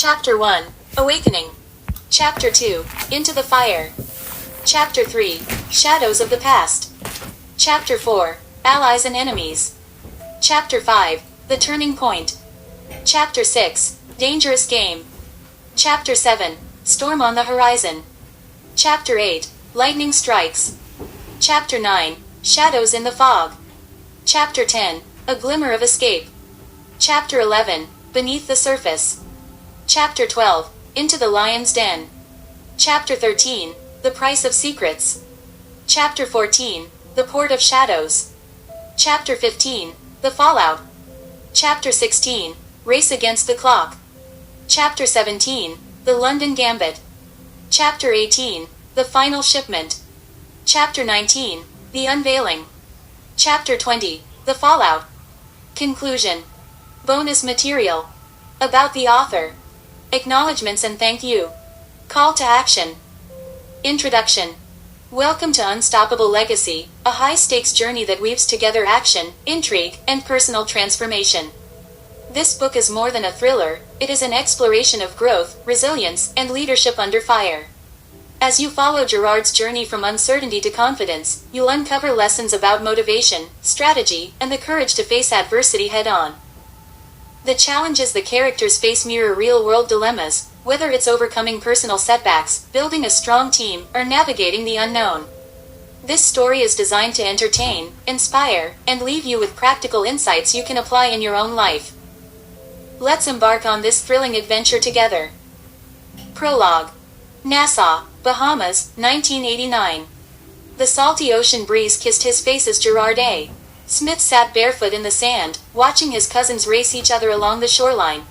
Chapter 1, Awakening. Chapter 2, Into the Fire. Chapter 3, Shadows of the Past. Chapter 4, Allies and Enemies. Chapter 5, The Turning Point. Chapter 6, Dangerous Game. Chapter 7, Storm on the Horizon. Chapter 8, Lightning Strikes. Chapter 9, Shadows in the Fog. Chapter 10, A Glimmer of Escape. Chapter 11, Beneath the Surface. Chapter 12, Into the Lion's Den. Chapter 13, The Price of Secrets. Chapter 14, The Port of Shadows. Chapter 15, The Fallout. Chapter 16, Race Against the Clock. Chapter 17, The London Gambit. Chapter 18, The Final Shipment. Chapter 19, The Unveiling. Chapter 20, The Fallout. Conclusion. Bonus material. About the author. Acknowledgements and thank you. Call to action. Introduction. Welcome to Unstoppable Legacy, a high-stakes journey that weaves together action, intrigue, and personal transformation. This book is more than a thriller, it is an exploration of growth, resilience, and leadership under fire. As you follow Gerard's journey from uncertainty to confidence, you'll uncover lessons about motivation, strategy, and the courage to face adversity head-on. The challenges the characters face mirror real-world dilemmas, whether it's overcoming personal setbacks, building a strong team, or navigating the unknown. This story is designed to entertain, inspire, and leave you with practical insights you can apply in your own life. Let's embark on this thrilling adventure together. Prologue. Nassau, Bahamas, 1989. The salty ocean breeze kissed his face as Gerard A. Smith sat barefoot in the sand, watching his cousins race each other along the shoreline.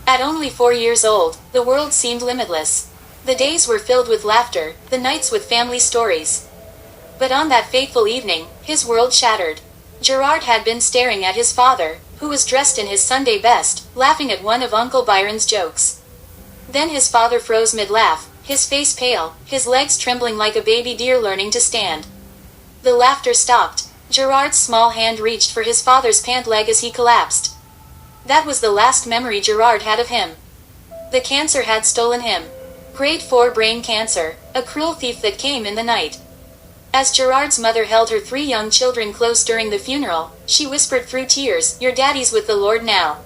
At only 4 years old, the world seemed limitless. The days were filled with laughter, the nights with family stories. But on that fateful evening, his world shattered. Gerard had been staring at his father, who was dressed in his Sunday best, laughing at one of Uncle Byron's jokes. Then his father froze mid-laugh, his face pale, his legs trembling like a baby deer learning to stand. The laughter stopped. Gerard's small hand reached for his father's pant leg as he collapsed. That was the last memory Gerard had of him. The cancer had stolen him. Grade 4 brain cancer, a cruel thief that came in the night. As Gerard's mother held her 3 young children close during the funeral, she whispered through tears, "Your daddy's with the Lord now.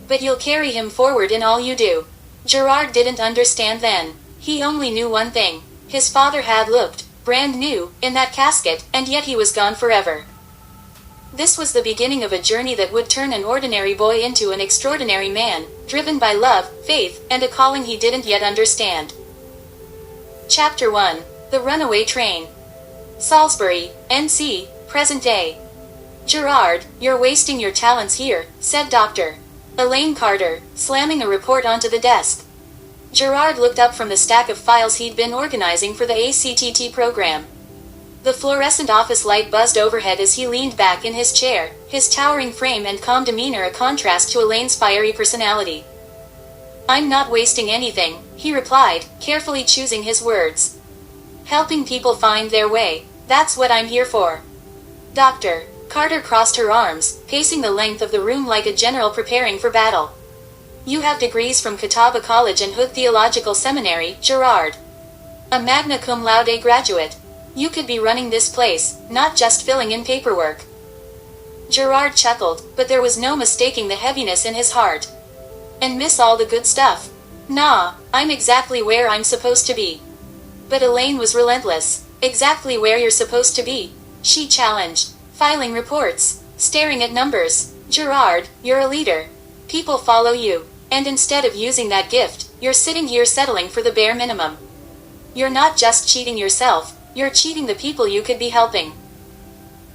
But you'll carry him forward in all you do." Gerard didn't understand then. He only knew one thing. His father had looked brand new in that casket, and yet he was gone forever. This was the beginning of a journey that would turn an ordinary boy into an extraordinary man, driven by love, faith, and a calling he didn't yet understand. Chapter 1, The Runaway Train. Salisbury, NC, present day. "Gerard, you're wasting your talents here," said Dr. Elaine Carter, slamming a report onto the desk. Gerard looked up from the stack of files he'd been organizing for the ACTT program. The fluorescent office light buzzed overhead as he leaned back in his chair, his towering frame and calm demeanor a contrast to Elaine's fiery personality. "I'm not wasting anything," he replied, carefully choosing his words. "Helping people find their way, that's what I'm here for." Dr. Carter crossed her arms, pacing the length of the room like a general preparing for battle. "You have degrees from Catawba College and Hood Theological Seminary, Gerard. A magna cum laude graduate. You could be running this place, not just filling in paperwork." Gerard chuckled, but there was no mistaking the heaviness in his heart. "And miss all the good stuff? Nah, I'm exactly where I'm supposed to be." But Elaine was relentless. "Exactly where you're supposed to be?" she challenged. "Filing reports, staring at numbers. Gerard, you're a leader. People follow you. And instead of using that gift, you're sitting here settling for the bare minimum. You're not just cheating yourself, you're cheating the people you could be helping."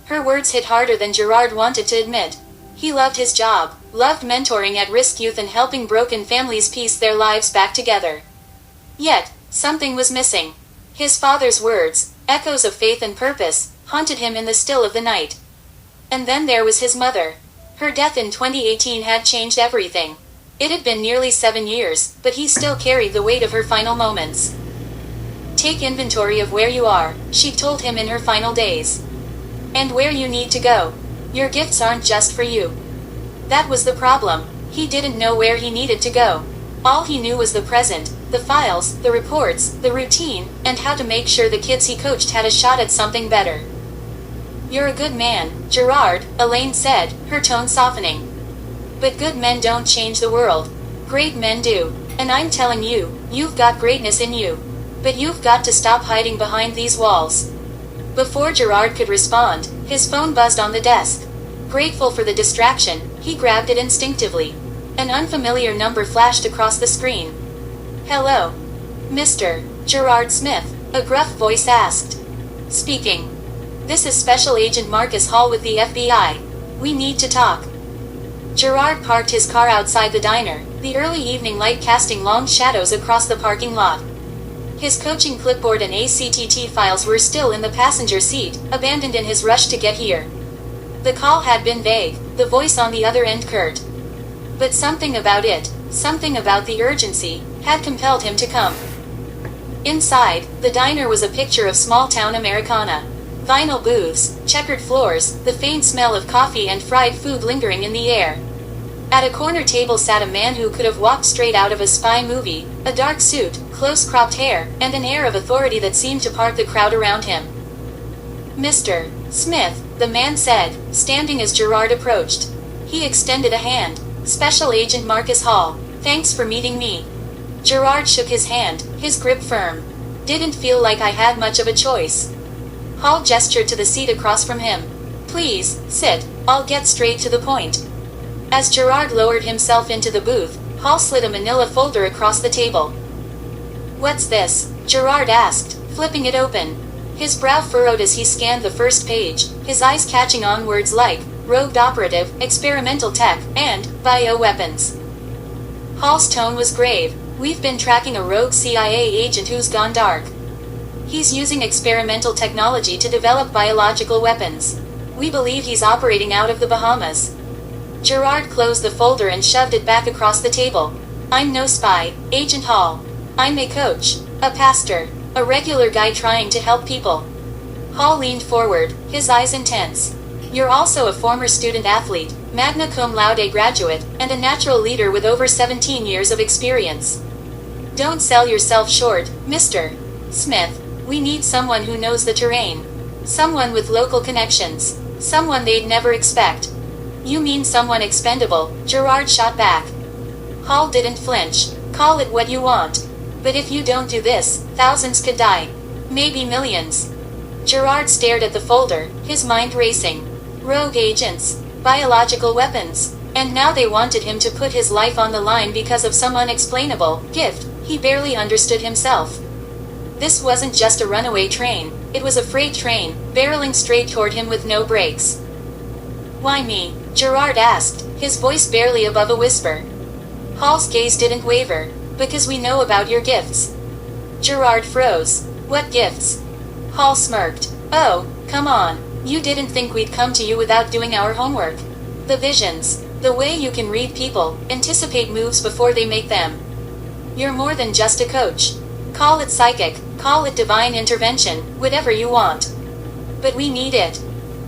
Her words hit harder than Gerard wanted to admit. He loved his job, loved mentoring at-risk youth and helping broken families piece their lives back together. Yet, something was missing. His father's words, echoes of faith and purpose, haunted him in the still of the night. And then there was his mother. Her death in 2018 had changed everything. It had been nearly 7 years, but he still carried the weight of her final moments. "Take inventory of where you are," she told him in her final days. "And where you need to go. Your gifts aren't just for you." That was the problem. He didn't know where he needed to go. All he knew was the present, the files, the reports, the routine, and how to make sure the kids he coached had a shot at something better. "You're a good man, Gerard," Elaine said, her tone softening. "But good men don't change the world. Great men do. And I'm telling you, you've got greatness in you. But you've got to stop hiding behind these walls." Before Gerard could respond, his phone buzzed on the desk. Grateful for the distraction, he grabbed it instinctively. An unfamiliar number flashed across the screen. "Hello? Mr. Gerard Smith," a gruff voice asked. "Speaking. This is Special Agent Marcus Hall with the FBI. We need to talk." Gerard parked his car outside the diner, the early evening light casting long shadows across the parking lot. His coaching clipboard and ACTT files were still in the passenger seat, abandoned in his rush to get here. The call had been vague, the voice on the other end curt. But something about the urgency, had compelled him to come. Inside, the diner was a picture of small-town Americana. Vinyl booths, checkered floors, the faint smell of coffee and fried food lingering in the air. At a corner table sat a man who could have walked straight out of a spy movie, a dark suit, close-cropped hair, and an air of authority that seemed to part the crowd around him. "Mr. Smith," the man said, standing as Gerard approached. He extended a hand. "Special Agent Marcus Hall, thanks for meeting me." Gerard shook his hand, his grip firm. "Didn't feel like I had much of a choice." Hall gestured to the seat across from him. "Please, sit, I'll get straight to the point." As Gerard lowered himself into the booth, Hall slid a manila folder across the table. "What's this?" Gerard asked, flipping it open. His brow furrowed as he scanned the first page, his eyes catching on words like rogue operative, experimental tech, and bioweapons. Hall's tone was grave. "We've been tracking a rogue CIA agent who's gone dark. He's using experimental technology to develop biological weapons. We believe he's operating out of the Bahamas." Gerard closed the folder and shoved it back across the table. "I'm no spy, Agent Hall. I'm a coach, a pastor, a regular guy trying to help people." Hall leaned forward, his eyes intense. "You're also a former student athlete, magna cum laude graduate, and a natural leader with over 17 years of experience. Don't sell yourself short, Mr. Smith. We need someone who knows the terrain. Someone with local connections. Someone they'd never expect." "You mean someone expendable," Gerard shot back. Hall didn't flinch. "Call it what you want. But if you don't do this, thousands could die. Maybe millions." Gerard stared at the folder, his mind racing. Rogue agents. Biological weapons. And now they wanted him to put his life on the line because of some unexplainable gift he barely understood himself. This wasn't just a runaway train, it was a freight train, barreling straight toward him with no brakes. "Why me?" Gerard asked, his voice barely above a whisper. Hall's gaze didn't waver. "Because we know about your gifts." Gerard froze. "What gifts?" Hall smirked. "Oh, come on. You didn't think we'd come to you without doing our homework. The visions, the way you can read people, anticipate moves before they make them. You're more than just a coach. Call it psychic, call it divine intervention, whatever you want. But we need it."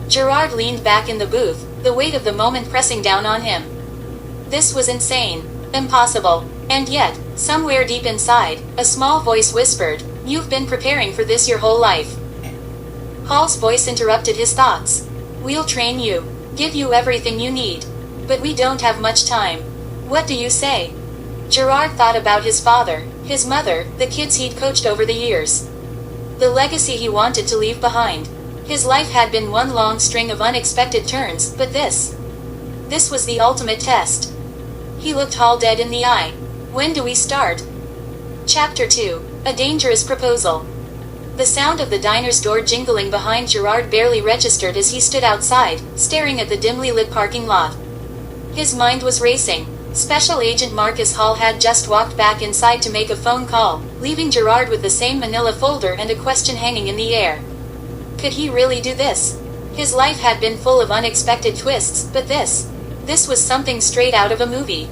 Gerard leaned back in the booth, the weight of the moment pressing down on him. This was insane. Impossible. And yet, somewhere deep inside, a small voice whispered, "You've been preparing for this your whole life." Hall's voice interrupted his thoughts. "We'll train you, give you everything you need. But we don't have much time. What do you say?" Gerard thought about his father, his mother, the kids he'd coached over the years. The legacy he wanted to leave behind. His life had been one long string of unexpected turns, but this was the ultimate test. He looked Hall dead in the eye. "When do we start?" Chapter 2. A Dangerous Proposal. The sound of the diner's door jingling behind Gerard barely registered as he stood outside, staring at the dimly lit parking lot. His mind was racing. Special Agent Marcus Hall had just walked back inside to make a phone call, leaving Gerard with the same manila folder and a question hanging in the air. Could he really do this? His life had been full of unexpected twists, but this was something straight out of a movie.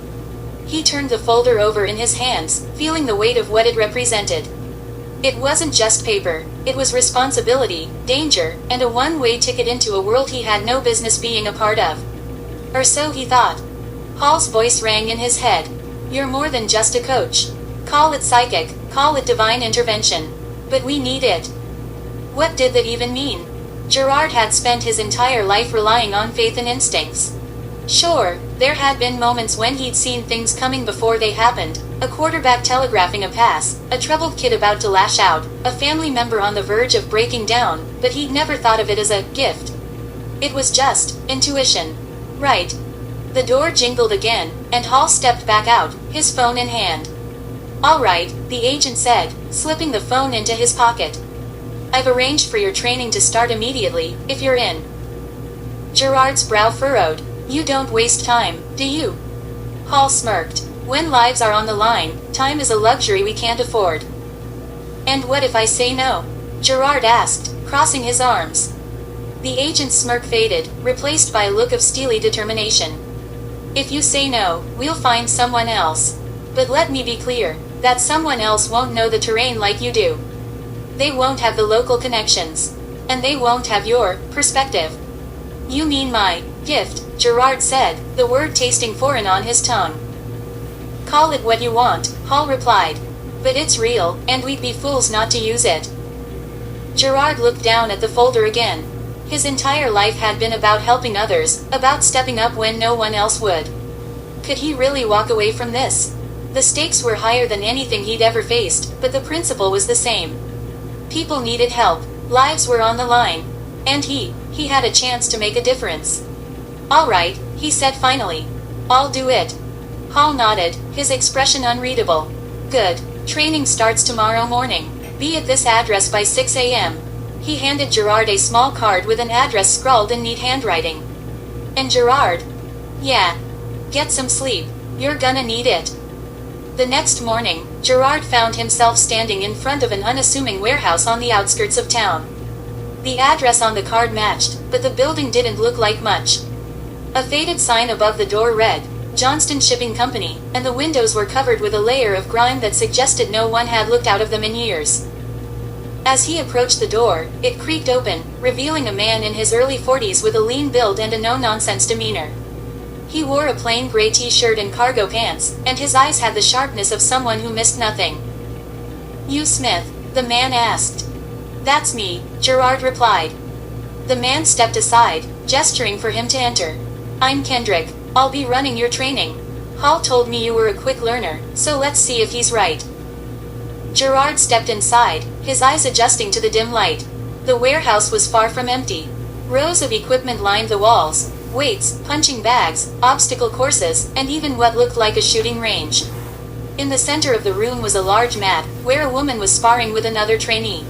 He turned the folder over in his hands, feeling the weight of what it represented. It wasn't just paper, it was responsibility, danger, and a one-way ticket into a world he had no business being a part of. Or so he thought. Hall's voice rang in his head. You're more than just a coach. Call it psychic, call it divine intervention. But we need it. What did that even mean? Gerard had spent his entire life relying on faith and instincts. Sure, there had been moments when he'd seen things coming before they happened, a quarterback telegraphing a pass, a troubled kid about to lash out, a family member on the verge of breaking down, but he'd never thought of it as a gift. It was just intuition. Right. The door jingled again, and Hall stepped back out, his phone in hand. "All right," the agent said, slipping the phone into his pocket. "I've arranged for your training to start immediately, if you're in." Gerard's brow furrowed. "You don't waste time, do you?" Hall smirked. "When lives are on the line, time is a luxury we can't afford." "And what if I say no?" Gerard asked, crossing his arms. The agent's smirk faded, replaced by a look of steely determination. "If you say no, we'll find someone else. But let me be clear, that someone else won't know the terrain like you do. They won't have the local connections. And they won't have your perspective." "You mean my gift," Gerard said, the word tasting foreign on his tongue. "Call it what you want," Hall replied. "But it's real, and we'd be fools not to use it." Gerard looked down at the folder again. His entire life had been about helping others, about stepping up when no one else would. Could he really walk away from this? The stakes were higher than anything he'd ever faced, but the principle was the same. People needed help, lives were on the line. And he had a chance to make a difference. "All right," he said finally. "I'll do it." Hall nodded, his expression unreadable. "Good. Training starts tomorrow morning. Be at this address by 6 a.m. He handed Gerard a small card with an address scrawled in neat handwriting. And Gerard? "Yeah. Get some sleep. You're gonna need it." The next morning, Gerard found himself standing in front of an unassuming warehouse on the outskirts of town. The address on the card matched, but the building didn't look like much. A faded sign above the door read, Johnston Shipping Company, and the windows were covered with a layer of grime that suggested no one had looked out of them in years. As he approached the door, it creaked open, revealing a man in his early 40s with a lean build and a no-nonsense demeanor. He wore a plain gray t-shirt and cargo pants, and his eyes had the sharpness of someone who missed nothing. "You Smith?" the man asked. "That's me," Gerard replied. The man stepped aside, gesturing for him to enter. "I'm Kendrick. I'll be running your training. Hall told me you were a quick learner, so let's see if he's right." Gerard stepped inside, his eyes adjusting to the dim light. The warehouse was far from empty. Rows of equipment lined the walls, weights, punching bags, obstacle courses, and even what looked like a shooting range. In the center of the room was a large mat, where a woman was sparring with another trainee.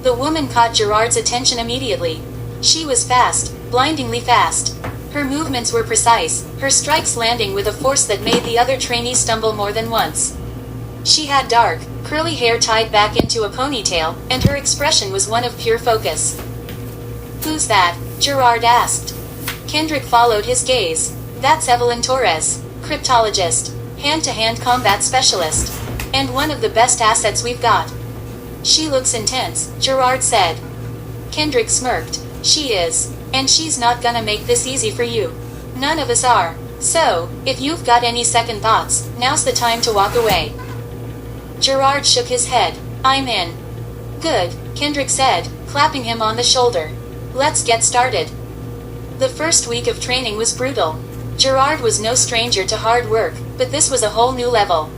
The woman caught Gerard's attention immediately. She was fast, blindingly fast. Her movements were precise, her strikes landing with a force that made the other trainee stumble more than once. She had dark, curly hair tied back into a ponytail, and her expression was one of pure focus. "Who's that?" Gerard asked. Kendrick followed his gaze. "That's Evelyn Torres, cryptologist, hand-to-hand combat specialist, and one of the best assets we've got." "She looks intense," Gerard said. Kendrick smirked. "She is. And she's not gonna make this easy for you. None of us are. So, if you've got any second thoughts, now's the time to walk away." Gerard shook his head. "I'm in." "Good," Kendrick said, clapping him on the shoulder. "Let's get started." The first week of training was brutal. Gerard was no stranger to hard work, but this was a whole new level.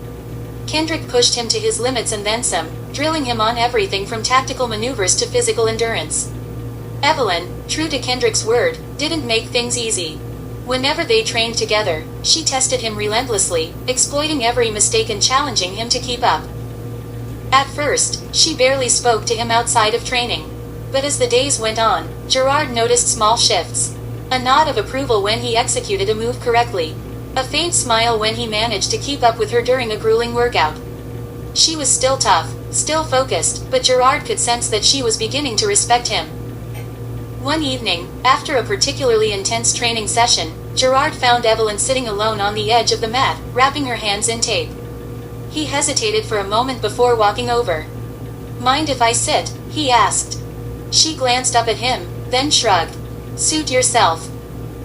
Kendrick pushed him to his limits and then some, drilling him on everything from tactical maneuvers to physical endurance. Evelyn, true to Kendrick's word, didn't make things easy. Whenever they trained together, she tested him relentlessly, exploiting every mistake and challenging him to keep up. At first, she barely spoke to him outside of training. But as the days went on, Gerard noticed small shifts. A nod of approval when he executed a move correctly. A faint smile when he managed to keep up with her during a grueling workout. She was still tough, still focused, but Gerard could sense that she was beginning to respect him. One evening, after a particularly intense training session, Gerard found Evelyn sitting alone on the edge of the mat, wrapping her hands in tape. He hesitated for a moment before walking over. "Mind if I sit?" he asked. She glanced up at him, then shrugged. "Suit yourself."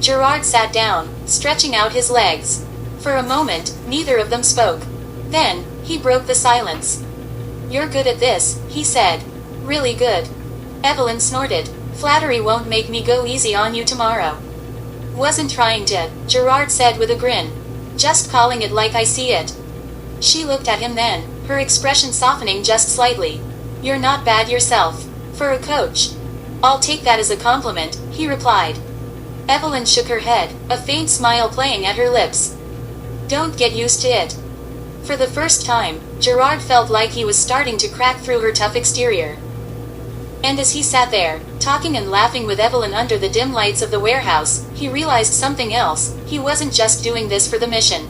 Gerard sat down, stretching out his legs. For a moment, neither of them spoke. Then, he broke the silence. "You're good at this," he said. "Really good." Evelyn snorted. "Flattery won't make me go easy on you tomorrow." "Wasn't trying to," Gerard said with a grin. "Just calling it like I see it." She looked at him then, her expression softening just slightly. "You're not bad yourself. For a coach." "I'll take that as a compliment," he replied. Evelyn shook her head, a faint smile playing at her lips. "Don't get used to it." For the first time, Gerard felt like he was starting to crack through her tough exterior. And as he sat there, talking and laughing with Evelyn under the dim lights of the warehouse, he realized something else. He wasn't just doing this for the mission.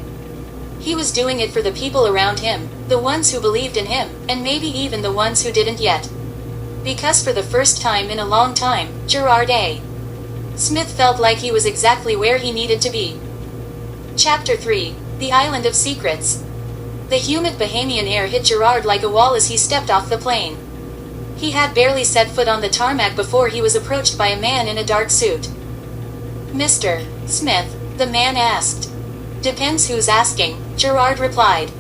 He was doing it for the people around him, the ones who believed in him, and maybe even the ones who didn't yet. Because for the first time in a long time, Gerard A. Smith felt like he was exactly where he needed to be. Chapter 3. The Island of Secrets. The humid Bahamian air hit Gerard like a wall as he stepped off the plane. He had barely set foot on the tarmac before he was approached by a man in a dark suit. "Mr. Smith?" the man asked. "Depends who's asking," Gerard replied.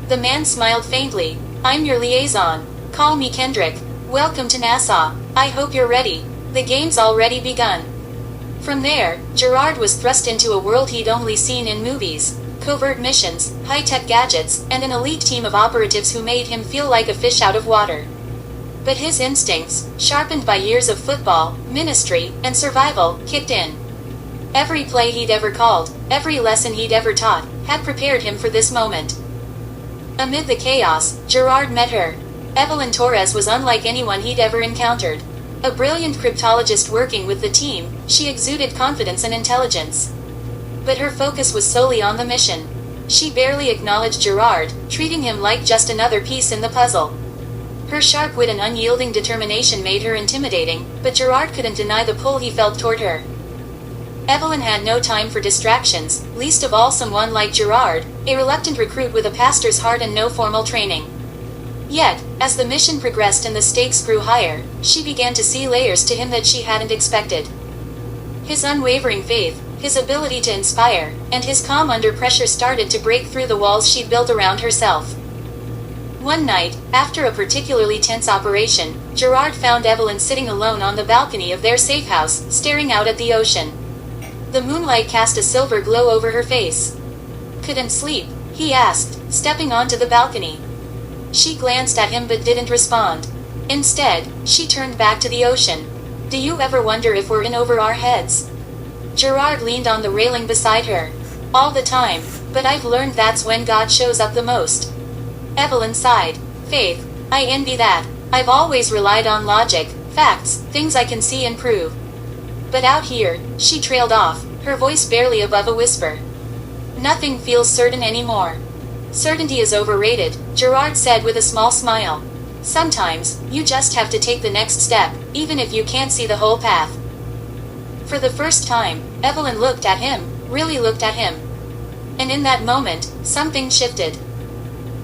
The man smiled faintly. "I'm your liaison. Call me Kendrick. Welcome to Nassau. I hope you're ready. The game's already begun." From there, Gerard was thrust into a world he'd only seen in movies. Covert missions, high-tech gadgets, and an elite team of operatives who made him feel like a fish out of water. But his instincts, sharpened by years of football, ministry, and survival, kicked in. Every play he'd ever called, every lesson he'd ever taught, had prepared him for this moment. Amid the chaos, Gerard met her. Evelyn Torres was unlike anyone he'd ever encountered. A brilliant cryptologist working with the team, she exuded confidence and intelligence. But her focus was solely on the mission. She barely acknowledged Gerard, treating him like just another piece in the puzzle. Her sharp wit and unyielding determination made her intimidating, but Gerard couldn't deny the pull he felt toward her. Evelyn had no time for distractions, least of all someone like Gerard, a reluctant recruit with a pastor's heart and no formal training. Yet, as the mission progressed and the stakes grew higher, she began to see layers to him that she hadn't expected. His unwavering faith, his ability to inspire, and his calm under pressure started to break through the walls she'd built around herself. One night, after a particularly tense operation, Gerard found Evelyn sitting alone on the balcony of their safe house, staring out at the ocean. The moonlight cast a silver glow over her face. "Couldn't sleep?" he asked, stepping onto the balcony. She glanced at him but didn't respond. Instead, she turned back to the ocean. "Do you ever wonder if we're in over our heads?" Gerard leaned on the railing beside her. "All the time, but I've learned that's when God shows up the most." Evelyn sighed. "Faith, I envy that. I've always relied on logic, facts, things I can see and prove. But out here," she trailed off, her voice barely above a whisper. "Nothing feels certain anymore." "Certainty is overrated," Gerard said with a small smile. "Sometimes, you just have to take the next step, even if you can't see the whole path." For the first time, Evelyn looked at him, really looked at him. And in that moment, something shifted.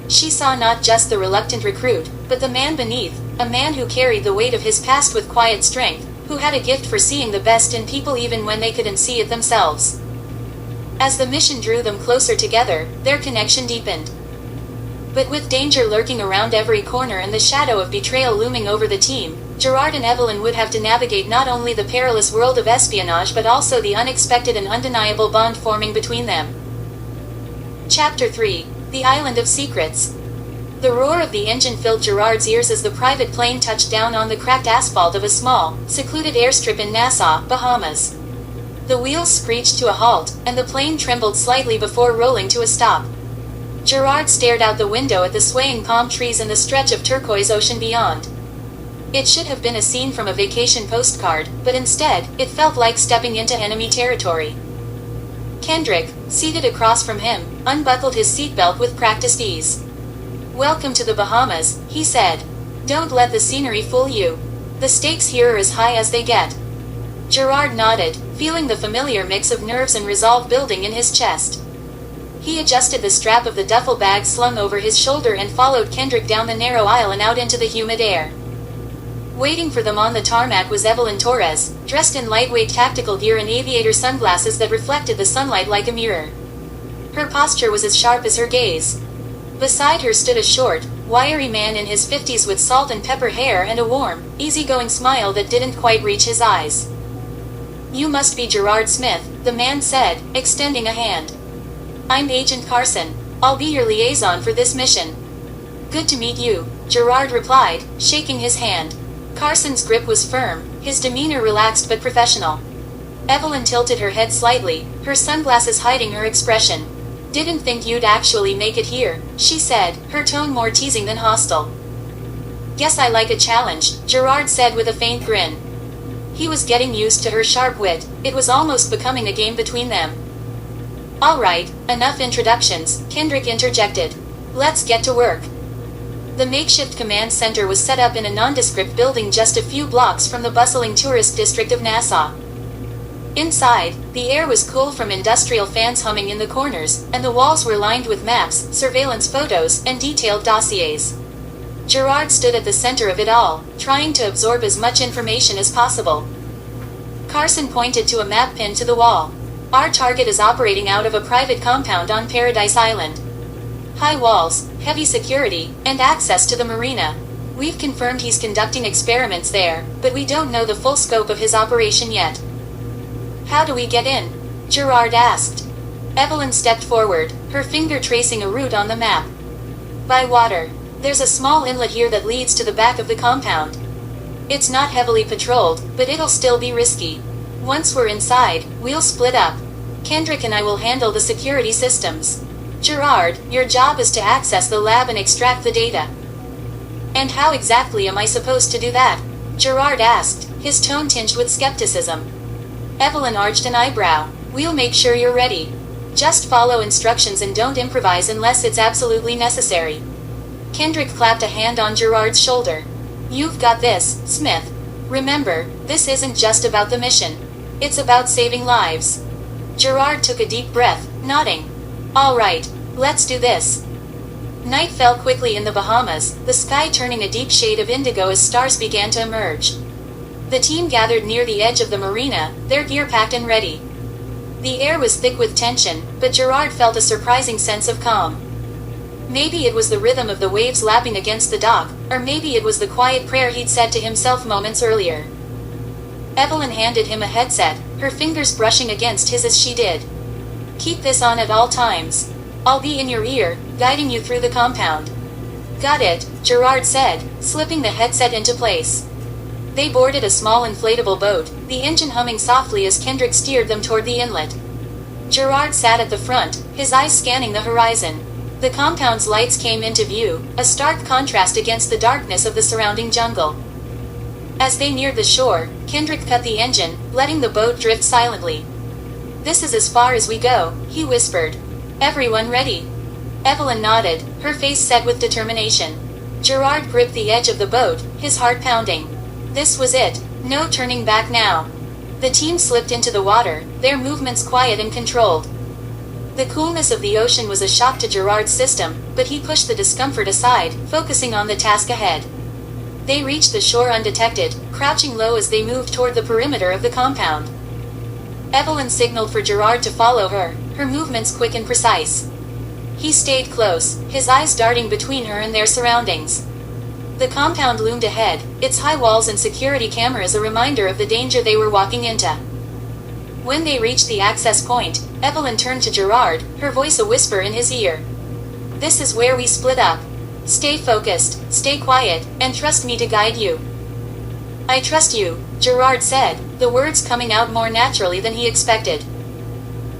She saw not just the reluctant recruit, but the man beneath, a man who carried the weight of his past with quiet strength, who had a gift for seeing the best in people even when they couldn't see it themselves. As the mission drew them closer together, their connection deepened. But with danger lurking around every corner and the shadow of betrayal looming over the team, Gerard and Evelyn would have to navigate not only the perilous world of espionage but also the unexpected and undeniable bond forming between them. Chapter 3. The Island of Secrets. The roar of the engine filled Gerard's ears as the private plane touched down on the cracked asphalt of a small, secluded airstrip in Nassau, Bahamas. The wheels screeched to a halt, and the plane trembled slightly before rolling to a stop. Gerard stared out the window at the swaying palm trees and the stretch of turquoise ocean beyond. It should have been a scene from a vacation postcard, but instead, it felt like stepping into enemy territory. Kendrick, seated across from him, unbuckled his seatbelt with practiced ease. "Welcome to the Bahamas," he said. "Don't let the scenery fool you. The stakes here are as high as they get." Gerard nodded, feeling the familiar mix of nerves and resolve building in his chest. He adjusted the strap of the duffel bag slung over his shoulder and followed Kendrick down the narrow aisle and out into the humid air. Waiting for them on the tarmac was Evelyn Torres, dressed in lightweight tactical gear and aviator sunglasses that reflected the sunlight like a mirror. Her posture was as sharp as her gaze. Beside her stood a short, wiry man in his 50s with salt and pepper hair and a warm, easygoing smile that didn't quite reach his eyes. "You must be Gerard Smith," the man said, extending a hand. "I'm Agent Carson. I'll be your liaison for this mission." "Good to meet you," Gerard replied, shaking his hand. Carson's grip was firm, his demeanor relaxed but professional. Evelyn tilted her head slightly, her sunglasses hiding her expression. "Didn't think you'd actually make it here," she said, her tone more teasing than hostile. "Guess I like a challenge," Gerard said with a faint grin. He was getting used to her sharp wit, it was almost becoming a game between them. "All right, enough introductions," Kendrick interjected. "Let's get to work." The makeshift command center was set up in a nondescript building just a few blocks from the bustling tourist district of Nassau. Inside, the air was cool from industrial fans humming in the corners, and the walls were lined with maps, surveillance photos, and detailed dossiers. Gerard stood at the center of it all, trying to absorb as much information as possible. Carson pointed to a map pinned to the wall. "Our target is operating out of a private compound on Paradise Island. High walls, heavy security, and access to the marina. We've confirmed he's conducting experiments there, but we don't know the full scope of his operation yet." "How do we get in?" Gerard asked. Evelyn stepped forward, her finger tracing a route on the map. "By water. There's a small inlet here that leads to the back of the compound. It's not heavily patrolled, but it'll still be risky. Once we're inside, we'll split up. Kendrick and I will handle the security systems. Gerard, your job is to access the lab and extract the data." "And how exactly am I supposed to do that?" Gerard asked, his tone tinged with skepticism. Evelyn arched an eyebrow. "We'll make sure you're ready. Just follow instructions and don't improvise unless it's absolutely necessary." Kendrick clapped a hand on Gerard's shoulder. "You've got this, Smith. Remember, this isn't just about the mission. It's about saving lives." Gerard took a deep breath, nodding. "All right, let's do this." Night fell quickly in the Bahamas, the sky turning a deep shade of indigo as stars began to emerge. The team gathered near the edge of the marina, their gear packed and ready. The air was thick with tension, but Gerard felt a surprising sense of calm. Maybe it was the rhythm of the waves lapping against the dock, or maybe it was the quiet prayer he'd said to himself moments earlier. Evelyn handed him a headset, her fingers brushing against his as she did. "Keep this on at all times. I'll be in your ear, guiding you through the compound." "Got it," Gerard said, slipping the headset into place. They boarded a small inflatable boat, the engine humming softly as Kendrick steered them toward the inlet. Gerard sat at the front, his eyes scanning the horizon. The compound's lights came into view, a stark contrast against the darkness of the surrounding jungle. As they neared the shore, Kendrick cut the engine, letting the boat drift silently. "This is as far as we go," he whispered. "Everyone ready?" Evelyn nodded, her face set with determination. Gerard gripped the edge of the boat, his heart pounding. This was it, no turning back now. The team slipped into the water, their movements quiet and controlled. The coolness of the ocean was a shock to Gerard's system, but he pushed the discomfort aside, focusing on the task ahead. They reached the shore undetected, crouching low as they moved toward the perimeter of the compound. Evelyn signaled for Gerard to follow her, her movements quick and precise. He stayed close, his eyes darting between her and their surroundings. The compound loomed ahead, its high walls and security cameras a reminder of the danger they were walking into. When they reached the access point, Evelyn turned to Gerard, her voice a whisper in his ear. "This is where we split up. Stay focused, stay quiet, and trust me to guide you." "I trust you," Gerard said, the words coming out more naturally than he expected.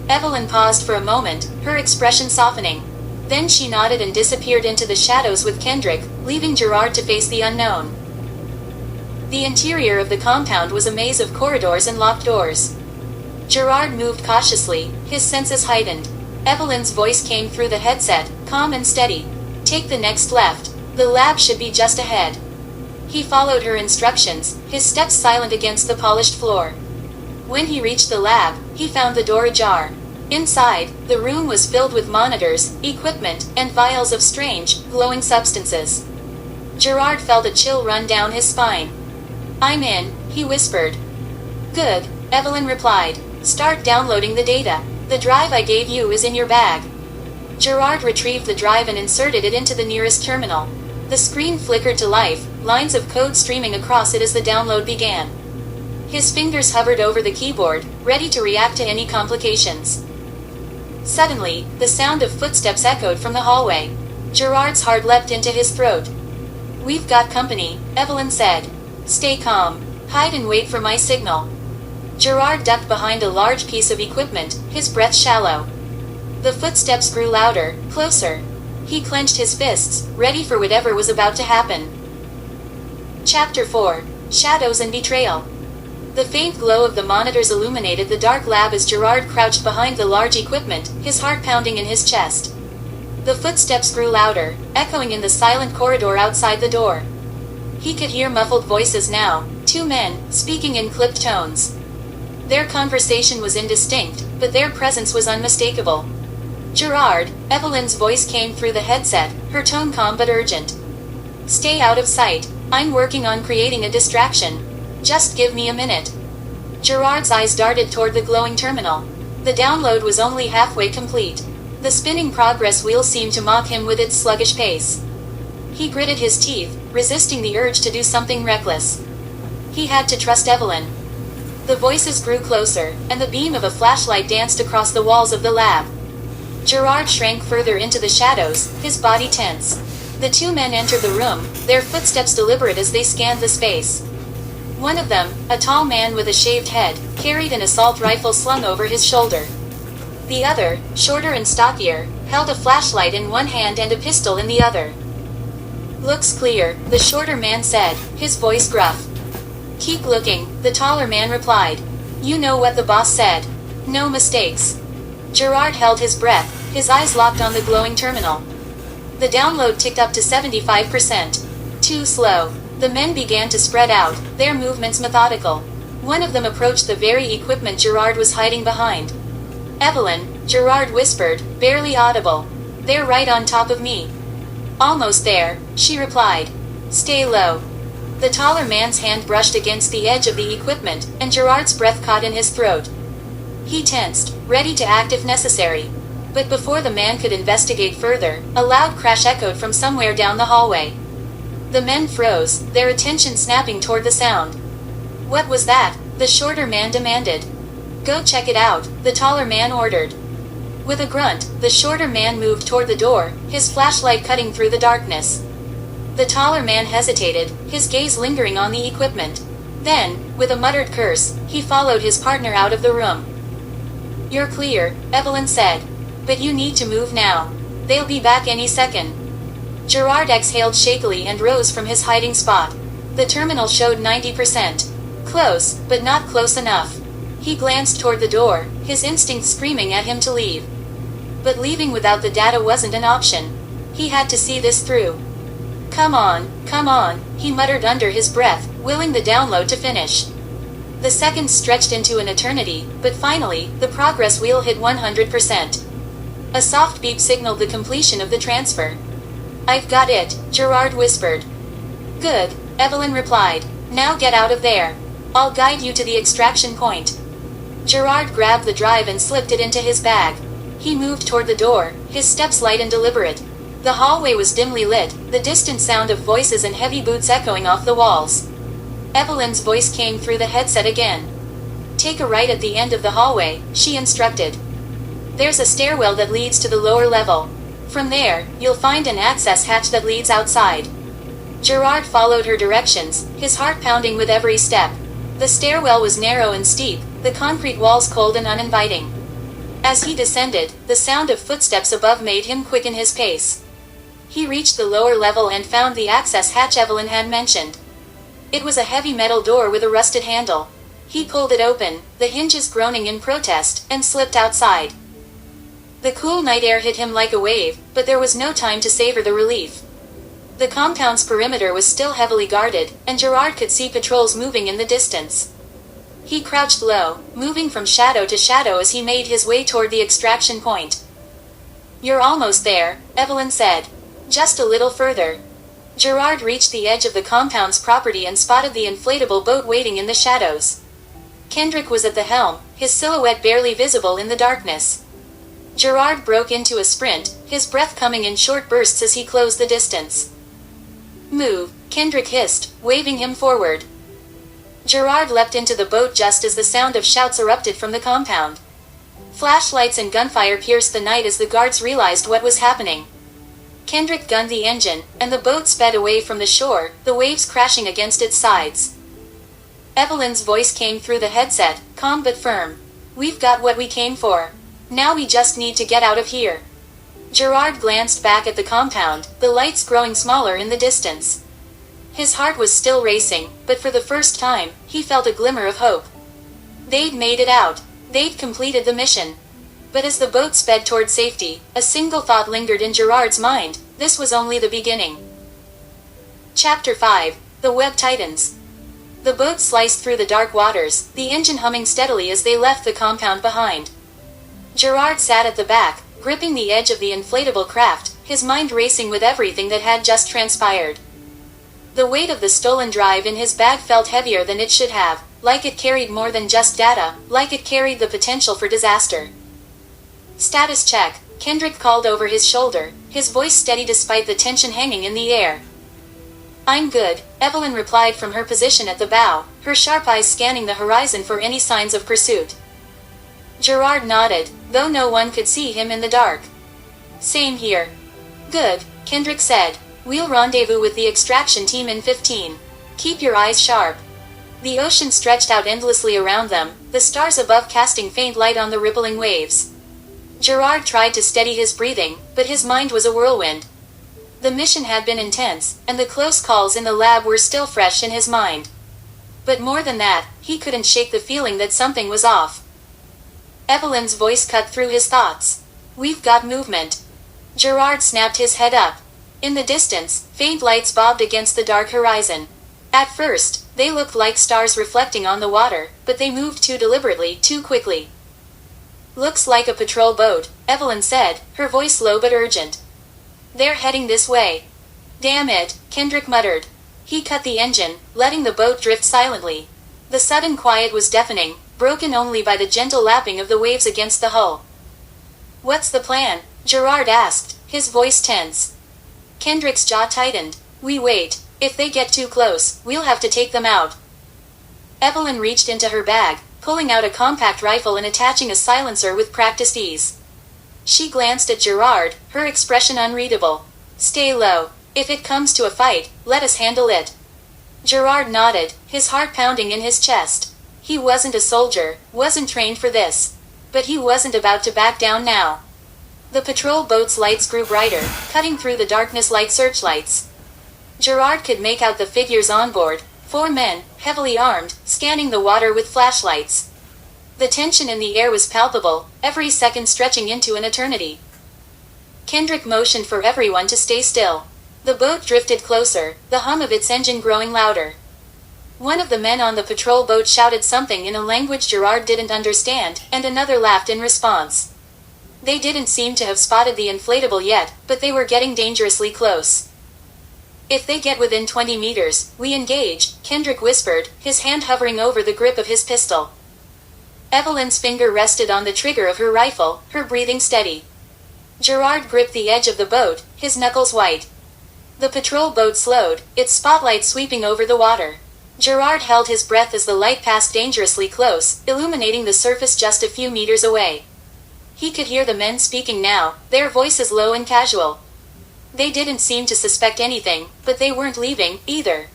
Evelyn paused for a moment, her expression softening. Then she nodded and disappeared into the shadows with Kendrick, leaving Gerard to face the unknown. The interior of the compound was a maze of corridors and locked doors. Gerard moved cautiously, his senses heightened. Evelyn's voice came through the headset, calm and steady. "Take the next left. The lab should be just ahead." He followed her instructions, his steps silent against the polished floor. When he reached the lab, he found the door ajar. Inside, the room was filled with monitors, equipment, and vials of strange, glowing substances. Gerard felt a chill run down his spine. "I'm in," he whispered. "Good," Evelyn replied. "Start downloading the data. The drive I gave you is in your bag." Gerard retrieved the drive and inserted it into the nearest terminal. The screen flickered to life, lines of code streaming across it as the download began. His fingers hovered over the keyboard, ready to react to any complications. Suddenly, the sound of footsteps echoed from the hallway. Gerard's heart leapt into his throat. "We've got company," Evelyn said. "Stay calm. Hide and wait for my signal." Gerard ducked behind a large piece of equipment, his breath shallow. The footsteps grew louder, closer. He clenched his fists, ready for whatever was about to happen. Chapter 4. Shadows and Betrayal. The faint glow of the monitors illuminated the dark lab as Gerard crouched behind the large equipment, his heart pounding in his chest. The footsteps grew louder, echoing in the silent corridor outside the door. He could hear muffled voices now, two men, speaking in clipped tones. Their conversation was indistinct, but their presence was unmistakable. "Gerard," Evelyn's voice came through the headset, her tone calm but urgent. "Stay out of sight. I'm working on creating a distraction. Just give me a minute." Gerard's eyes darted toward the glowing terminal. The download was only halfway complete. The spinning progress wheel seemed to mock him with its sluggish pace. He gritted his teeth, resisting the urge to do something reckless. He had to trust Evelyn. The voices grew closer, and the beam of a flashlight danced across the walls of the lab. Gerard shrank further into the shadows, his body tense. The two men entered the room, their footsteps deliberate as they scanned the space. One of them, a tall man with a shaved head, carried an assault rifle slung over his shoulder. The other, shorter and stockier, held a flashlight in one hand and a pistol in the other. "Looks clear," the shorter man said, his voice gruff. "Keep looking," the taller man replied. "You know what the boss said. No mistakes." Gerard held his breath, his eyes locked on the glowing terminal. The download ticked up to 75%. Too slow. The men began to spread out, their movements methodical. One of them approached the very equipment Gerard was hiding behind. "Evelyn," Gerard whispered, barely audible. "They're right on top of me." "Almost there," she replied. "Stay low." The taller man's hand brushed against the edge of the equipment, and Gerard's breath caught in his throat. He tensed, ready to act if necessary. But before the man could investigate further, a loud crash echoed from somewhere down the hallway. The men froze, their attention snapping toward the sound. "What was that?" the shorter man demanded. "Go check it out," the taller man ordered. With a grunt, the shorter man moved toward the door, his flashlight cutting through the darkness. The taller man hesitated, his gaze lingering on the equipment. Then, with a muttered curse, he followed his partner out of the room. "You're clear," Evelyn said. "But you need to move now. They'll be back any second." Gerard exhaled shakily and rose from his hiding spot. The terminal showed 90%. Close, but not close enough. He glanced toward the door, his instincts screaming at him to leave. But leaving without the data wasn't an option. He had to see this through. Come on, he muttered under his breath, willing the download to finish. The seconds stretched into an eternity, but finally, the progress wheel hit 100%. A soft beep signaled the completion of the transfer. "I've got it," Gerard whispered. "Good," Evelyn replied. "Now get out of there. I'll guide you to the extraction point." Gerard grabbed the drive and slipped it into his bag. He moved toward the door, his steps light and deliberate. The hallway was dimly lit, the distant sound of voices and heavy boots echoing off the walls. Evelyn's voice came through the headset again. "Take a right at the end of the hallway," she instructed. "There's a stairwell that leads to the lower level. From there, you'll find an access hatch that leads outside." Gerard followed her directions, his heart pounding with every step. The stairwell was narrow and steep, the concrete walls cold and uninviting. As he descended, the sound of footsteps above made him quicken his pace. He reached the lower level and found the access hatch Evelyn had mentioned. It was a heavy metal door with a rusted handle. He pulled it open, the hinges groaning in protest, and slipped outside. The cool night air hit him like a wave, but there was no time to savor the relief. The compound's perimeter was still heavily guarded, and Gerard could see patrols moving in the distance. He crouched low, moving from shadow to shadow as he made his way toward the extraction point. "You're almost there," Evelyn said. "Just a little further." Gerard reached the edge of the compound's property and spotted the inflatable boat waiting in the shadows. Kendrick was at the helm, his silhouette barely visible in the darkness. Gerard broke into a sprint, his breath coming in short bursts as he closed the distance. "Move," Kendrick hissed, waving him forward. Gerard leapt into the boat just as the sound of shouts erupted from the compound. Flashlights and gunfire pierced the night as the guards realized what was happening. Kendrick gunned the engine, and the boat sped away from the shore, the waves crashing against its sides. Evelyn's voice came through the headset, calm but firm. "We've got what we came for. Now we just need to get out of here." Gerard glanced back at the compound, the lights growing smaller in the distance. His heart was still racing, but for the first time, he felt a glimmer of hope. They'd made it out. They'd completed the mission. But as the boat sped toward safety, a single thought lingered in Gerard's mind: this was only the beginning. Chapter 5: The Web Tightens. The boat sliced through the dark waters, the engine humming steadily as they left the compound behind. Gerard sat at the back, gripping the edge of the inflatable craft, his mind racing with everything that had just transpired. The weight of the stolen drive in his bag felt heavier than it should have, like it carried more than just data, like it carried the potential for disaster. "Status check," Kendrick called over his shoulder, his voice steady despite the tension hanging in the air. "I'm good," Evelyn replied from her position at the bow, her sharp eyes scanning the horizon for any signs of pursuit. Gerard nodded, though no one could see him in the dark. "Same here." "Good," Kendrick said. "We'll rendezvous with the extraction team in 15. Keep your eyes sharp." The ocean stretched out endlessly around them, the stars above casting faint light on the rippling waves. Gerard tried to steady his breathing, but his mind was a whirlwind. The mission had been intense, and the close calls in the lab were still fresh in his mind. But more than that, he couldn't shake the feeling that something was off. Evelyn's voice cut through his thoughts. "We've got movement." Gerard snapped his head up. In the distance, faint lights bobbed against the dark horizon. At first, they looked like stars reflecting on the water, but they moved too deliberately, too quickly. "Looks like a patrol boat," Evelyn said, her voice low but urgent. "They're heading this way." "Damn it," Kendrick muttered. He cut the engine, letting the boat drift silently. The sudden quiet was deafening, broken only by the gentle lapping of the waves against the hull. "What's the plan?" Gerard asked, his voice tense. Kendrick's jaw tightened. "We wait. If they get too close, we'll have to take them out." Evelyn reached into her bag, pulling out a compact rifle and attaching a silencer with practiced ease. She glanced at Gerard, her expression unreadable. "Stay low. If it comes to a fight, let us handle it." Gerard nodded, his heart pounding in his chest. He wasn't a soldier, wasn't trained for this. But he wasn't about to back down now. The patrol boat's lights grew brighter, cutting through the darkness like searchlights. Gerard could make out the figures on board, 4 men, heavily armed, scanning the water with flashlights. The tension in the air was palpable, every second stretching into an eternity. Kendrick motioned for everyone to stay still. The boat drifted closer, the hum of its engine growing louder. One of the men on the patrol boat shouted something in a language Gerard didn't understand, and another laughed in response. They didn't seem to have spotted the inflatable yet, but they were getting dangerously close. "If they get within 20 meters, we engage," Kendrick whispered, his hand hovering over the grip of his pistol. Evelyn's finger rested on the trigger of her rifle, her breathing steady. Gerard gripped the edge of the boat, his knuckles white. The patrol boat slowed, its spotlight sweeping over the water. Gerard held his breath as the light passed dangerously close, illuminating the surface just a few meters away. He could hear the men speaking now, their voices low and casual. They didn't seem to suspect anything, but they weren't leaving, either.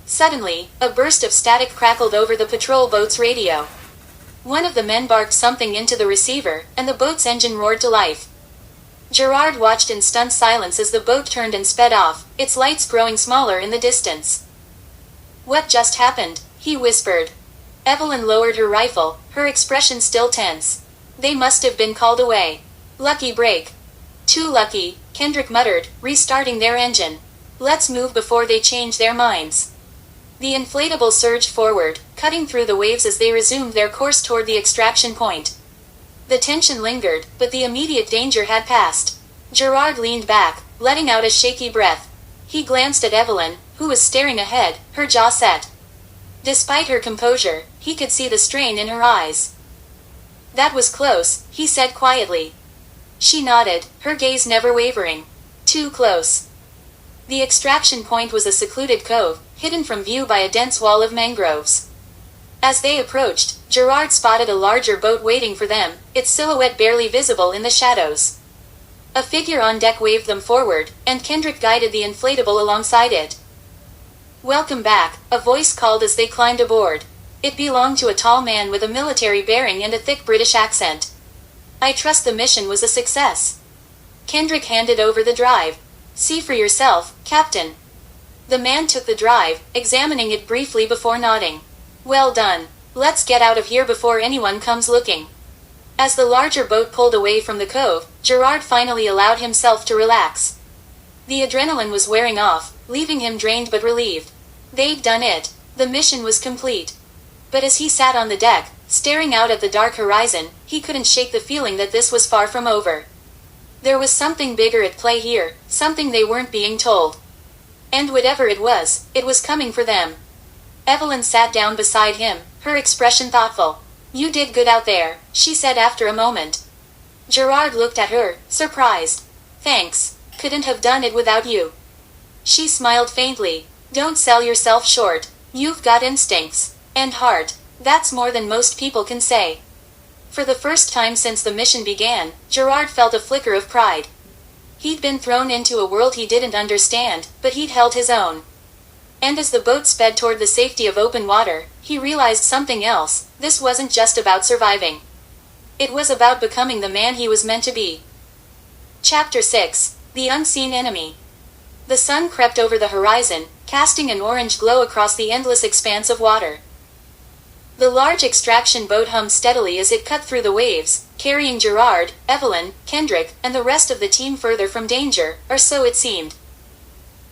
Suddenly, a burst of static crackled over the patrol boat's radio. One of the men barked something into the receiver, and the boat's engine roared to life. Gerard watched in stunned silence as the boat turned and sped off, its lights growing smaller in the distance. "What just happened?" he whispered. Evelyn lowered her rifle, her expression still tense. "They must have been called away. Lucky break." "Too lucky," Kendrick muttered, restarting their engine. "Let's move before they change their minds." The inflatable surged forward, cutting through the waves as they resumed their course toward the extraction point. The tension lingered, but the immediate danger had passed. Gerard leaned back, letting out a shaky breath. He glanced at Evelyn, who was staring ahead, her jaw set. Despite her composure, he could see the strain in her eyes. "That was close," he said quietly. She nodded, her gaze never wavering. Too close. The extraction point was a secluded cove, hidden from view by a dense wall of mangroves. As they approached, Gerard spotted a larger boat waiting for them, its silhouette barely visible in the shadows. A figure on deck waved them forward, and Kendrick guided the inflatable alongside it. "Welcome back," a voice called as they climbed aboard. It belonged to a tall man with a military bearing and a thick British accent. "I trust the mission was a success." Kendrick handed over the drive. "See for yourself, Captain." The man took the drive, examining it briefly before nodding. "Well done. Let's get out of here before anyone comes looking." As the larger boat pulled away from the cove, Gerard finally allowed himself to relax. The adrenaline was wearing off, leaving him drained but relieved. They'd done it. The mission was complete. But as he sat on the deck, staring out at the dark horizon, he couldn't shake the feeling that this was far from over. There was something bigger at play here, something they weren't being told. And whatever it was coming for them. Evelyn sat down beside him, her expression thoughtful. "You did good out there," she said after a moment. Gerard looked at her, surprised. "Thanks. Couldn't have done it without you." She smiled faintly. "Don't sell yourself short. You've got instincts. And heart. That's more than most people can say." For the first time since the mission began, Gerard felt a flicker of pride. He'd been thrown into a world he didn't understand, but he'd held his own. And as the boat sped toward the safety of open water, he realized something else. This wasn't just about surviving. It was about becoming the man he was meant to be. Chapter 6. The Unseen Enemy. The sun crept over the horizon, casting an orange glow across the endless expanse of water. The large extraction boat hummed steadily as it cut through the waves, carrying Gerard, Evelyn, Kendrick, and the rest of the team further from danger, or so it seemed.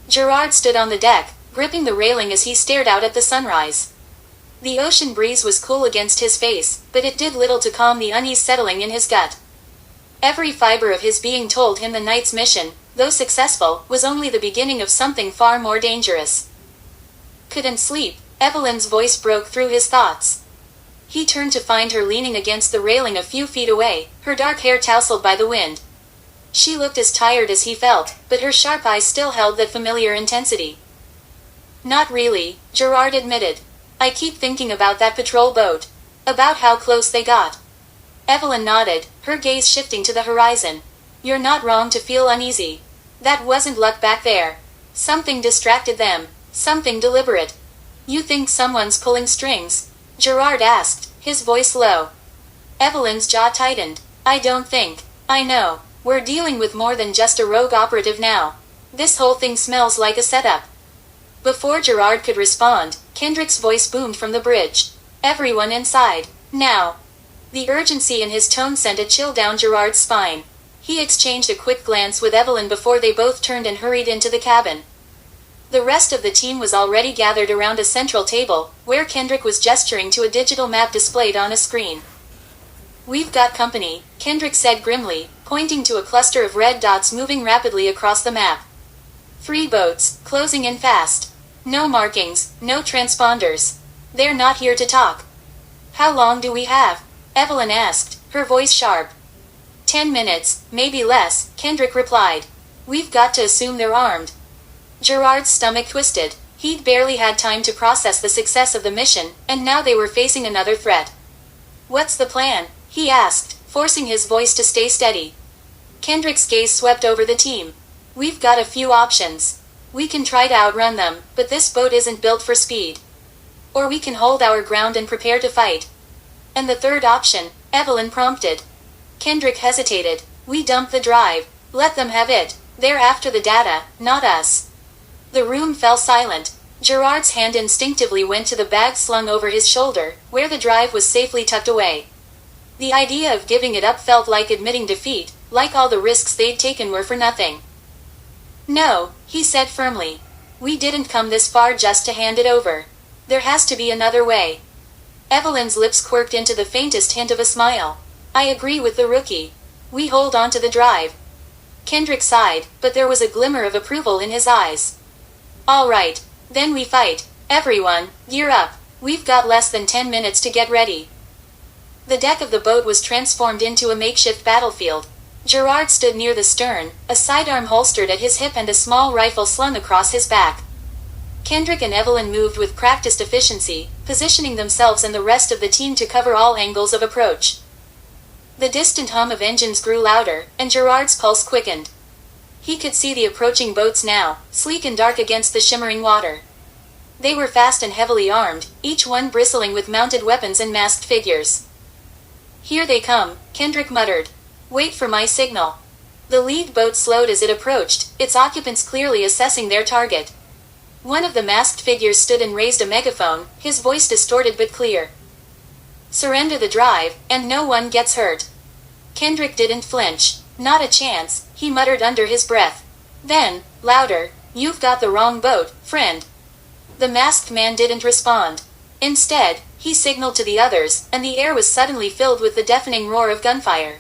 Gerard stood on the deck, gripping the railing as he stared out at the sunrise. The ocean breeze was cool against his face, but it did little to calm the unease settling in his gut. Every fiber of his being told him the night's mission, though successful, was only the beginning of something far more dangerous. "Couldn't sleep," Evelyn's voice broke through his thoughts. He turned to find her leaning against the railing a few feet away, her dark hair tousled by the wind. She looked as tired as he felt, but her sharp eyes still held that familiar intensity. "Not really," Gerard admitted. "I keep thinking about that patrol boat. About how close they got." Evelyn nodded, her gaze shifting to the horizon. "You're not wrong to feel uneasy. That wasn't luck back there. Something distracted them. Something deliberate." "You think someone's pulling strings?" Gerard asked, his voice low. Evelyn's jaw tightened. "I don't think. I know. We're dealing with more than just a rogue operative now. This whole thing smells like a setup." Before Gerard could respond, Kendrick's voice boomed from the bridge. "Everyone inside. Now." The urgency in his tone sent a chill down Gerard's spine. He exchanged a quick glance with Evelyn before they both turned and hurried into the cabin. The rest of the team was already gathered around a central table, where Kendrick was gesturing to a digital map displayed on a screen. "We've got company," Kendrick said grimly, pointing to a cluster of red dots moving rapidly across the map. 3 boats, closing in fast. No markings, no transponders. They're not here to talk." "How long do we have?" Evelyn asked, her voice sharp. 10 minutes, maybe less," Kendrick replied. "We've got to assume they're armed." Gerard's stomach twisted. He'd barely had time to process the success of the mission, and now they were facing another threat. "What's the plan?" he asked, forcing his voice to stay steady. Kendrick's gaze swept over the team. "We've got a few options. We can try to outrun them, but this boat isn't built for speed. Or we can hold our ground and prepare to fight." "And the third option?" Evelyn prompted. Kendrick hesitated. "We dump the drive. Let them have it. They're after the data, not us." The room fell silent. Gerard's hand instinctively went to the bag slung over his shoulder, where the drive was safely tucked away. The idea of giving it up felt like admitting defeat, like all the risks they'd taken were for nothing. "No," he said firmly. "We didn't come this far just to hand it over. There has to be another way." Evelyn's lips quirked into the faintest hint of a smile. "I agree with the rookie. We hold on to the drive." Kendrick sighed, but there was a glimmer of approval in his eyes. "All right. Then we fight. Everyone, gear up. We've got less than 10 minutes to get ready." The deck of the boat was transformed into a makeshift battlefield. Gerard stood near the stern, a sidearm holstered at his hip and a small rifle slung across his back. Kendrick and Evelyn moved with practiced efficiency, positioning themselves and the rest of the team to cover all angles of approach. The distant hum of engines grew louder, and Gerard's pulse quickened. He could see the approaching boats now, sleek and dark against the shimmering water. They were fast and heavily armed, each one bristling with mounted weapons and masked figures. "Here they come," Kendrick muttered. "Wait for my signal." The lead boat slowed as it approached, its occupants clearly assessing their target. One of the masked figures stood and raised a megaphone, his voice distorted but clear. "Surrender the drive, and no one gets hurt." Kendrick didn't flinch. "Not a chance," he muttered under his breath. Then, louder, "You've got the wrong boat, friend." The masked man didn't respond. Instead, he signaled to the others, and the air was suddenly filled with the deafening roar of gunfire.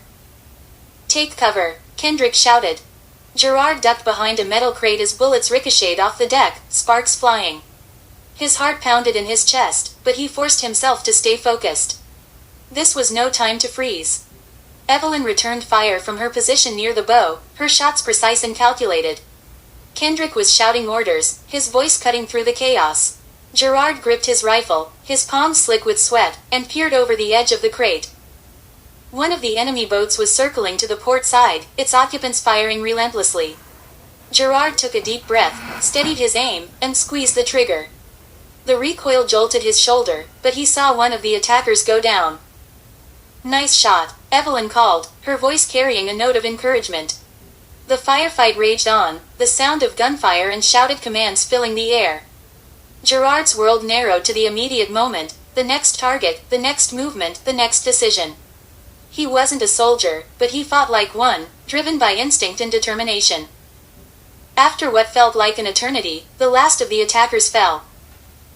"Take cover," Kendrick shouted. Gerard ducked behind a metal crate as bullets ricocheted off the deck, sparks flying. His heart pounded in his chest, but he forced himself to stay focused. This was no time to freeze. Evelyn returned fire from her position near the bow, her shots precise and calculated. Kendrick was shouting orders, his voice cutting through the chaos. Gerard gripped his rifle, his palms slick with sweat, and peered over the edge of the crate. One of the enemy boats was circling to the port side, its occupants firing relentlessly. Gerard took a deep breath, steadied his aim, and squeezed the trigger. The recoil jolted his shoulder, but he saw one of the attackers go down. "Nice shot," Evelyn called, her voice carrying a note of encouragement. The firefight raged on, the sound of gunfire and shouted commands filling the air. Gerard's world narrowed to the immediate moment, the next target, the next movement, the next decision. He wasn't a soldier, but he fought like one, driven by instinct and determination. After what felt like an eternity, the last of the attackers fell.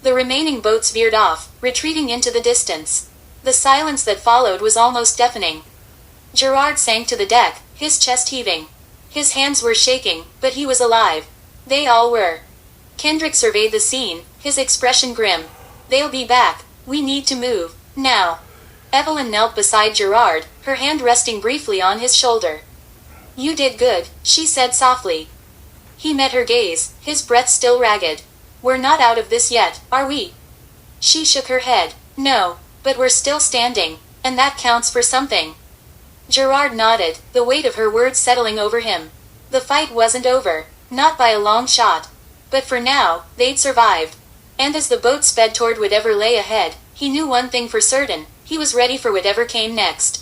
The remaining boats veered off, retreating into the distance. The silence that followed was almost deafening. Gerard sank to the deck, his chest heaving. His hands were shaking, but he was alive. They all were. Kendrick surveyed the scene, his expression grim. "They'll be back. We need to move. Now." Evelyn knelt beside Gerard, her hand resting briefly on his shoulder. "You did good," she said softly. He met her gaze, his breath still ragged. "We're not out of this yet, are we?" She shook her head. "No, but we're still standing, and that counts for something." Gerard nodded, the weight of her words settling over him. The fight wasn't over, not by a long shot. But for now, they'd survived. And as the boat sped toward whatever lay ahead, he knew one thing for certain: he was ready for whatever came next.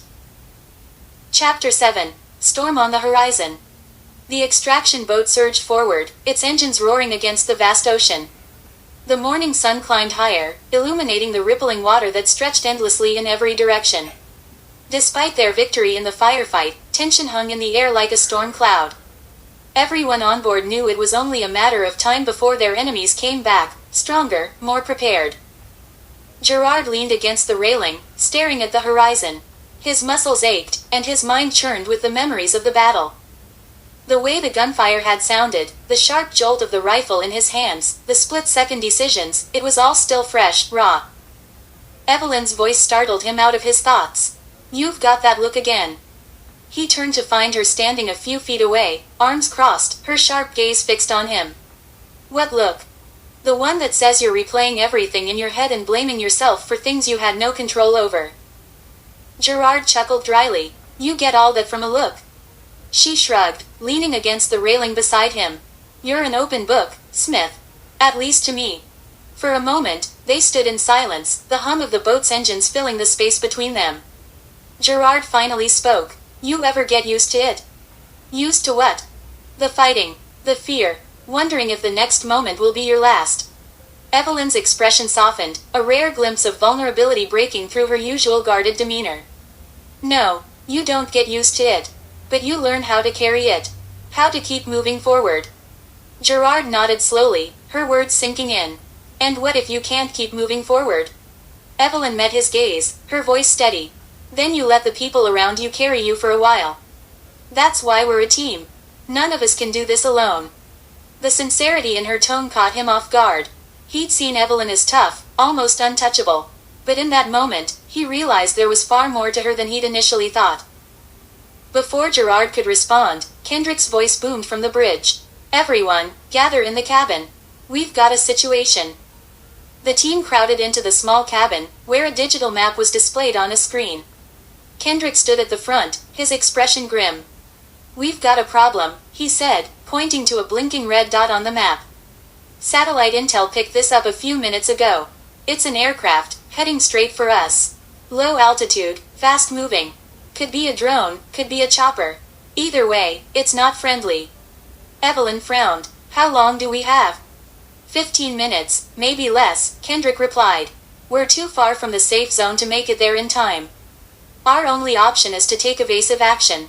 Chapter 7. Storm on the Horizon. The extraction boat surged forward, its engines roaring against the vast ocean. The morning sun climbed higher, illuminating the rippling water that stretched endlessly in every direction. Despite their victory in the firefight, tension hung in the air like a storm cloud. Everyone on board knew it was only a matter of time before their enemies came back, stronger, more prepared. Gerard leaned against the railing, staring at the horizon. His muscles ached, and his mind churned with the memories of the battle. The way the gunfire had sounded, the sharp jolt of the rifle in his hands, the split-second decisions, it was all still fresh, raw. Evelyn's voice startled him out of his thoughts. "You've got that look again." He turned to find her standing a few feet away, arms crossed, her sharp gaze fixed on him. "What look?" "The one that says you're replaying everything in your head and blaming yourself for things you had no control over." Gerard chuckled dryly. "You get all that from a look." She shrugged, leaning against the railing beside him. "You're an open book, Smith. At least to me." For a moment, they stood in silence, the hum of the boat's engines filling the space between them. Gerard finally spoke. "You ever get used to it?" "Used to what?" "The fighting. The fear. Wondering if the next moment will be your last." Evelyn's expression softened, a rare glimpse of vulnerability breaking through her usual guarded demeanor. "No, you don't get used to it. But you learn how to carry it. How to keep moving forward." Gerard nodded slowly, her words sinking in. "And what if you can't keep moving forward?" Evelyn met his gaze, her voice steady. "Then you let the people around you carry you for a while. That's why we're a team. None of us can do this alone." The sincerity in her tone caught him off guard. He'd seen Evelyn as tough, almost untouchable. But in that moment, he realized there was far more to her than he'd initially thought. Before Gerard could respond, Kendrick's voice boomed from the bridge. "Everyone, gather in the cabin. We've got a situation." The team crowded into the small cabin, where a digital map was displayed on a screen. Kendrick stood at the front, his expression grim. "We've got a problem," he said, pointing to a blinking red dot on the map. "Satellite intel picked this up a few minutes ago. It's an aircraft, heading straight for us. Low altitude, fast moving. Could be a drone, could be a chopper. Either way, it's not friendly." Evelyn frowned. "How long do we have?" 15 minutes, maybe less, Kendrick replied. "We're too far from the safe zone to make it there in time. Our only option is to take evasive action."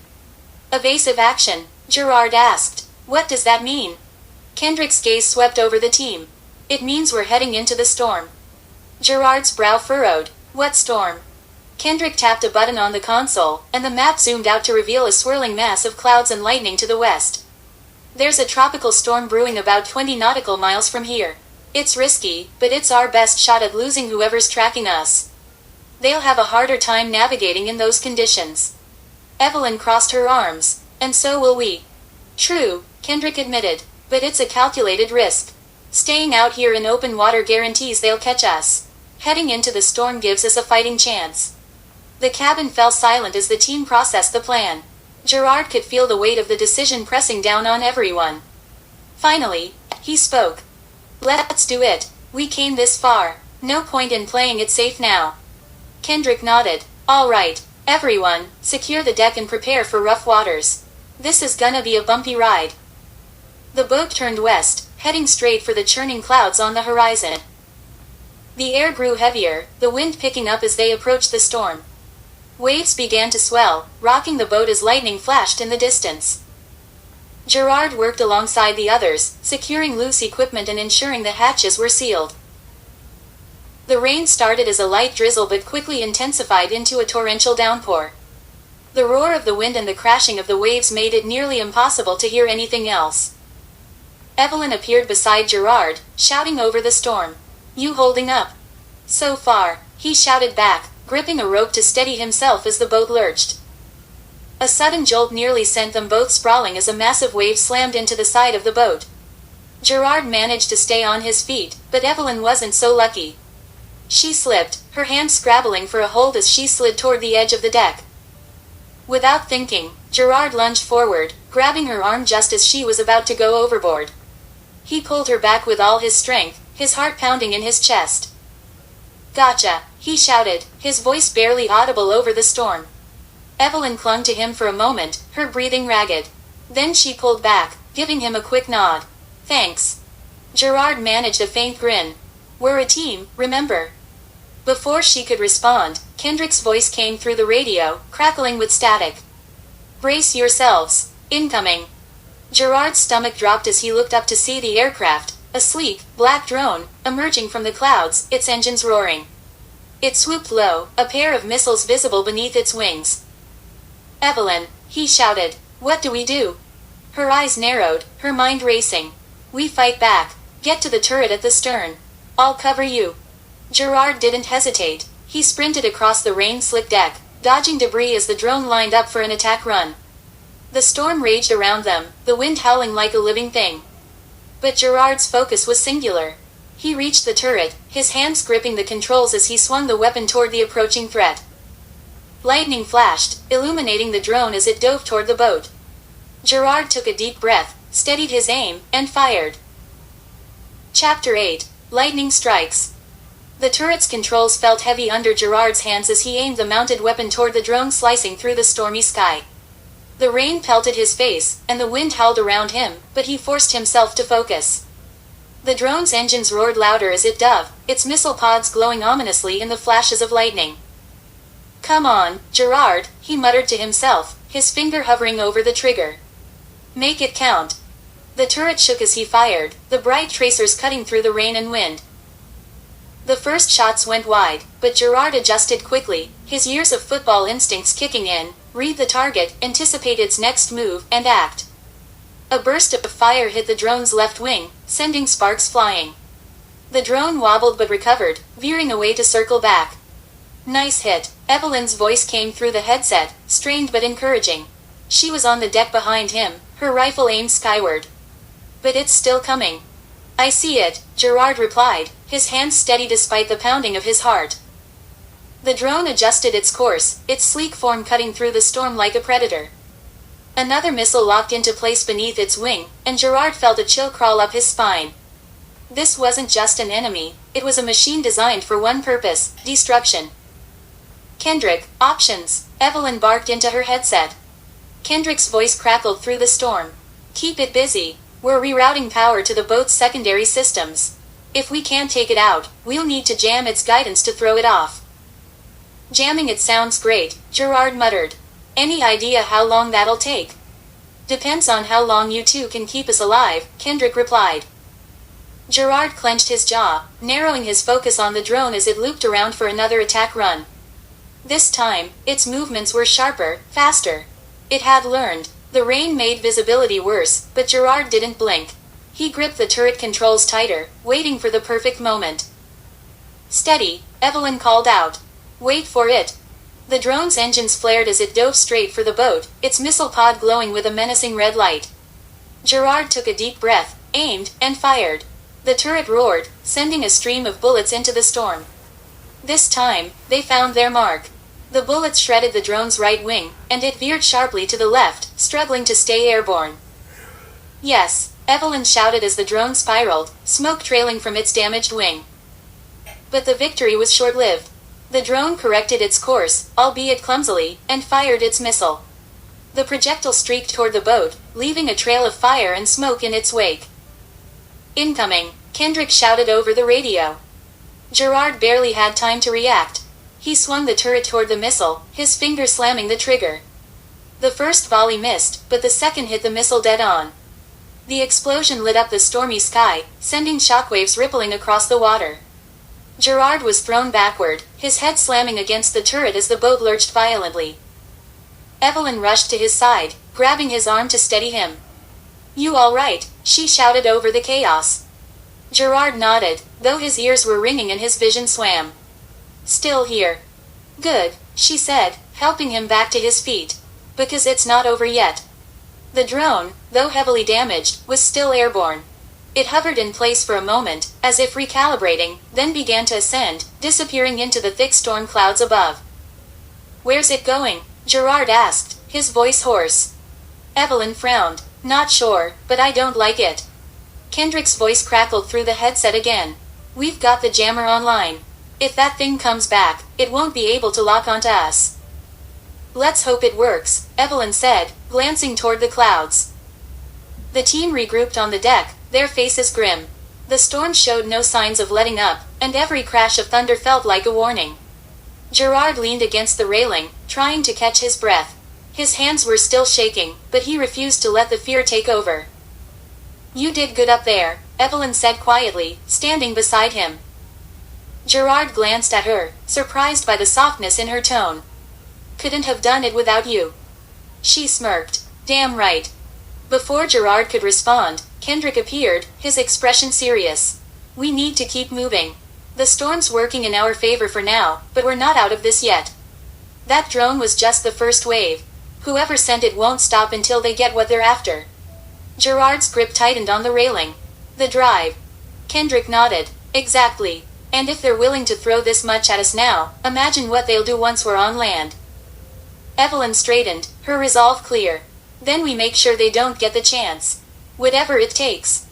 "Evasive action?" Gerard asked. "What does that mean?" Kendrick's gaze swept over the team. "It means we're heading into the storm." Gerard's brow furrowed. "What storm?" Kendrick tapped a button on the console, and the map zoomed out to reveal a swirling mass of clouds and lightning to the west. "There's a tropical storm brewing about 20 nautical miles from here. It's risky, but it's our best shot at losing whoever's tracking us. They'll have a harder time navigating in those conditions." Evelyn crossed her arms. "And so will we." "True," Kendrick admitted, "but it's a calculated risk. Staying out here in open water guarantees they'll catch us. Heading into the storm gives us a fighting chance." The cabin fell silent as the team processed the plan. Gerard could feel the weight of the decision pressing down on everyone. Finally, he spoke. "Let's do it. We came this far. No point in playing it safe now." Kendrick nodded. "All right, everyone, secure the deck and prepare for rough waters. This is gonna be a bumpy ride." The boat turned west, heading straight for the churning clouds on the horizon. The air grew heavier, the wind picking up as they approached the storm. Waves began to swell, rocking the boat as lightning flashed in the distance. Gerard worked alongside the others, securing loose equipment and ensuring the hatches were sealed. The rain started as a light drizzle but quickly intensified into a torrential downpour. The roar of the wind and the crashing of the waves made it nearly impossible to hear anything else. Evelyn appeared beside Gerard, shouting over the storm. "You holding up?" "So far," he shouted back, gripping a rope to steady himself as the boat lurched. A sudden jolt nearly sent them both sprawling as a massive wave slammed into the side of the boat. Gerard managed to stay on his feet, but Evelyn wasn't so lucky. She slipped, her hand scrabbling for a hold as she slid toward the edge of the deck. Without thinking, Gerard lunged forward, grabbing her arm just as she was about to go overboard. He pulled her back with all his strength, his heart pounding in his chest. "Gotcha," he shouted, his voice barely audible over the storm. Evelyn clung to him for a moment, her breathing ragged. Then she pulled back, giving him a quick nod. "Thanks." Gerard managed a faint grin. "We're a team, remember?" Before she could respond, Kendrick's voice came through the radio, crackling with static. "Brace yourselves. Incoming." Gerard's stomach dropped as he looked up to see the aircraft, a sleek, black drone, emerging from the clouds, its engines roaring. It swooped low, a pair of missiles visible beneath its wings. "Evelyn," he shouted, "what do we do?" Her eyes narrowed, her mind racing. "We fight back. Get to the turret at the stern. I'll cover you." Gerard didn't hesitate. He sprinted across the rain-slicked deck, dodging debris as the drone lined up for an attack run. The storm raged around them, the wind howling like a living thing. But Gerard's focus was singular. He reached the turret, his hands gripping the controls as he swung the weapon toward the approaching threat. Lightning flashed, illuminating the drone as it dove toward the boat. Gerard took a deep breath, steadied his aim, and fired. Chapter 8. Lightning Strikes. The turret's controls felt heavy under Gerard's hands as he aimed the mounted weapon toward the drone slicing through the stormy sky. The rain pelted his face, and the wind howled around him, but he forced himself to focus. The drone's engines roared louder as it dove, its missile pods glowing ominously in the flashes of lightning. "Come on, Gerard," he muttered to himself, his finger hovering over the trigger. "Make it count." The turret shook as he fired, the bright tracers cutting through the rain and wind. The first shots went wide, but Gerard adjusted quickly, his years of football instincts kicking in, read the target, anticipate its next move, and act. A burst of fire hit the drone's left wing, sending sparks flying. The drone wobbled but recovered, veering away to circle back. "Nice hit," Evelyn's voice came through the headset, strained but encouraging. She was on the deck behind him, her rifle aimed skyward. But it's still coming. I see it, Gerard replied, his hands steady despite the pounding of his heart. The drone adjusted its course, its sleek form cutting through the storm like a predator. Another missile locked into place beneath its wing, and Gerard felt a chill crawl up his spine. This wasn't just an enemy, it was a machine designed for one purpose, destruction. Kendrick, options, Evelyn barked into her headset. Kendrick's voice crackled through the storm. Keep it busy. We're rerouting power to the boat's secondary systems. If we can't take it out, we'll need to jam its guidance to throw it off. Jamming it sounds great, Gerard muttered. Any idea how long that'll take? Depends on how long you two can keep us alive, Kendrick replied. Gerard clenched his jaw, narrowing his focus on the drone as it looped around for another attack run. This time, its movements were sharper, faster. It had learned. The rain made visibility worse, but Gerard didn't blink. He gripped the turret controls tighter, waiting for the perfect moment. Steady, Evelyn called out. Wait for it. The drone's engines flared as it dove straight for the boat, its missile pod glowing with a menacing red light. Gerard took a deep breath, aimed, and fired. The turret roared, sending a stream of bullets into the storm. This time, they found their mark. The bullets shredded the drone's right wing, and it veered sharply to the left, struggling to stay airborne. Yes, Evelyn shouted as the drone spiraled, smoke trailing from its damaged wing. But the victory was short-lived. The drone corrected its course, albeit clumsily, and fired its missile. The projectile streaked toward the boat, leaving a trail of fire and smoke in its wake. Incoming, Kendrick shouted over the radio. Gerard barely had time to react. He swung the turret toward the missile, his finger slamming the trigger. The first volley missed, but the second hit the missile dead on. The explosion lit up the stormy sky, sending shockwaves rippling across the water. Gerard was thrown backward, his head slamming against the turret as the boat lurched violently. Evelyn rushed to his side, grabbing his arm to steady him. You all right? She shouted over the chaos. Gerard nodded, though his ears were ringing and his vision swam. Still here. Good, she said, helping him back to his feet. Because it's not over yet. The drone, though heavily damaged, was still airborne. It hovered in place for a moment, as if recalibrating, then began to ascend, disappearing into the thick storm clouds above. Where's it going? Gerard asked, his voice hoarse. Evelyn frowned. Not sure, but I don't like it. Kendrick's voice crackled through the headset again. We've got the jammer online. If that thing comes back, it won't be able to lock onto us. Let's hope it works, Evelyn said, glancing toward the clouds. The team regrouped on the deck, their faces grim. The storm showed no signs of letting up, and every crash of thunder felt like a warning. Gerard leaned against the railing, trying to catch his breath. His hands were still shaking, but he refused to let the fear take over. You did good up there, Evelyn said quietly, standing beside him. Gerard glanced at her, surprised by the softness in her tone. Couldn't have done it without you. She smirked. Damn right. Before Gerard could respond, Kendrick appeared, his expression serious. We need to keep moving. The storm's working in our favor for now, but we're not out of this yet. That drone was just the first wave. Whoever sent it won't stop until they get what they're after. Gerard's grip tightened on the railing. The drive. Kendrick nodded. Exactly. And if they're willing to throw this much at us now, imagine what they'll do once we're on land. Evelyn straightened, her resolve clear. Then we make sure they don't get the chance. Whatever it takes.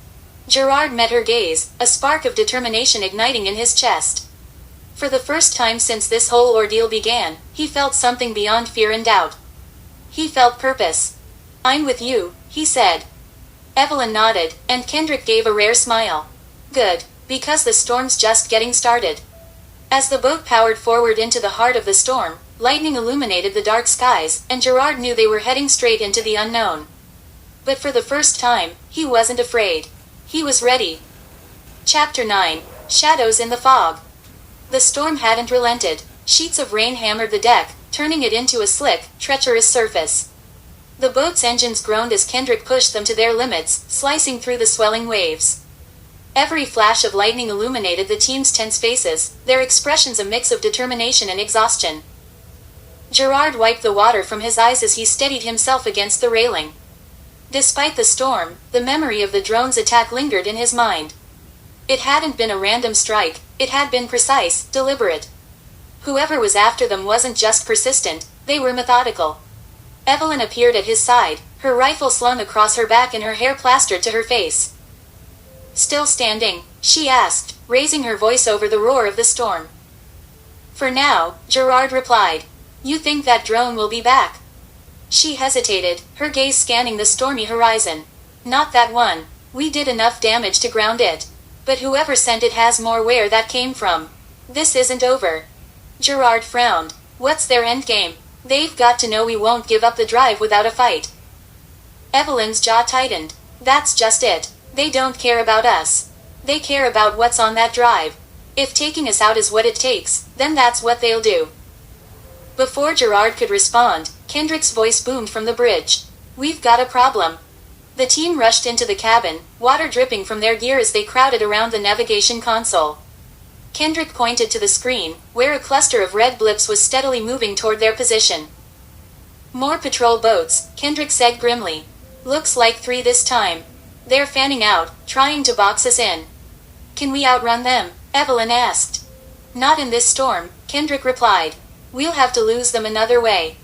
Gerard met her gaze, a spark of determination igniting in his chest. For the first time since this whole ordeal began, he felt something beyond fear and doubt. He felt purpose. I'm with you, he said. Evelyn nodded, and Kendrick gave a rare smile. Good, because the storm's just getting started. As the boat powered forward into the heart of the storm, lightning illuminated the dark skies, and Gerard knew they were heading straight into the unknown. But for the first time, he wasn't afraid. He was ready. Chapter 9. Shadows in the Fog. The storm hadn't relented. Sheets of rain hammered the deck, turning it into a slick, treacherous surface. The boat's engines groaned as Kendrick pushed them to their limits, slicing through the swelling waves. Every flash of lightning illuminated the team's tense faces, their expressions a mix of determination and exhaustion. Gerard wiped the water from his eyes as he steadied himself against the railing. Despite the storm, the memory of the drone's attack lingered in his mind. It hadn't been a random strike, it had been precise, deliberate. Whoever was after them wasn't just persistent, they were methodical. Evelyn appeared at his side, her rifle slung across her back and her hair plastered to her face. "Still standing?" she asked, raising her voice over the roar of the storm. "For now," Gerard replied. "You think that drone will be back?" She hesitated, her gaze scanning the stormy horizon. "Not that one. We did enough damage to ground it. But whoever sent it has more where that came from. This isn't over." Gerard frowned. "What's their endgame? They've got to know we won't give up the drive without a fight." Evelyn's jaw tightened. "That's just it. They don't care about us. They care about what's on that drive. If taking us out is what it takes, then that's what they'll do." Before Gerard could respond, Kendrick's voice boomed from the bridge. "We've got a problem." The team rushed into the cabin, water dripping from their gear as they crowded around the navigation console. Kendrick pointed to the screen, where a cluster of red blips was steadily moving toward their position. "More patrol boats," Kendrick said grimly. "Looks like 3 this time. They're fanning out, trying to box us in." "Can we outrun them?" Evelyn asked. "Not in this storm," Kendrick replied. "We'll have to lose them another way."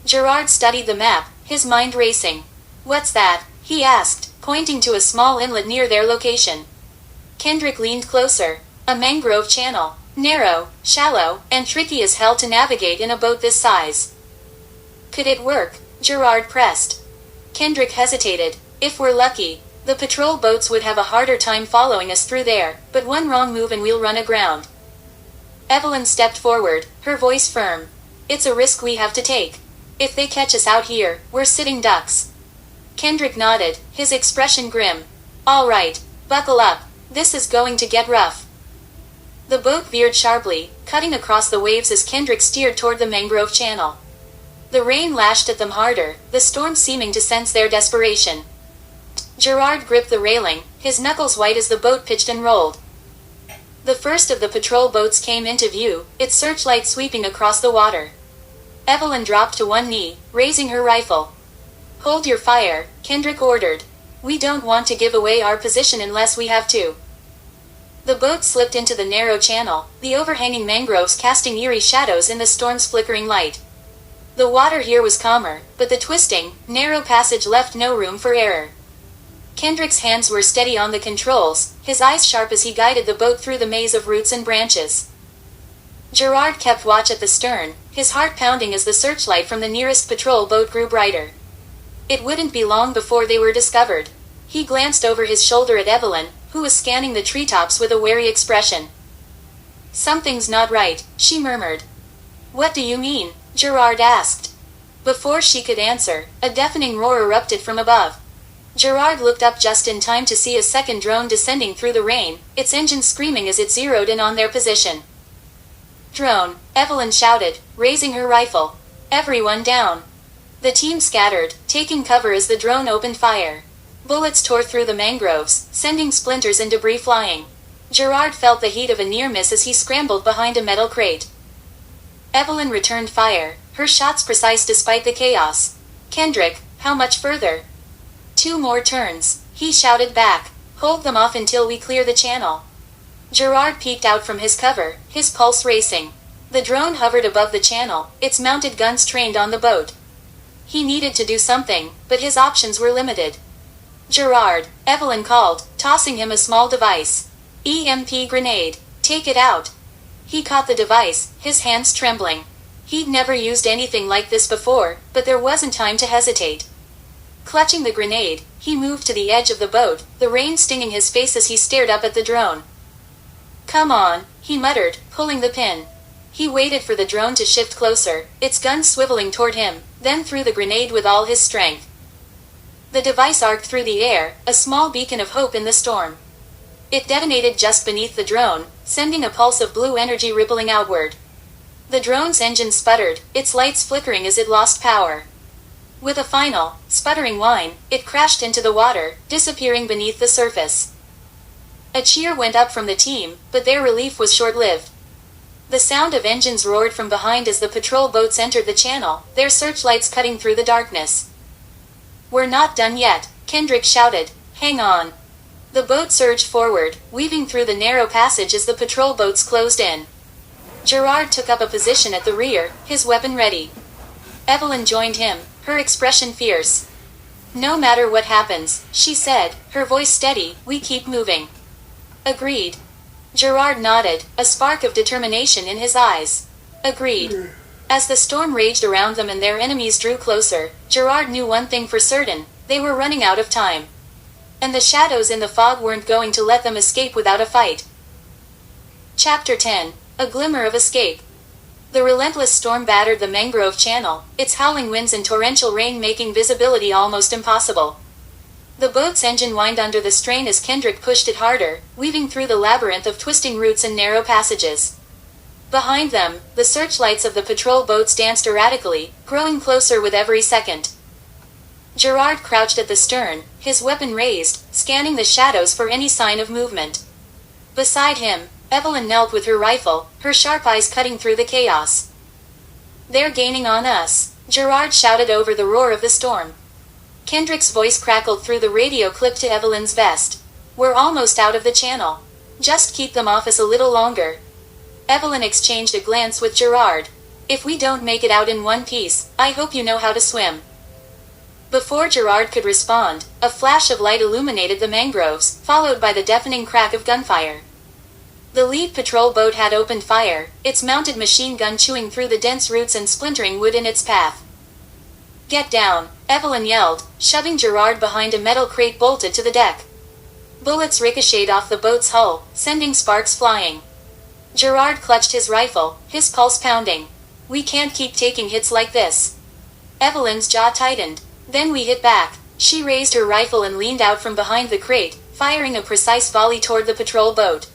Gerard studied the map, his mind racing. "What's that?" he asked, pointing to a small inlet near their location. Kendrick leaned closer. "A mangrove channel. Narrow, shallow, and tricky as hell to navigate in a boat this size." "Could it work?" Gerard pressed. Kendrick hesitated. "If we're lucky. The patrol boats would have a harder time following us through there, but one wrong move and we'll run aground." Evelyn stepped forward, her voice firm. "It's a risk we have to take. If they catch us out here, we're sitting ducks." Kendrick nodded, his expression grim. "All right, buckle up. This is going to get rough." The boat veered sharply, cutting across the waves as Kendrick steered toward the mangrove channel. The rain lashed at them harder, the storm seeming to sense their desperation. Gerard gripped the railing, his knuckles white as the boat pitched and rolled. The first of the patrol boats came into view, its searchlight sweeping across the water. Evelyn dropped to one knee, raising her rifle. "Hold your fire," Kendrick ordered. "We don't want to give away our position unless we have to." The boat slipped into the narrow channel, the overhanging mangroves casting eerie shadows in the storm's flickering light. The water here was calmer, but the twisting, narrow passage left no room for error. Kendrick's hands were steady on the controls, his eyes sharp as he guided the boat through the maze of roots and branches. Gerard kept watch at the stern, his heart pounding as the searchlight from the nearest patrol boat grew brighter. It wouldn't be long before they were discovered. He glanced over his shoulder at Evelyn, who was scanning the treetops with a wary expression. "Something's not right," she murmured. "What do you mean?" Gerard asked. Before she could answer, a deafening roar erupted from above. Gerard looked up just in time to see a second drone descending through the rain, its engine screaming as it zeroed in on their position. "Drone," Evelyn shouted, raising her rifle. "Everyone down." The team scattered, taking cover as the drone opened fire. Bullets tore through the mangroves, sending splinters and debris flying. Gerard felt the heat of a near miss as he scrambled behind a metal crate. Evelyn returned fire, her shots precise despite the chaos. "Kendrick, how much further?" "2 more turns," he shouted back. "Hold them off until we clear the channel." Gerard peeked out from his cover, his pulse racing. The drone hovered above the channel, its mounted guns trained on the boat. He needed to do something, but his options were limited. "Gerard," Evelyn called, tossing him a small device. "EMP grenade. Take it out." He caught the device, his hands trembling. He'd never used anything like this before, but there wasn't time to hesitate. Clutching the grenade, he moved to the edge of the boat, the rain stinging his face as he stared up at the drone. "Come on," he muttered, pulling the pin. He waited for the drone to shift closer, its gun swiveling toward him, then threw the grenade with all his strength. The device arced through the air, a small beacon of hope in the storm. It detonated just beneath the drone, sending a pulse of blue energy rippling outward. The drone's engine sputtered, its lights flickering as it lost power. With a final, sputtering whine, it crashed into the water, disappearing beneath the surface. A cheer went up from the team, but their relief was short-lived. The sound of engines roared from behind as the patrol boats entered the channel, their searchlights cutting through the darkness. "We're not done yet," Kendrick shouted. "Hang on." The boat surged forward, weaving through the narrow passage as the patrol boats closed in. Gerard took up a position at the rear, his weapon ready. Evelyn joined him, her expression fierce. "No matter what happens," she said, her voice steady, "we keep moving." "Agreed." Gerard nodded, a spark of determination in his eyes. "Agreed." As the storm raged around them and their enemies drew closer, Gerard knew one thing for certain: they were running out of time. And the shadows in the fog weren't going to let them escape without a fight. Chapter 10. A Glimmer of Escape. The relentless storm battered the mangrove channel, its howling winds and torrential rain making visibility almost impossible. The boat's engine whined under the strain as Kendrick pushed it harder, weaving through the labyrinth of twisting roots and narrow passages. Behind them, the searchlights of the patrol boats danced erratically, growing closer with every second. Gerard crouched at the stern, his weapon raised, scanning the shadows for any sign of movement. Beside him, Evelyn knelt with her rifle, her sharp eyes cutting through the chaos. "They're gaining on us," Gerard shouted over the roar of the storm. Kendrick's voice crackled through the radio clip to Evelyn's vest. "We're almost out of the channel. Just keep them off us a little longer." Evelyn exchanged a glance with Gerard. "If we don't make it out in one piece, I hope you know how to swim." Before Gerard could respond, a flash of light illuminated the mangroves, followed by the deafening crack of gunfire. The lead patrol boat had opened fire, its mounted machine gun chewing through the dense roots and splintering wood in its path. "Get down," Evelyn yelled, shoving Gerard behind a metal crate bolted to the deck. Bullets ricocheted off the boat's hull, sending sparks flying. Gerard clutched his rifle, his pulse pounding. "We can't keep taking hits like this." Evelyn's jaw tightened. "Then we hit back." She raised her rifle and leaned out from behind the crate, firing a precise volley toward the patrol boat.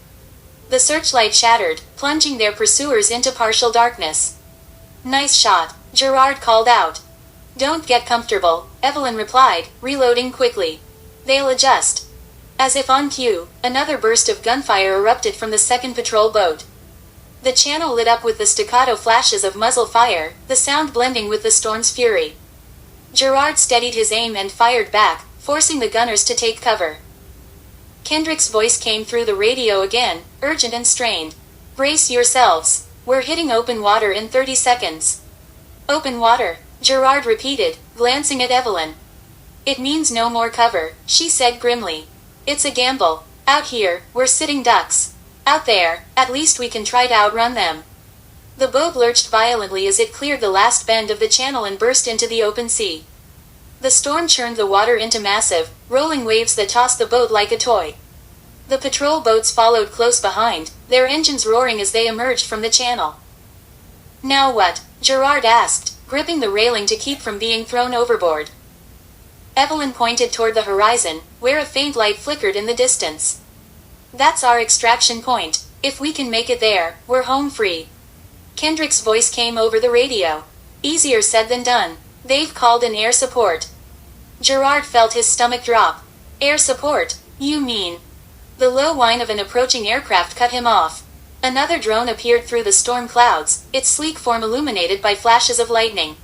The searchlight shattered, plunging their pursuers into partial darkness. "Nice shot," Gerard called out. "Don't get comfortable," Evelyn replied, reloading quickly. "They'll adjust." As if on cue, another burst of gunfire erupted from the second patrol boat. The channel lit up with the staccato flashes of muzzle fire, the sound blending with the storm's fury. Gerard steadied his aim and fired back, forcing the gunners to take cover. Kendrick's voice came through the radio again, urgent and strained. "Brace yourselves. We're hitting open water in 30 seconds. "Open water," Gerard repeated, glancing at Evelyn. "It means no more cover," she said grimly. "It's a gamble. Out here, we're sitting ducks. Out there, at least we can try to outrun them." The boat lurched violently as it cleared the last bend of the channel and burst into the open sea. The storm churned the water into massive, rolling waves that tossed the boat like a toy. The patrol boats followed close behind, their engines roaring as they emerged from the channel. "Now what?" Gerard asked, gripping the railing to keep from being thrown overboard. Evelyn pointed toward the horizon, where a faint light flickered in the distance. "That's our extraction point. If we can make it there, we're home free." Kendrick's voice came over the radio. "Easier said than done. They've called in air support." Gerard felt his stomach drop. "Air support? You mean?" The low whine of an approaching aircraft cut him off. Another drone appeared through the storm clouds, its sleek form illuminated by flashes of lightning.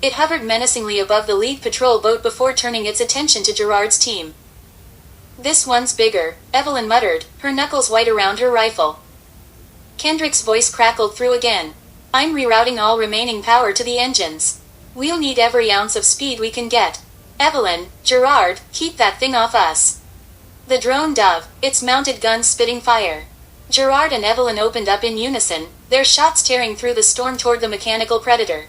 It hovered menacingly above the lead patrol boat before turning its attention to Gerard's team. "This one's bigger," Evelyn muttered, her knuckles white around her rifle. Kendrick's voice crackled through again. "I'm rerouting all remaining power to the engines. We'll need every ounce of speed we can get. Evelyn, Gerard, keep that thing off us." The drone dove, its mounted guns spitting fire. Gerard and Evelyn opened up in unison, their shots tearing through the storm toward the mechanical predator.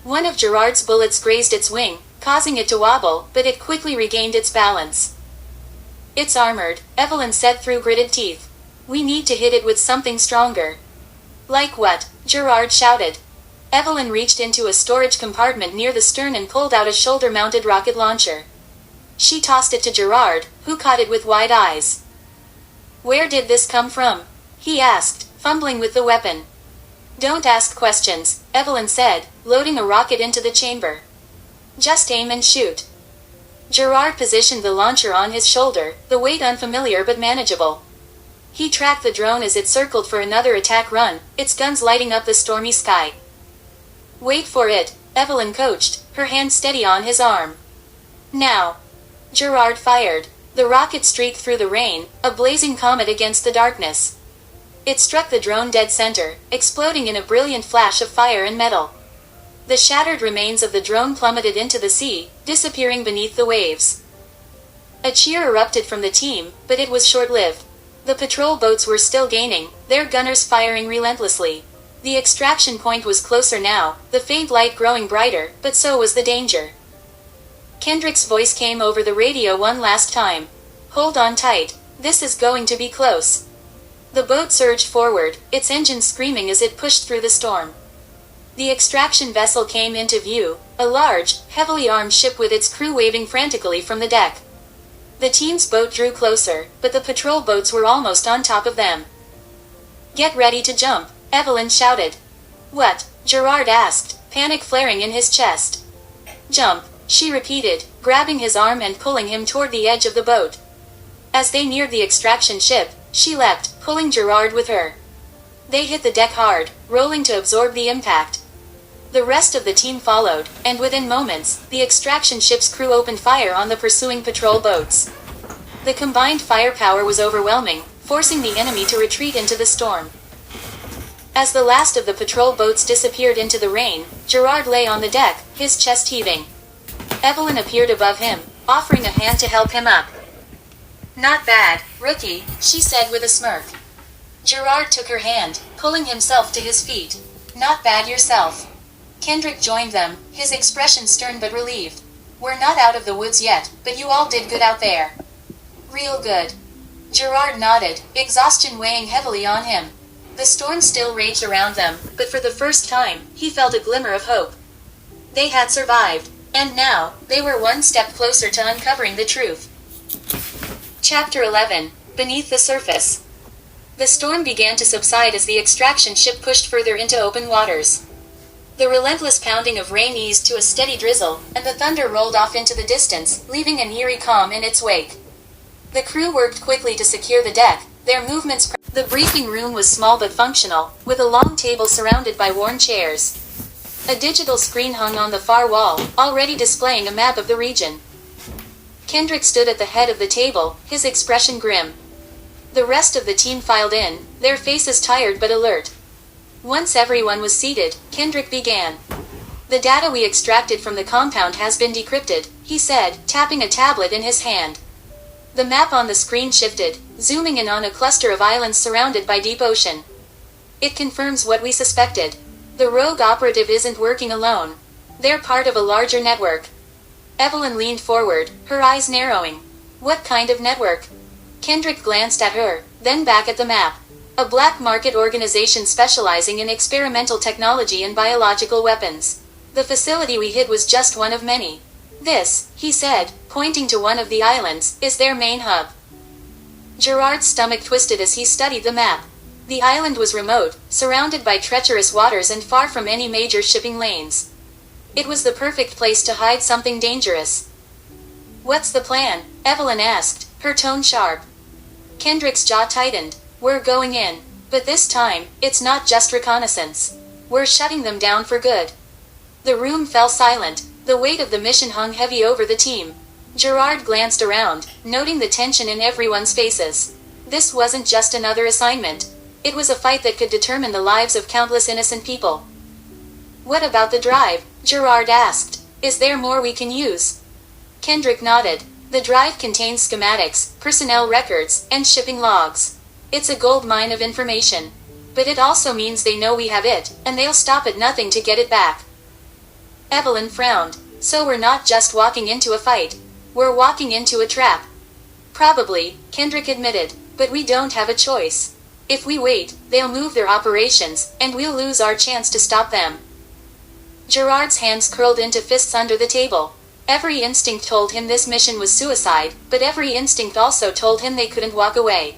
One of Gerard's bullets grazed its wing, causing it to wobble, but it quickly regained its balance. "It's armored," Evelyn said through gritted teeth. "We need to hit it with something stronger." "Like what?" Gerard shouted. Evelyn reached into a storage compartment near the stern and pulled out a shoulder-mounted rocket launcher. She tossed it to Gerard, who caught it with wide eyes. "Where did this come from?" he asked, fumbling with the weapon. "Don't ask questions," Evelyn said, loading a rocket into the chamber. "Just aim and shoot." Gerard positioned the launcher on his shoulder, the weight unfamiliar but manageable. He tracked the drone as it circled for another attack run, its guns lighting up the stormy sky. "Wait for it," Evelyn coached, her hand steady on his arm. "Now." Gerard fired. The rocket streaked through the rain, a blazing comet against the darkness. It struck the drone dead center, exploding in a brilliant flash of fire and metal. The shattered remains of the drone plummeted into the sea, disappearing beneath the waves. A cheer erupted from the team, but it was short-lived. The patrol boats were still gaining, their gunners firing relentlessly. The extraction point was closer now, the faint light growing brighter, but so was the danger. Kendrick's voice came over the radio one last time. "Hold on tight. This is going to be close." The boat surged forward, its engine screaming as it pushed through the storm. The extraction vessel came into view, a large, heavily armed ship with its crew waving frantically from the deck. The team's boat drew closer, but the patrol boats were almost on top of them. "Get ready to jump," Evelyn shouted. "What?" Gerard asked, panic flaring in his chest. "Jump," she repeated, grabbing his arm and pulling him toward the edge of the boat. As they neared the extraction ship, she leapt, pulling Gerard with her. They hit the deck hard, rolling to absorb the impact. The rest of the team followed, and within moments, the extraction ship's crew opened fire on the pursuing patrol boats. The combined firepower was overwhelming, forcing the enemy to retreat into the storm. As the last of the patrol boats disappeared into the rain, Gerard lay on the deck, his chest heaving. Evelyn appeared above him, offering a hand to help him up. "Not bad, rookie," she said with a smirk. Gerard took her hand, pulling himself to his feet. "Not bad yourself." Kendrick joined them, his expression stern but relieved. "We're not out of the woods yet, but you all did good out there." "Real good." Gerard nodded, exhaustion weighing heavily on him. The storm still raged around them, but for the first time, he felt a glimmer of hope. They had survived, and now, they were one step closer to uncovering the truth. Chapter 11. Beneath the Surface. The storm began to subside as the extraction ship pushed further into open waters. The relentless pounding of rain eased to a steady drizzle, and the thunder rolled off into the distance, leaving an eerie calm in its wake. The crew worked quickly to secure the deck, their movements. The briefing room was small but functional, with a long table surrounded by worn chairs. A digital screen hung on the far wall, already displaying a map of the region. Kendrick stood at the head of the table, his expression grim. The rest of the team filed in, their faces tired but alert. Once everyone was seated, Kendrick began. "The data we extracted from the compound has been decrypted," he said, tapping a tablet in his hand. The map on the screen shifted, zooming in on a cluster of islands surrounded by deep ocean. "It confirms what we suspected. The rogue operative isn't working alone. They're part of a larger network." Evelyn leaned forward, her eyes narrowing. "What kind of network?" Kendrick glanced at her, then back at the map. "A black market organization specializing in experimental technology and biological weapons. The facility we hid was just one of many. This," he said, pointing to one of the islands, "is their main hub." Gerard's stomach twisted as he studied the map. The island was remote, surrounded by treacherous waters and far from any major shipping lanes. It was the perfect place to hide something dangerous. "What's the plan?" Evelyn asked, her tone sharp. Kendrick's jaw tightened. "We're going in. But this time, it's not just reconnaissance. We're shutting them down for good." The room fell silent. The weight of the mission hung heavy over the team. Gerard glanced around, noting the tension in everyone's faces. This wasn't just another assignment. It was a fight that could determine the lives of countless innocent people. "What about the drive?" Gerard asked. "Is there more we can use?" Kendrick nodded. "The drive contains schematics, personnel records, and shipping logs. It's a gold mine of information. But it also means they know we have it, and they'll stop at nothing to get it back." Evelyn frowned. "So we're not just walking into a fight. We're walking into a trap." "Probably," Kendrick admitted, "but we don't have a choice. If we wait, they'll move their operations, and we'll lose our chance to stop them." Gerard's hands curled into fists under the table. Every instinct told him this mission was suicide, but every instinct also told him they couldn't walk away.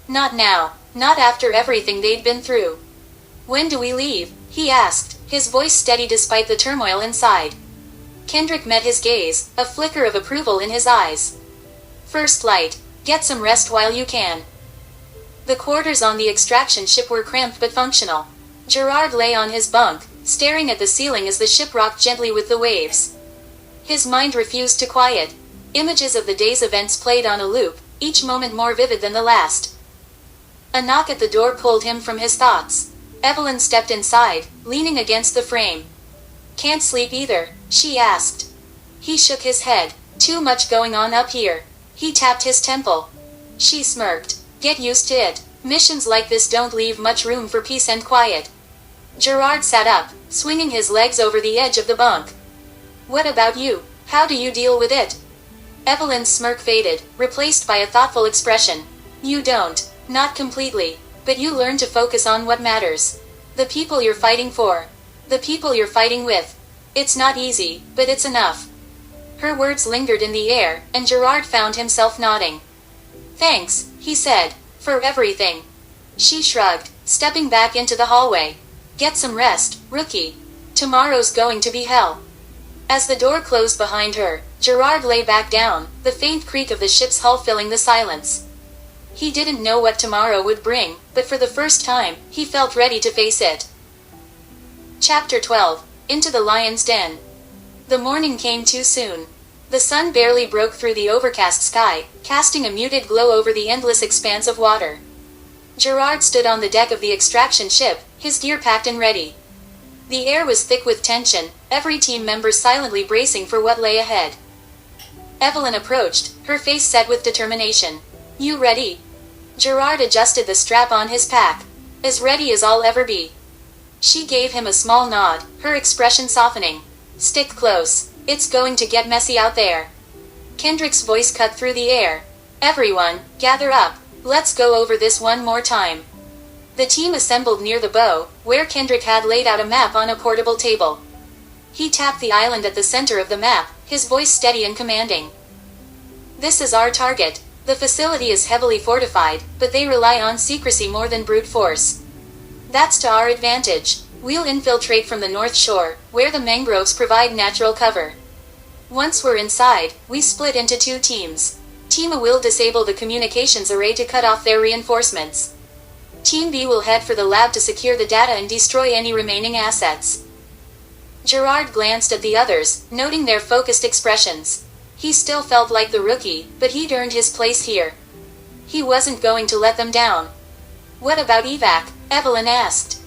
Not now, not after everything they'd been through. "When do we leave?" he asked, his voice steady despite the turmoil inside. Kendrick met his gaze, a flicker of approval in his eyes. "First light. Get some rest while you can." The quarters on the extraction ship were cramped but functional. Gerard lay on his bunk, staring at the ceiling as the ship rocked gently with the waves. His mind refused to quiet. Images of the day's events played on a loop, each moment more vivid than the last. A knock at the door pulled him from his thoughts. Evelyn stepped inside, leaning against the frame. "Can't sleep either?" she asked. He shook his head. "Too much going on up here." He tapped his temple. She smirked. "Get used to it. Missions like this don't leave much room for peace and quiet." Gerard sat up, swinging his legs over the edge of the bunk. "What about you? How do you deal with it?" Evelyn's smirk faded, replaced by a thoughtful expression. "You don't. Not completely. But you learn to focus on what matters. The people you're fighting for. The people you're fighting with. It's not easy, but it's enough." Her words lingered in the air, and Gerard found himself nodding. "Thanks," he said, "for everything." She shrugged, stepping back into the hallway. "Get some rest, rookie. Tomorrow's going to be hell." As the door closed behind her, Gerard lay back down, the faint creak of the ship's hull filling the silence. He didn't know what tomorrow would bring, but for the first time, he felt ready to face it. Chapter 12. Into the Lion's Den. The morning came too soon. The sun barely broke through the overcast sky, casting a muted glow over the endless expanse of water. Gerard stood on the deck of the extraction ship, his gear packed and ready. The air was thick with tension, every team member silently bracing for what lay ahead. Evelyn approached, her face set with determination. "You ready?" Gerard adjusted the strap on his pack. "As ready as I'll ever be." She gave him a small nod, her expression softening. "Stick close. It's going to get messy out there." Kendrick's voice cut through the air. "Everyone, gather up. Let's go over this one more time." The team assembled near the bow, where Kendrick had laid out a map on a portable table. He tapped the island at the center of the map, his voice steady and commanding. "This is our target. The facility is heavily fortified, but they rely on secrecy more than brute force. That's to our advantage. We'll infiltrate from the north shore, where the mangroves provide natural cover. Once we're inside, we split into two teams. Team A will disable the communications array to cut off their reinforcements. Team B will head for the lab to secure the data and destroy any remaining assets." Gerard glanced at the others, noting their focused expressions. He still felt like the rookie, but he'd earned his place here. He wasn't going to let them down. "What about evac?" Evelyn asked.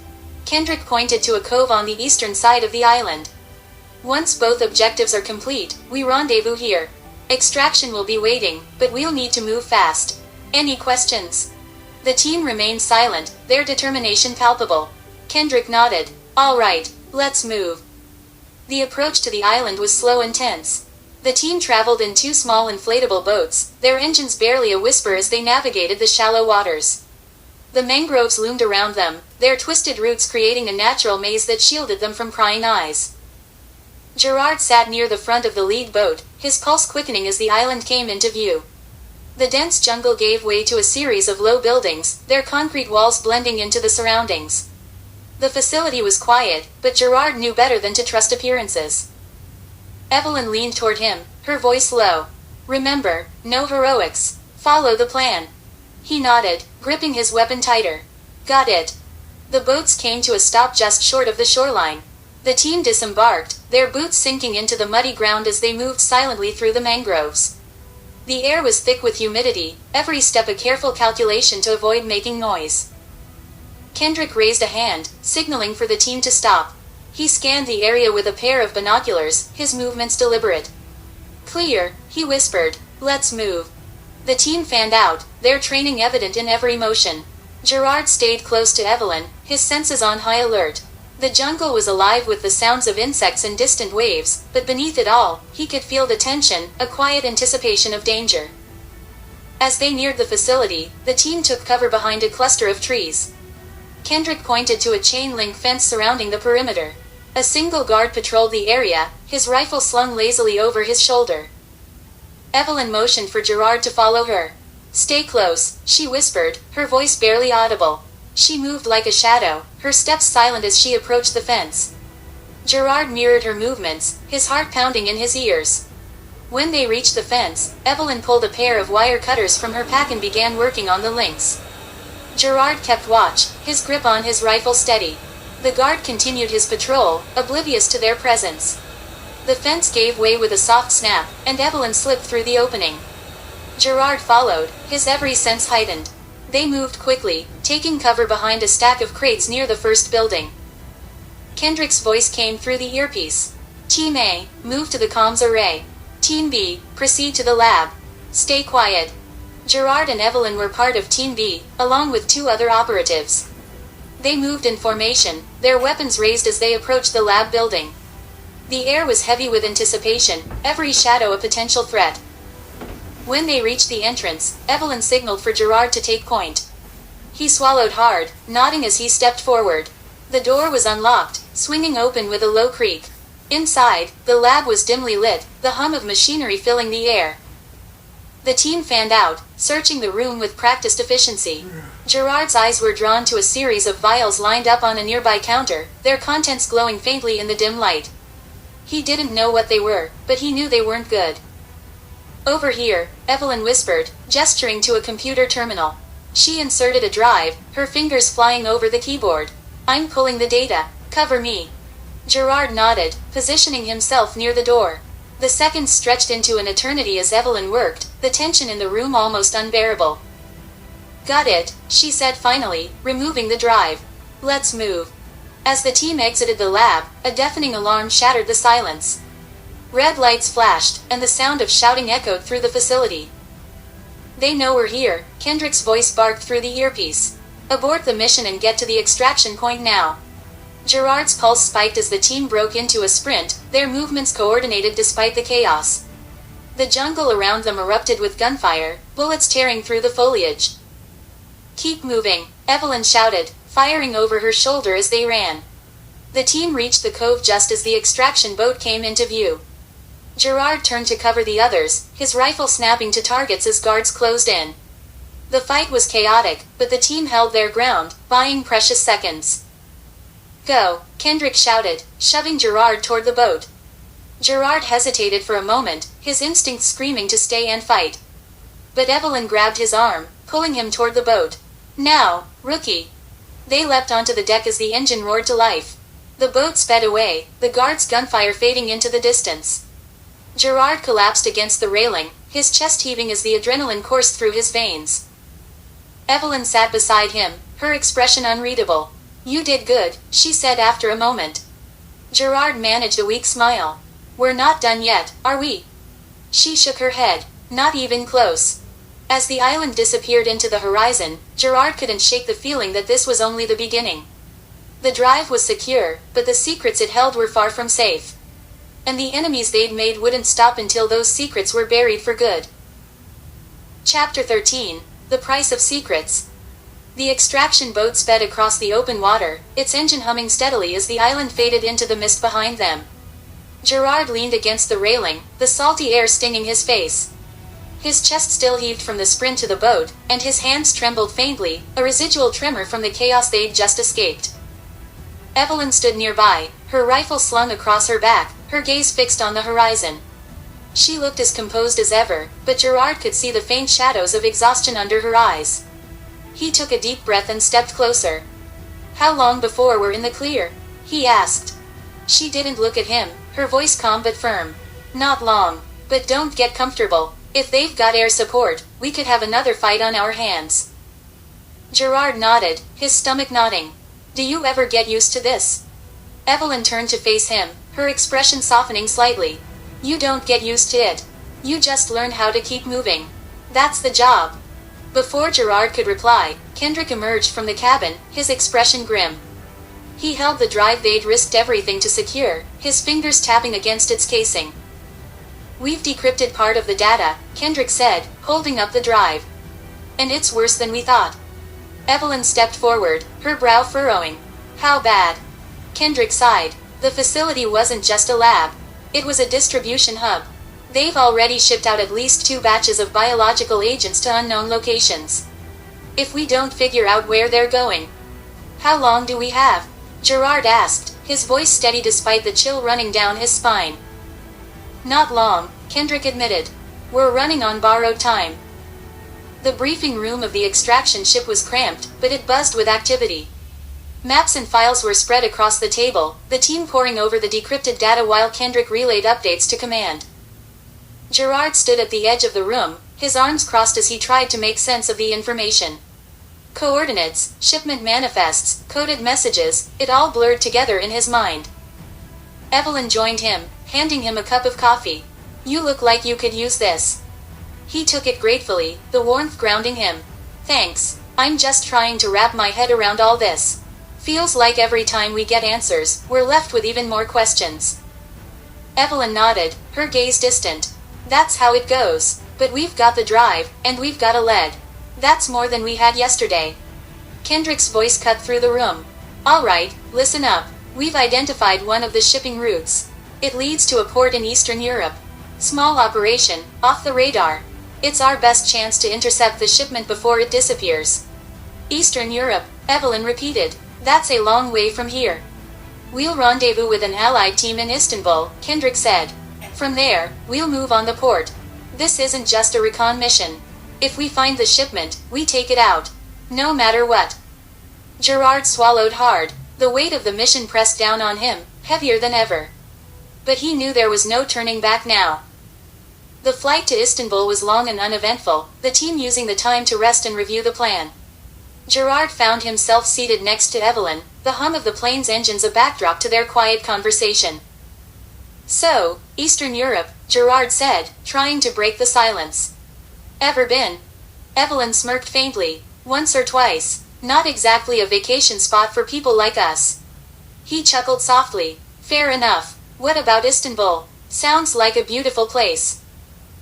Kendrick pointed to a cove on the eastern side of the island. "Once both objectives are complete, we rendezvous here. Extraction will be waiting, but we'll need to move fast. Any questions?" The team remained silent, their determination palpable. Kendrick nodded. "All right, let's move." The approach to the island was slow and tense. The team traveled in two small inflatable boats, their engines barely a whisper as they navigated the shallow waters. The mangroves loomed around them, their twisted roots creating a natural maze that shielded them from prying eyes. Gerard sat near the front of the lead boat, his pulse quickening as the island came into view. The dense jungle gave way to a series of low buildings, their concrete walls blending into the surroundings. The facility was quiet, but Gerard knew better than to trust appearances. Evelyn leaned toward him, her voice low. "Remember, no heroics. Follow the plan." He nodded, gripping his weapon tighter. "Got it." The boats came to a stop just short of the shoreline. The team disembarked, their boots sinking into the muddy ground as they moved silently through the mangroves. The air was thick with humidity, every step a careful calculation to avoid making noise. Kendrick raised a hand, signaling for the team to stop. He scanned the area with a pair of binoculars, his movements deliberate. "Clear," he whispered. "Let's move." The team fanned out, their training evident in every motion. Gerard stayed close to Evelyn, his senses on high alert. The jungle was alive with the sounds of insects and distant waves, but beneath it all, he could feel the tension, a quiet anticipation of danger. As they neared the facility, the team took cover behind a cluster of trees. Kendrick pointed to a chain-link fence surrounding the perimeter. A single guard patrolled the area, his rifle slung lazily over his shoulder. Evelyn motioned for Gerard to follow her. "Stay close," she whispered, her voice barely audible. She moved like a shadow, her steps silent as she approached the fence. Gerard mirrored her movements, his heart pounding in his ears. When they reached the fence, Evelyn pulled a pair of wire cutters from her pack and began working on the links. Gerard kept watch, his grip on his rifle steady. The guard continued his patrol, oblivious to their presence. The fence gave way with a soft snap, and Evelyn slipped through the opening. Gerard followed, his every sense heightened. They moved quickly, taking cover behind a stack of crates near the first building. Kendrick's voice came through the earpiece. Team A, move to the comms array. Team B, proceed to the lab. Stay quiet. Gerard and Evelyn were part of Team B, along with 2 other operatives. They moved in formation, their weapons raised as they approached the lab building. The air was heavy with anticipation, every shadow a potential threat. When they reached the entrance, Evelyn signaled for Gerard to take point. He swallowed hard, nodding as he stepped forward. The door was unlocked, swinging open with a low creak. Inside, the lab was dimly lit, the hum of machinery filling the air. The team fanned out, searching the room with practiced efficiency. Gerard's eyes were drawn to a series of vials lined up on a nearby counter, their contents glowing faintly in the dim light. He didn't know what they were, but he knew they weren't good. Over here, Evelyn whispered, gesturing to a computer terminal. She inserted a drive, her fingers flying over the keyboard. I'm pulling the data. Cover me. Gerard nodded, positioning himself near the door. The seconds stretched into an eternity as Evelyn worked, the tension in the room almost unbearable. Got it, she said finally, removing the drive. Let's move. As the team exited the lab, a deafening alarm shattered the silence. Red lights flashed, and the sound of shouting echoed through the facility. They know we're here, Kendrick's voice barked through the earpiece. Abort the mission and get to the extraction point now. Gerard's pulse spiked as the team broke into a sprint, their movements coordinated despite the chaos. The jungle around them erupted with gunfire, bullets tearing through the foliage. Keep moving, Evelyn shouted, firing over her shoulder as they ran. The team reached the cove just as the extraction boat came into view. Gerard turned to cover the others, his rifle snapping to targets as guards closed in. The fight was chaotic, but the team held their ground, buying precious seconds. Go, Kendrick shouted, shoving Gerard toward the boat. Gerard hesitated for a moment, his instincts screaming to stay and fight. But Evelyn grabbed his arm, pulling him toward the boat. Now, rookie. They leapt onto the deck as the engine roared to life. The boat sped away, the guards' gunfire fading into the distance. Gerard collapsed against the railing, his chest heaving as the adrenaline coursed through his veins. Evelyn sat beside him, her expression unreadable. You did good, she said after a moment. Gerard managed a weak smile. We're not done yet, are we? She shook her head. Not even close. As the island disappeared into the horizon, Gerard couldn't shake the feeling that this was only the beginning. The drive was secure, but the secrets it held were far from safe. And the enemies they'd made wouldn't stop until those secrets were buried for good. Chapter 13. The Price of Secrets. The extraction boat sped across the open water, its engine humming steadily as the island faded into the mist behind them. Gerard leaned against the railing, the salty air stinging his face. His chest still heaved from the sprint to the boat, and his hands trembled faintly, a residual tremor from the chaos they'd just escaped. Evelyn stood nearby, her rifle slung across her back, her gaze fixed on the horizon. She looked as composed as ever, but Gerard could see the faint shadows of exhaustion under her eyes. He took a deep breath and stepped closer. How long before we're in the clear? He asked. She didn't look at him, her voice calm but firm. Not long, but don't get comfortable. If they've got air support, we could have another fight on our hands. Gerard nodded, his stomach knotting. Do you ever get used to this? Evelyn turned to face him, her expression softening slightly. You don't get used to it. You just learn how to keep moving. That's the job. Before Gerard could reply, Kendrick emerged from the cabin, his expression grim. He held the drive they'd risked everything to secure, his fingers tapping against its casing. We've decrypted part of the data, Kendrick said, holding up the drive. And it's worse than we thought. Evelyn stepped forward, her brow furrowing. How bad? Kendrick sighed. The facility wasn't just a lab. It was a distribution hub. They've already shipped out at least 2 batches of biological agents to unknown locations. If we don't figure out where they're going. How long do we have? Gerard asked, his voice steady despite the chill running down his spine. Not long, Kendrick admitted. We're running on borrowed time. The briefing room of the extraction ship was cramped, but it buzzed with activity. Maps and files were spread across the table, the team poring over the decrypted data while Kendrick relayed updates to command. Gerard stood at the edge of the room, his arms crossed as he tried to make sense of the information. Coordinates, shipment manifests, coded messages, it all blurred together in his mind. Evelyn joined him, handing him a cup of coffee. "You look like you could use this." He took it gratefully, the warmth grounding him. "Thanks, I'm just trying to wrap my head around all this. Feels like every time we get answers, we're left with even more questions." Evelyn nodded, her gaze distant. "That's how it goes, but we've got the drive, and we've got a lead. That's more than we had yesterday." Kendrick's voice cut through the room. "All right, listen up. We've identified one of the shipping routes. It leads to a port in Eastern Europe. Small operation, off the radar. It's our best chance to intercept the shipment before it disappears." "Eastern Europe," Evelyn repeated. "That's a long way from here." "We'll rendezvous with an allied team in Istanbul," Kendrick said. "From there, we'll move on the port. This isn't just a recon mission. If we find the shipment, we take it out. No matter what." Gerard swallowed hard. The weight of the mission pressed down on him, heavier than ever. But he knew there was no turning back now. The flight to Istanbul was long and uneventful, the team using the time to rest and review the plan. Gerard found himself seated next to Evelyn, the hum of the plane's engines a backdrop to their quiet conversation. "So, Eastern Europe," Gerard said, trying to break the silence. "Ever been?" Evelyn smirked faintly. "Once or twice. Not exactly a vacation spot for people like us." He chuckled softly. "Fair enough. What about Istanbul? Sounds like a beautiful place."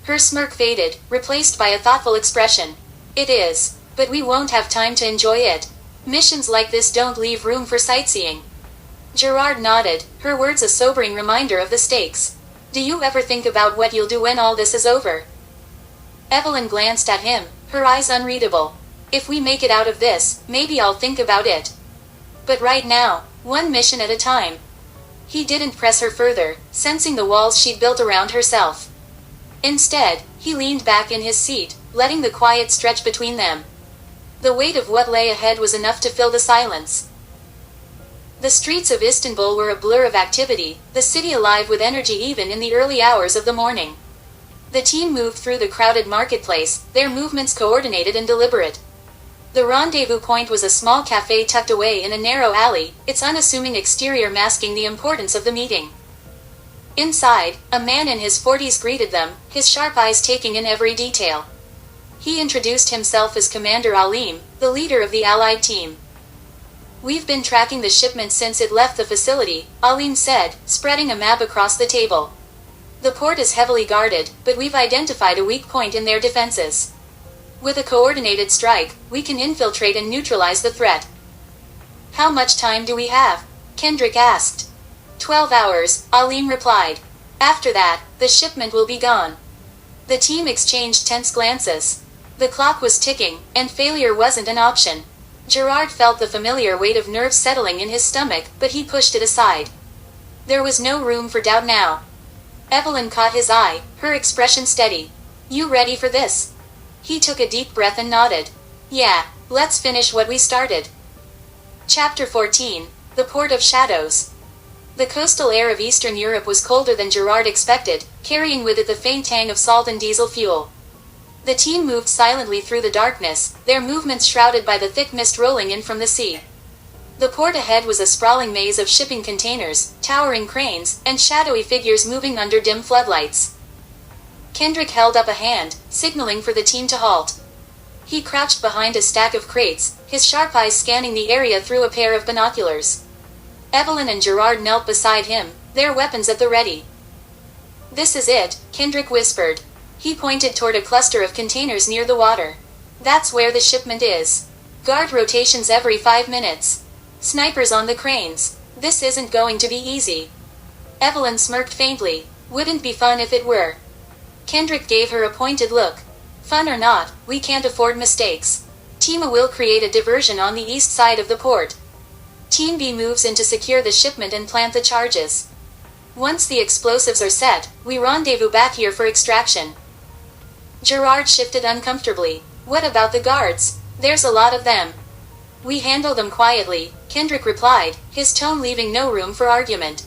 Her smirk faded, replaced by a thoughtful expression. "It is, but we won't have time to enjoy it. Missions like this don't leave room for sightseeing." Gerard nodded, her words a sobering reminder of the stakes. "Do you ever think about what you'll do when all this is over?" Evelyn glanced at him, her eyes unreadable. "If we make it out of this, maybe I'll think about it. But right now, one mission at a time." He didn't press her further, sensing the walls she'd built around herself. Instead, he leaned back in his seat, letting the quiet stretch between them. The weight of what lay ahead was enough to fill the silence. The streets of Istanbul were a blur of activity, the city alive with energy even in the early hours of the morning. The team moved through the crowded marketplace, their movements coordinated and deliberate. The rendezvous point was a small cafe tucked away in a narrow alley, its unassuming exterior masking the importance of the meeting. Inside, a man in his 40s greeted them, his sharp eyes taking in every detail. He introduced himself as Commander Alim, the leader of the Allied team. "We've been tracking the shipment since it left the facility," Alim said, spreading a map across the table. "The port is heavily guarded, but we've identified a weak point in their defenses. With a coordinated strike, we can infiltrate and neutralize the threat." "How much time do we have?" Kendrick asked. 12 hours, Alim replied. "After that, the shipment will be gone." The team exchanged tense glances. The clock was ticking, and failure wasn't an option. Gerard felt the familiar weight of nerves settling in his stomach, but he pushed it aside. There was no room for doubt now. Evelyn caught his eye, her expression steady. "You ready for this?" He took a deep breath and nodded. "Yeah, let's finish what we started." Chapter 14, The Port of Shadows. The coastal air of Eastern Europe was colder than Gerard expected, carrying with it the faint tang of salt and diesel fuel. The team moved silently through the darkness, their movements shrouded by the thick mist rolling in from the sea. The port ahead was a sprawling maze of shipping containers, towering cranes, and shadowy figures moving under dim floodlights. Kendrick held up a hand, signaling for the team to halt. He crouched behind a stack of crates, his sharp eyes scanning the area through a pair of binoculars. Evelyn and Gerard knelt beside him, their weapons at the ready. "This is it," Kendrick whispered. He pointed toward a cluster of containers near the water. "That's where the shipment is. Guard rotations every 5 minutes. Snipers on the cranes. This isn't going to be easy." Evelyn smirked faintly. "Wouldn't be fun if it were." Kendrick gave her a pointed look. "Fun or not, we can't afford mistakes. Team A will create a diversion on the east side of the port. Team B moves in to secure the shipment and plant the charges. Once the explosives are set, we rendezvous back here for extraction." Gerard shifted uncomfortably. What about the guards? There's a lot of them. We handle them quietly, Kendrick replied, his tone leaving no room for argument.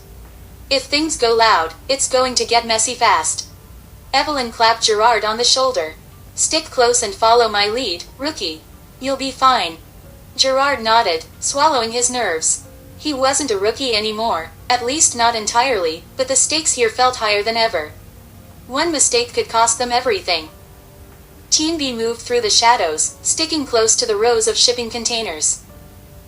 If things go loud, it's going to get messy fast. Evelyn clapped Gerard on the shoulder. Stick close and follow my lead, rookie. You'll be fine. Gerard nodded, swallowing his nerves. He wasn't a rookie anymore, at least not entirely, but the stakes here felt higher than ever. One mistake could cost them everything. Team B moved through the shadows, sticking close to the rows of shipping containers.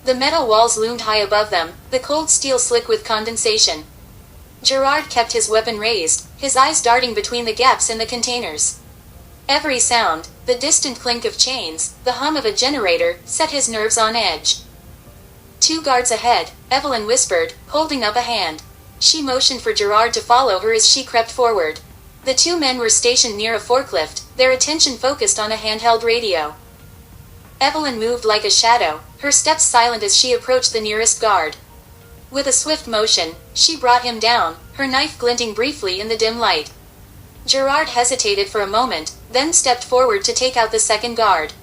The metal walls loomed high above them, the cold steel slick with condensation. Gerard kept his weapon raised, his eyes darting between the gaps in the containers. Every sound, the distant clink of chains, the hum of a generator, set his nerves on edge. 2 guards ahead, Evelyn whispered, holding up a hand. She motioned for Gerard to follow her as she crept forward. The 2 men were stationed near a forklift, their attention focused on a handheld radio. Evelyn moved like a shadow, her steps silent as she approached the nearest guard. With a swift motion, she brought him down, her knife glinting briefly in the dim light. Gerard hesitated for a moment, then stepped forward to take out the second guard.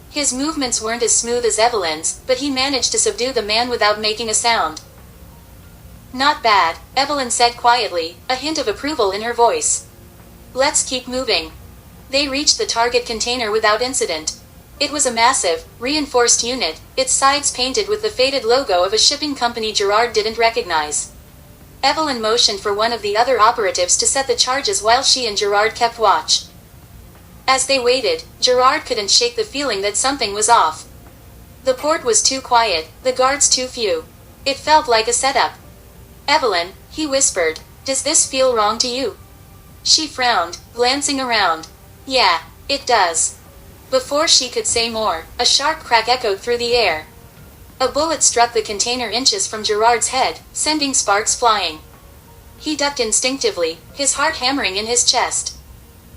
His movements weren't as smooth as Evelyn's, but he managed to subdue the man without making a sound. Not bad, Evelyn said quietly, a hint of approval in her voice. Let's keep moving. They reached the target container without incident. It was a massive, reinforced unit, its sides painted with the faded logo of a shipping company Gerard didn't recognize. Evelyn motioned for one of the other operatives to set the charges while she and Gerard kept watch. As they waited, Gerard couldn't shake the feeling that something was off. The port was too quiet, the guards too few. It felt like a setup. Evelyn, he whispered, does this feel wrong to you? She frowned, glancing around. Yeah, it does. Before she could say more, a sharp crack echoed through the air. A bullet struck the container inches from Gerard's head, sending sparks flying. He ducked instinctively, his heart hammering in his chest.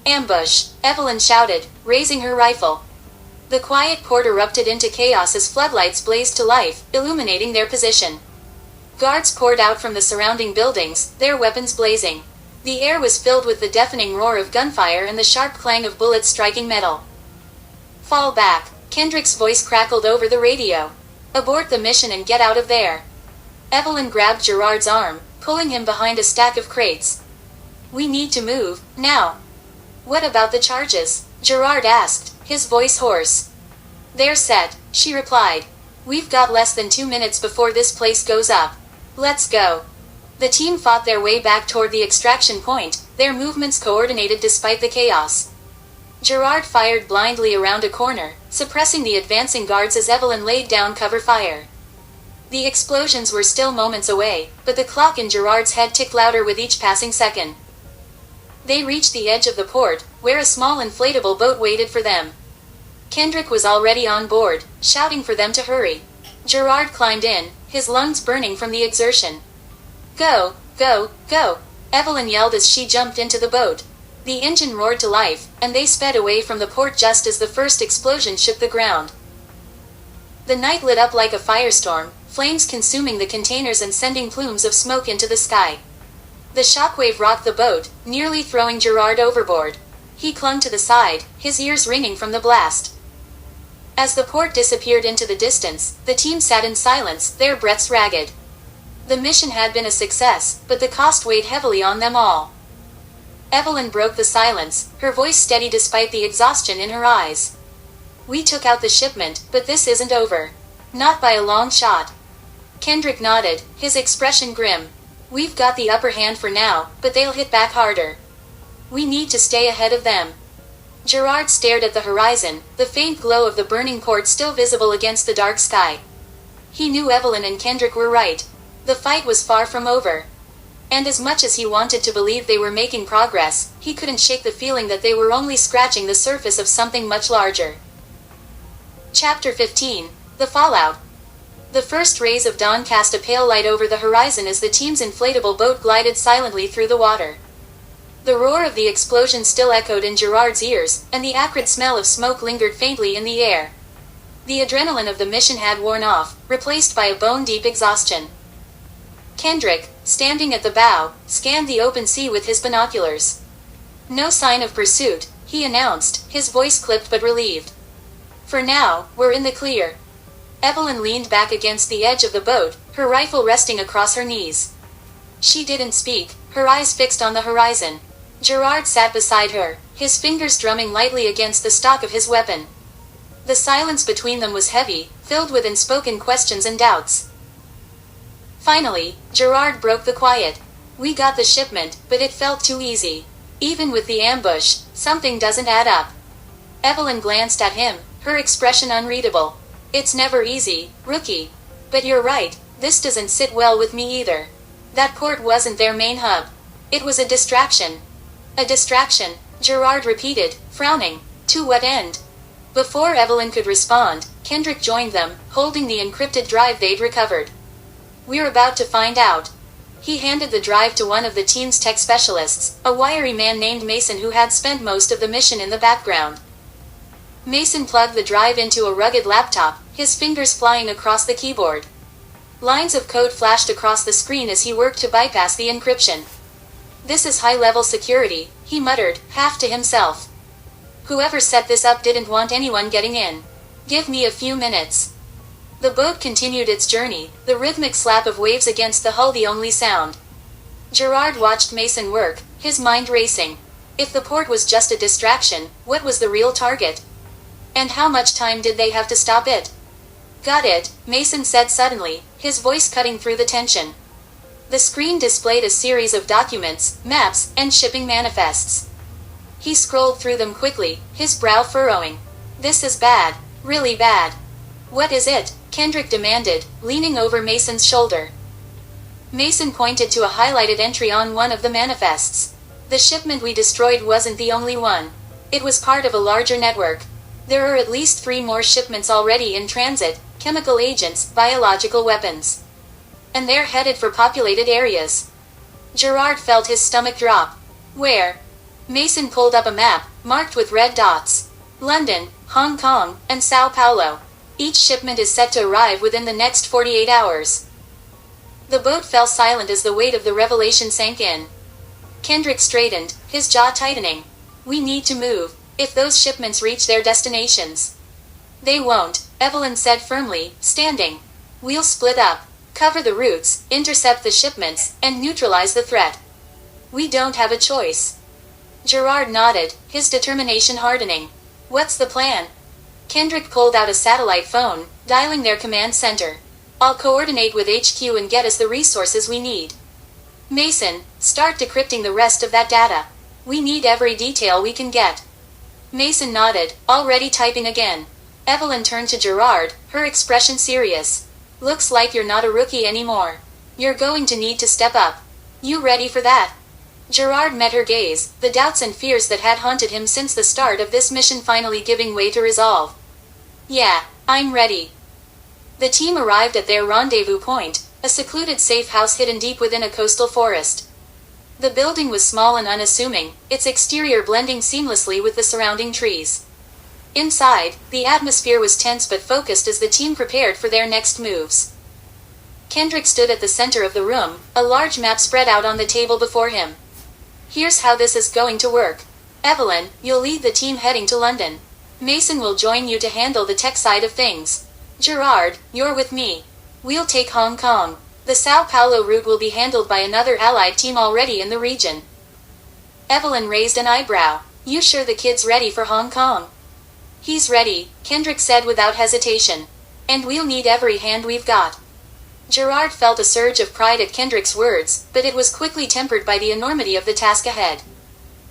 Ambush, Evelyn shouted, raising her rifle. The quiet port erupted into chaos as floodlights blazed to life, illuminating their position. Guards poured out from the surrounding buildings, their weapons blazing. The air was filled with the deafening roar of gunfire and the sharp clang of bullets striking metal. Fall back, Kendrick's voice crackled over the radio. Abort the mission and get out of there. Evelyn grabbed Gerard's arm, pulling him behind a stack of crates. We need to move, now. What about the charges? Gerard asked, his voice hoarse. They're set, she replied. We've got less than 2 minutes before this place goes up. Let's go. The team fought their way back toward the extraction point, their movements coordinated despite the chaos. Gerard fired blindly around a corner, suppressing the advancing guards as Evelyn laid down cover fire. The explosions were still moments away, but the clock in Gerard's head ticked louder with each passing second. They reached the edge of the port, where a small inflatable boat waited for them. Kendrick was already on board, shouting for them to hurry. Gerard climbed in, his lungs burning from the exertion. Go, go, go, Evelyn yelled as she jumped into the boat. The engine roared to life, and they sped away from the port just as the first explosion shook the ground. The night lit up like a firestorm, flames consuming the containers and sending plumes of smoke into the sky. The shockwave rocked the boat, nearly throwing Gerard overboard. He clung to the side, his ears ringing from the blast. As the port disappeared into the distance, the team sat in silence, their breaths ragged. The mission had been a success, but the cost weighed heavily on them all. Evelyn broke the silence, her voice steady despite the exhaustion in her eyes. We took out the shipment, but this isn't over. Not by a long shot. Kendrick nodded, his expression grim. We've got the upper hand for now, but they'll hit back harder. We need to stay ahead of them. Gerard stared at the horizon, the faint glow of the burning port still visible against the dark sky. He knew Evelyn and Kendrick were right. The fight was far from over. And as much as he wanted to believe they were making progress, he couldn't shake the feeling that they were only scratching the surface of something much larger. Chapter 15, The Fallout. The first rays of dawn cast a pale light over the horizon as the team's inflatable boat glided silently through the water. The roar of the explosion still echoed in Gerard's ears, and the acrid smell of smoke lingered faintly in the air. The adrenaline of the mission had worn off, replaced by a bone-deep exhaustion. Kendrick, standing at the bow, scanned the open sea with his binoculars. No sign of pursuit, he announced, his voice clipped but relieved. For now, we're in the clear. Evelyn leaned back against the edge of the boat, her rifle resting across her knees. She didn't speak, her eyes fixed on the horizon. Gerard sat beside her, his fingers drumming lightly against the stock of his weapon. The silence between them was heavy, filled with unspoken questions and doubts. Finally, Gerard broke the quiet. We got the shipment, but it felt too easy. Even with the ambush, something doesn't add up. Evelyn glanced at him, her expression unreadable. It's never easy, rookie. But you're right, this doesn't sit well with me either. That port wasn't their main hub. It was a distraction. A distraction, Gerard repeated, frowning. To what end? Before Evelyn could respond, Kendrick joined them, holding the encrypted drive they'd recovered. We're about to find out. He handed the drive to one of the team's tech specialists, a wiry man named Mason who had spent most of the mission in the background. Mason plugged the drive into a rugged laptop, his fingers flying across the keyboard. Lines of code flashed across the screen as he worked to bypass the encryption. This is high-level security, he muttered, half to himself. Whoever set this up didn't want anyone getting in. Give me a few minutes. The boat continued its journey, the rhythmic slap of waves against the hull the only sound. Gerard watched Mason work, his mind racing. If the port was just a distraction, what was the real target? And how much time did they have to stop it? Got it, Mason said suddenly, his voice cutting through the tension. The screen displayed a series of documents, maps, and shipping manifests. He scrolled through them quickly, his brow furrowing. This is bad, really bad. What is it? Kendrick demanded, leaning over Mason's shoulder. Mason pointed to a highlighted entry on one of the manifests. The shipment we destroyed wasn't the only one. It was part of a larger network. There are at least 3 more shipments already in transit, chemical agents, biological weapons. And they're headed for populated areas. Gerard felt his stomach drop. Where? Mason pulled up a map, marked with red dots. London, Hong Kong, and Sao Paulo. Each shipment is set to arrive within the next 48 hours. The boat fell silent as the weight of the revelation sank in. Kendrick straightened, his jaw tightening. We need to move, if those shipments reach their destinations. They won't, Evelyn said firmly, standing. We'll split up, cover the routes, intercept the shipments, and neutralize the threat. We don't have a choice. Gerard nodded, his determination hardening. What's the plan? Kendrick pulled out a satellite phone, dialing their command center. I'll coordinate with HQ and get us the resources we need. Mason, start decrypting the rest of that data. We need every detail we can get. Mason nodded, already typing again. Evelyn turned to Gerard, her expression serious. Looks like you're not a rookie anymore. You're going to need to step up. You ready for that? Gerard met her gaze, the doubts and fears that had haunted him since the start of this mission finally giving way to resolve. Yeah, I'm ready. The team arrived at their rendezvous point, a secluded safe house hidden deep within a coastal forest. The building was small and unassuming, its exterior blending seamlessly with the surrounding trees. Inside, the atmosphere was tense but focused as the team prepared for their next moves. Kendrick stood at the center of the room, a large map spread out on the table before him. Here's how this is going to work. Evelyn, you'll lead the team heading to London. Mason will join you to handle the tech side of things. Gerard, you're with me. We'll take Hong Kong. The Sao Paulo route will be handled by another allied team already in the region. Evelyn raised an eyebrow. You sure the kid's ready for Hong Kong? He's ready, Kendrick said without hesitation. And we'll need every hand we've got. Gerard felt a surge of pride at Kendrick's words, but it was quickly tempered by the enormity of the task ahead.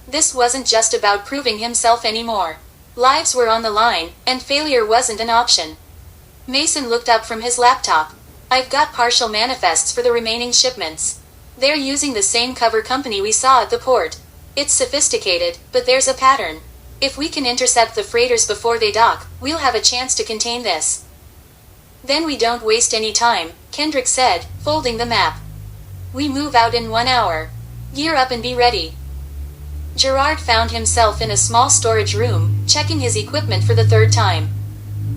This wasn't just about proving himself anymore. Lives were on the line, and failure wasn't an option. Mason looked up from his laptop. I've got partial manifests for the remaining shipments. They're using the same cover company we saw at the port. It's sophisticated, but there's a pattern. If we can intercept the freighters before they dock, we'll have a chance to contain this. Then we don't waste any time, Kendrick said, folding the map. We move out in 1 hour. Gear up and be ready. Gerard found himself in a small storage room, checking his equipment for the 3rd time.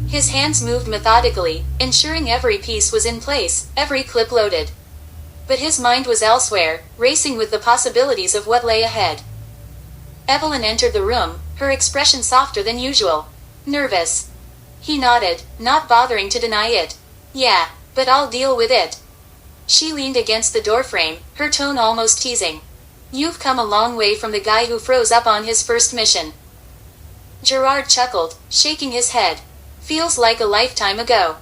His hands moved methodically, ensuring every piece was in place, every clip loaded. But his mind was elsewhere, racing with the possibilities of what lay ahead. Evelyn entered the room, her expression softer than usual. Nervous. He nodded, not bothering to deny it. Yeah, but I'll deal with it. She leaned against the doorframe, her tone almost teasing. You've come a long way from the guy who froze up on his first mission. Gerard chuckled, shaking his head. Feels like a lifetime ago.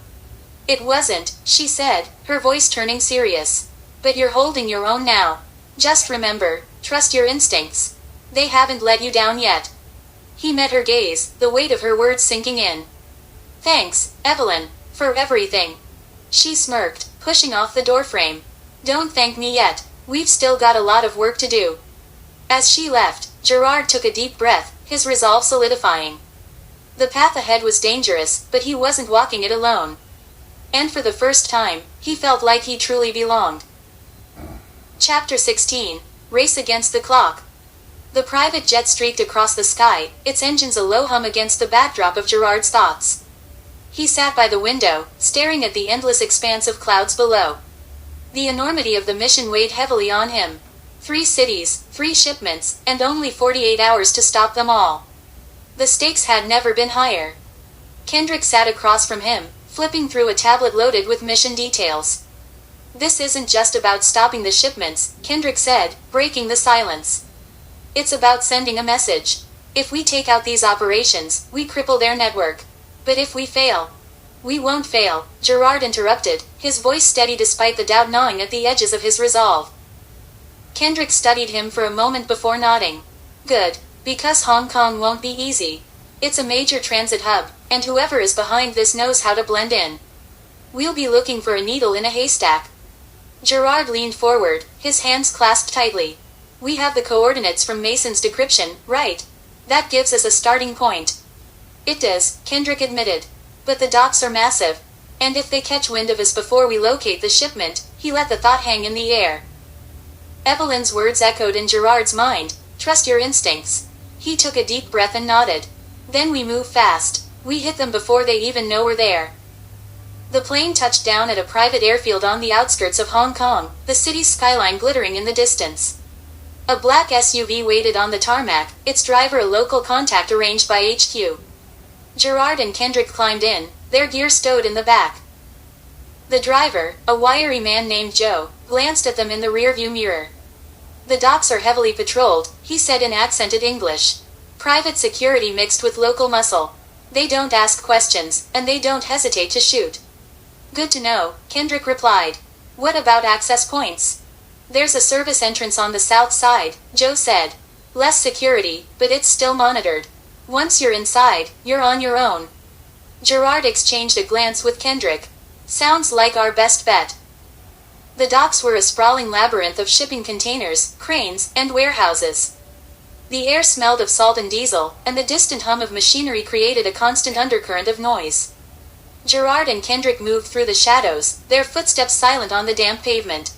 It wasn't, she said, her voice turning serious. But you're holding your own now. Just remember, trust your instincts. They haven't let you down yet. He met her gaze, the weight of her words sinking in. Thanks, Evelyn, for everything. She smirked, pushing off the doorframe. Don't thank me yet. We've still got a lot of work to do. As she left, Gerard took a deep breath, his resolve solidifying. The path ahead was dangerous, but he wasn't walking it alone. And for the first time, he felt like he truly belonged. Chapter 16. Race Against the Clock. The private jet streaked across the sky, its engines a low hum against the backdrop of Gerard's thoughts. He sat by the window, staring at the endless expanse of clouds below. The enormity of the mission weighed heavily on him. 3 cities, 3 shipments, and only 48 hours to stop them all. The stakes had never been higher. Kendrick sat across from him, flipping through a tablet loaded with mission details. This isn't just about stopping the shipments, Kendrick said, breaking the silence. It's about sending a message. If we take out these operations, we cripple their network. But if we fail... We won't fail, Gerard interrupted, his voice steady despite the doubt gnawing at the edges of his resolve. Kendrick studied him for a moment before nodding. Good, because Hong Kong won't be easy. It's a major transit hub, and whoever is behind this knows how to blend in. We'll be looking for a needle in a haystack. Gerard leaned forward, his hands clasped tightly. We have the coordinates from Mason's decryption, right? That gives us a starting point. It does, Kendrick admitted. But the docks are massive. And if they catch wind of us before we locate the shipment, he let the thought hang in the air. Evelyn's words echoed in Gerard's mind. Trust your instincts. He took a deep breath and nodded. Then we move fast. We hit them before they even know we're there. The plane touched down at a private airfield on the outskirts of Hong Kong, the city's skyline glittering in the distance. A black SUV waited on the tarmac, its driver a local contact arranged by HQ. Gerard and Kendrick climbed in, their gear stowed in the back. The driver, a wiry man named Joe, glanced at them in the rearview mirror. The docks are heavily patrolled, he said in accented English. Private security mixed with local muscle. They don't ask questions, and they don't hesitate to shoot. Good to know, Kendrick replied. What about access points? There's a service entrance on the south side, Joe said. Less security, but it's still monitored. Once you're inside, you're on your own. Gerard exchanged a glance with Kendrick. Sounds like our best bet. The docks were a sprawling labyrinth of shipping containers, cranes, and warehouses. The air smelled of salt and diesel, and the distant hum of machinery created a constant undercurrent of noise. Gerard and Kendrick moved through the shadows, their footsteps silent on the damp pavement.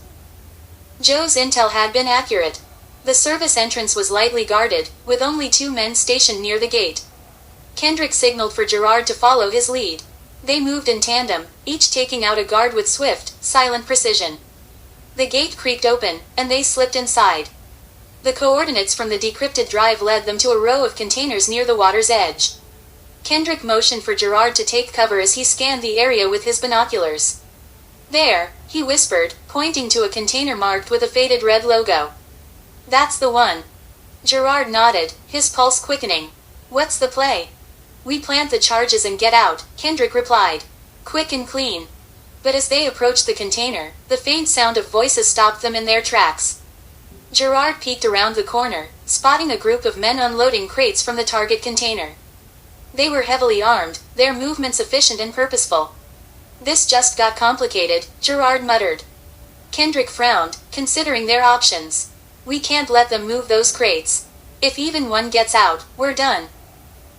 Joe's intel had been accurate. The service entrance was lightly guarded, with only 2 men stationed near the gate. Kendrick signaled for Gerard to follow his lead. They moved in tandem, each taking out a guard with swift, silent precision. The gate creaked open, and they slipped inside. The coordinates from the decrypted drive led them to a row of containers near the water's edge. Kendrick motioned for Gerard to take cover as he scanned the area with his binoculars. There, he whispered, pointing to a container marked with a faded red logo. That's the one. Gerard nodded, his pulse quickening. What's the play? We plant the charges and get out, Kendrick replied. Quick and clean. But as they approached the container, the faint sound of voices stopped them in their tracks. Gerard peeked around the corner, spotting a group of men unloading crates from the target container. They were heavily armed, their movements efficient and purposeful. This just got complicated, Gerard muttered. Kendrick frowned, considering their options. We can't let them move those crates. If even one gets out, we're done.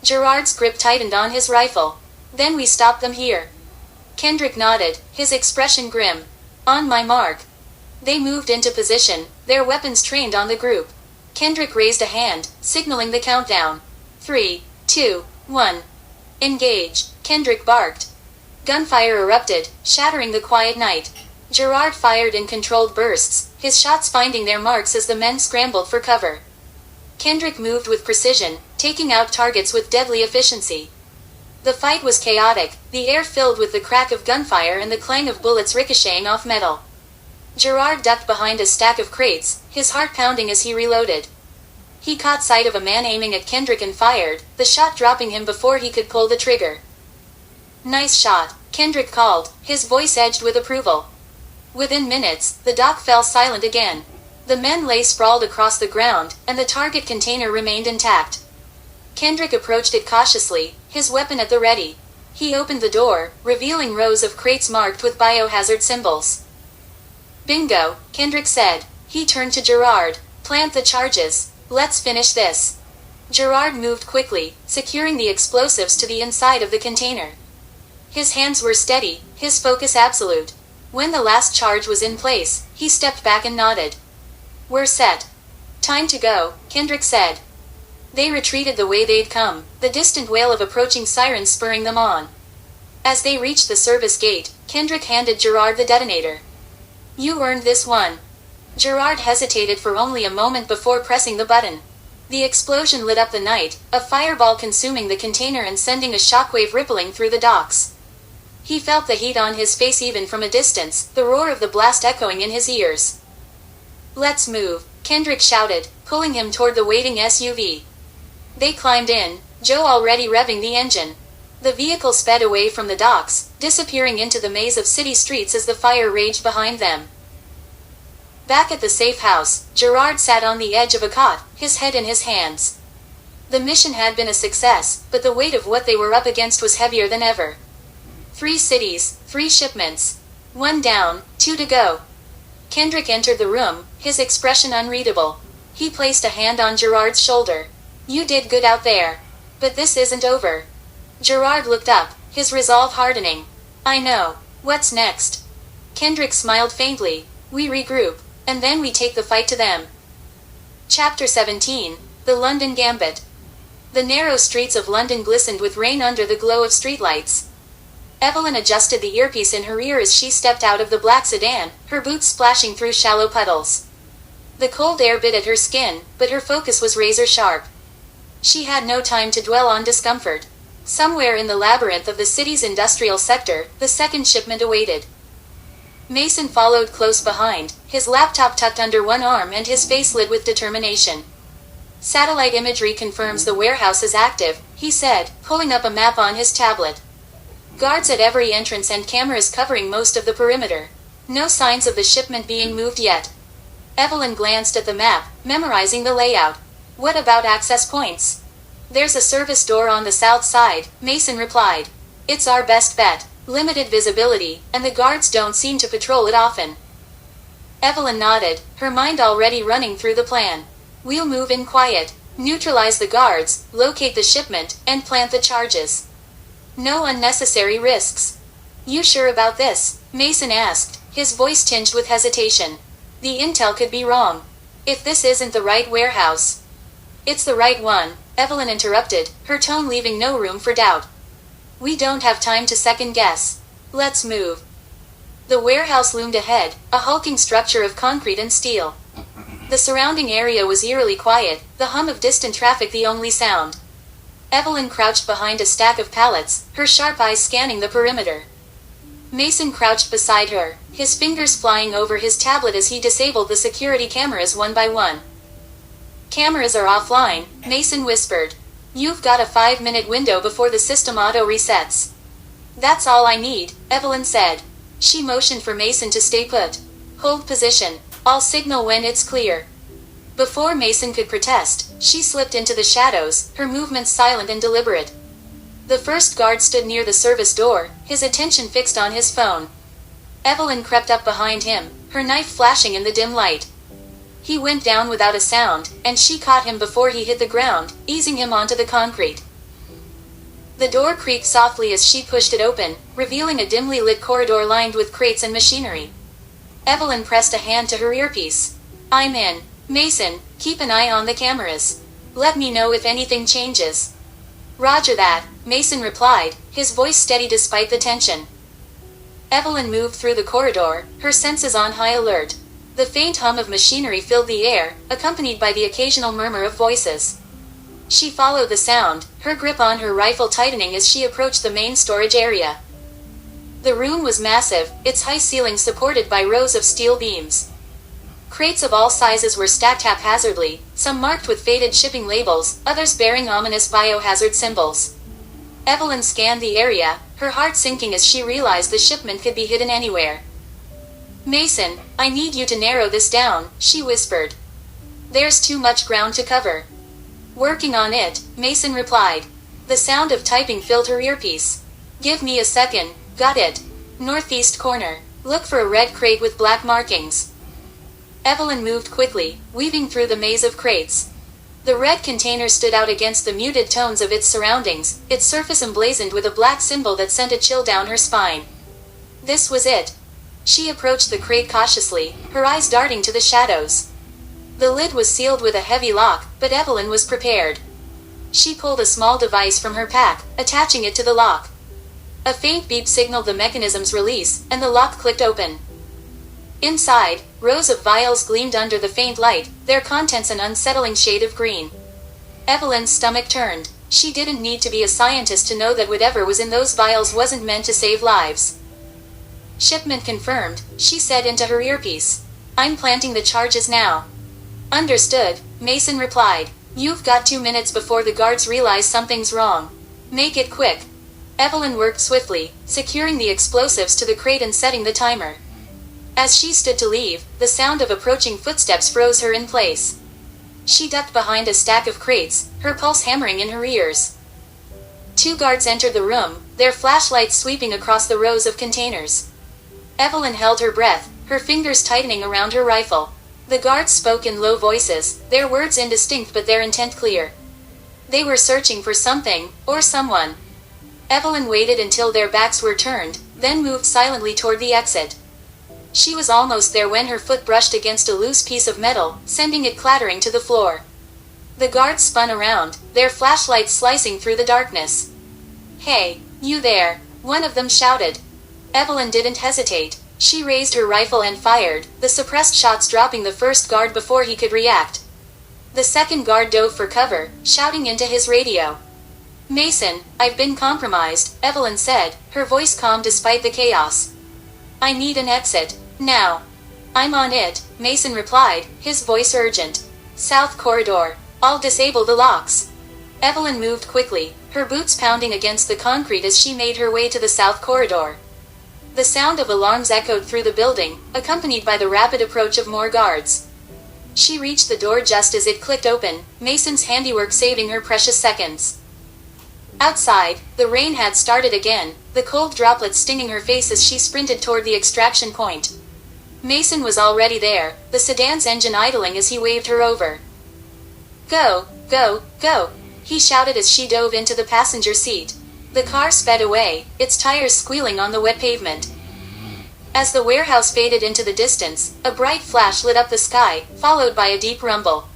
Gerard's grip tightened on his rifle. Then we stop them here. Kendrick nodded, his expression grim. On my mark. They moved into position, their weapons trained on the group. Kendrick raised a hand, signaling the countdown. 3, 2, 1. Engage, Kendrick barked. Gunfire erupted, shattering the quiet night. Gerard fired in controlled bursts, his shots finding their marks as the men scrambled for cover. Kendrick moved with precision, taking out targets with deadly efficiency. The fight was chaotic, the air filled with the crack of gunfire and the clang of bullets ricocheting off metal. Gerard ducked behind a stack of crates, his heart pounding as he reloaded. He caught sight of a man aiming at Kendrick and fired, the shot dropping him before he could pull the trigger. "Nice shot," Kendrick called, his voice edged with approval. Within minutes, the dock fell silent again. The men lay sprawled across the ground, and the target container remained intact. Kendrick approached it cautiously, his weapon at the ready. He opened the door, revealing rows of crates marked with biohazard symbols. "Bingo," Kendrick said. He turned to Gerard. "Plant the charges. Let's finish this." Gerard moved quickly, securing the explosives to the inside of the container. His hands were steady, his focus absolute. When the last charge was in place, he stepped back and nodded. "We're set." "Time to go," Kendrick said. They retreated the way they'd come, the distant wail of approaching sirens spurring them on. As they reached the service gate, Kendrick handed Gerard the detonator. "You earned this one." Gerard hesitated for only a moment before pressing the button. The explosion lit up the night, a fireball consuming the container and sending a shockwave rippling through the docks. He felt the heat on his face even from a distance, the roar of the blast echoing in his ears. "Let's move," Kendrick shouted, pulling him toward the waiting SUV. They climbed in, Joe already revving the engine. The vehicle sped away from the docks, disappearing into the maze of city streets as the fire raged behind them. Back at the safe house, Gerard sat on the edge of a cot, his head in his hands. The mission had been a success, but the weight of what they were up against was heavier than ever. 3 cities, 3 shipments. 1 down, 2 to go. Kendrick entered the room, his expression unreadable. He placed a hand on Gerard's shoulder. "You did good out there. But this isn't over." Gerard looked up, his resolve hardening. "I know. What's next?" Kendrick smiled faintly. "We regroup, and then we take the fight to them." Chapter 17, The London Gambit. The narrow streets of London glistened with rain under the glow of streetlights. Evelyn adjusted the earpiece in her ear as she stepped out of the black sedan, her boots splashing through shallow puddles. The cold air bit at her skin, but her focus was razor sharp. She had no time to dwell on discomfort. Somewhere in the labyrinth of the city's industrial sector, the second shipment awaited. Mason followed close behind, his laptop tucked under one arm and his face lit with determination. "Satellite imagery confirms the warehouse is active," he said, pulling up a map on his tablet. "Guards at every entrance and cameras covering most of the perimeter. No signs of the shipment being moved yet." Evelyn glanced at the map, memorizing the layout. "What about access points?" "There's a service door on the south side," Mason replied. "It's our best bet. Limited visibility, and the guards don't seem to patrol it often." Evelyn nodded, her mind already running through the plan. "We'll move in quiet, neutralize the guards, locate the shipment, and plant the charges. No unnecessary risks." "You sure about this?" Mason asked, his voice tinged with hesitation. "The intel could be wrong. If this isn't the right warehouse." "It's the right one," Evelyn interrupted, her tone leaving no room for doubt. "We don't have time to second guess. Let's move." The warehouse loomed ahead, a hulking structure of concrete and steel. The surrounding area was eerily quiet, the hum of distant traffic the only sound. Evelyn crouched behind a stack of pallets, her sharp eyes scanning the perimeter. Mason crouched beside her, his fingers flying over his tablet as he disabled the security cameras one by one. "Cameras are offline," Mason whispered. "You've got a 5-minute window before the system auto-resets." "That's all I need," Evelyn said. She motioned for Mason to stay put. "Hold position. I'll signal when it's clear." Before Mason could protest, she slipped into the shadows, her movements silent and deliberate. The first guard stood near the service door, his attention fixed on his phone. Evelyn crept up behind him, her knife flashing in the dim light. He went down without a sound, and she caught him before he hit the ground, easing him onto the concrete. The door creaked softly as she pushed it open, revealing a dimly lit corridor lined with crates and machinery. Evelyn pressed a hand to her earpiece. "I'm in. Mason, keep an eye on the cameras. Let me know if anything changes." "Roger that," Mason replied, his voice steady despite the tension. Evelyn moved through the corridor, her senses on high alert. The faint hum of machinery filled the air, accompanied by the occasional murmur of voices. She followed the sound, her grip on her rifle tightening as she approached the main storage area. The room was massive, its high ceiling supported by rows of steel beams. Crates of all sizes were stacked haphazardly, some marked with faded shipping labels, others bearing ominous biohazard symbols. Evelyn scanned the area, her heart sinking as she realized the shipment could be hidden anywhere. "Mason, I need you to narrow this down," she whispered. "There's too much ground to cover." "Working on it," Mason replied. The sound of typing filled her earpiece. "Give me a second." "Got it. Northeast corner. Look for a red crate with black markings." Evelyn moved quickly, weaving through the maze of crates. The red container stood out against the muted tones of its surroundings, its surface emblazoned with a black symbol that sent a chill down her spine. This was it. She approached the crate cautiously, her eyes darting to the shadows. The lid was sealed with a heavy lock, but Evelyn was prepared. She pulled a small device from her pack, attaching it to the lock. A faint beep signaled the mechanism's release, and the lock clicked open. Inside, rows of vials gleamed under the faint light, their contents an unsettling shade of green. Evelyn's stomach turned. She didn't need to be a scientist to know that whatever was in those vials wasn't meant to save lives. "Shipment confirmed," she said into her earpiece. "I'm planting the charges now." "Understood," Mason replied. "You've got 2 minutes before the guards realize something's wrong. Make it quick." Evelyn worked swiftly, securing the explosives to the crate and setting the timer. As she stood to leave, the sound of approaching footsteps froze her in place. She ducked behind a stack of crates, her pulse hammering in her ears. 2 guards entered the room, their flashlights sweeping across the rows of containers. Evelyn held her breath, her fingers tightening around her rifle. The guards spoke in low voices, their words indistinct but their intent clear. They were searching for something, or someone. Evelyn waited until their backs were turned, then moved silently toward the exit. She was almost there when her foot brushed against a loose piece of metal, sending it clattering to the floor. The guards spun around, their flashlights slicing through the darkness. "Hey, you there," one of them shouted. Evelyn didn't hesitate. She raised her rifle and fired, the suppressed shots dropping the first guard before he could react. The second guard dove for cover, shouting into his radio. "Mason, I've been compromised," Evelyn said, her voice calm despite the chaos. "I need an exit. Now." "I'm on it," Mason replied, his voice urgent. "South corridor. I'll disable the locks." Evelyn moved quickly, her boots pounding against the concrete as she made her way to the south corridor. The sound of alarms echoed through the building, accompanied by the rapid approach of more guards. She reached the door just as it clicked open, Mason's handiwork saving her precious seconds. Outside, the rain had started again, the cold droplets stinging her face as she sprinted toward the extraction point. Mason was already there, the sedan's engine idling as he waved her over. "Go, go, go," he shouted as she dove into the passenger seat. The car sped away, its tires squealing on the wet pavement. As the warehouse faded into the distance, a bright flash lit up the sky, followed by a deep rumble.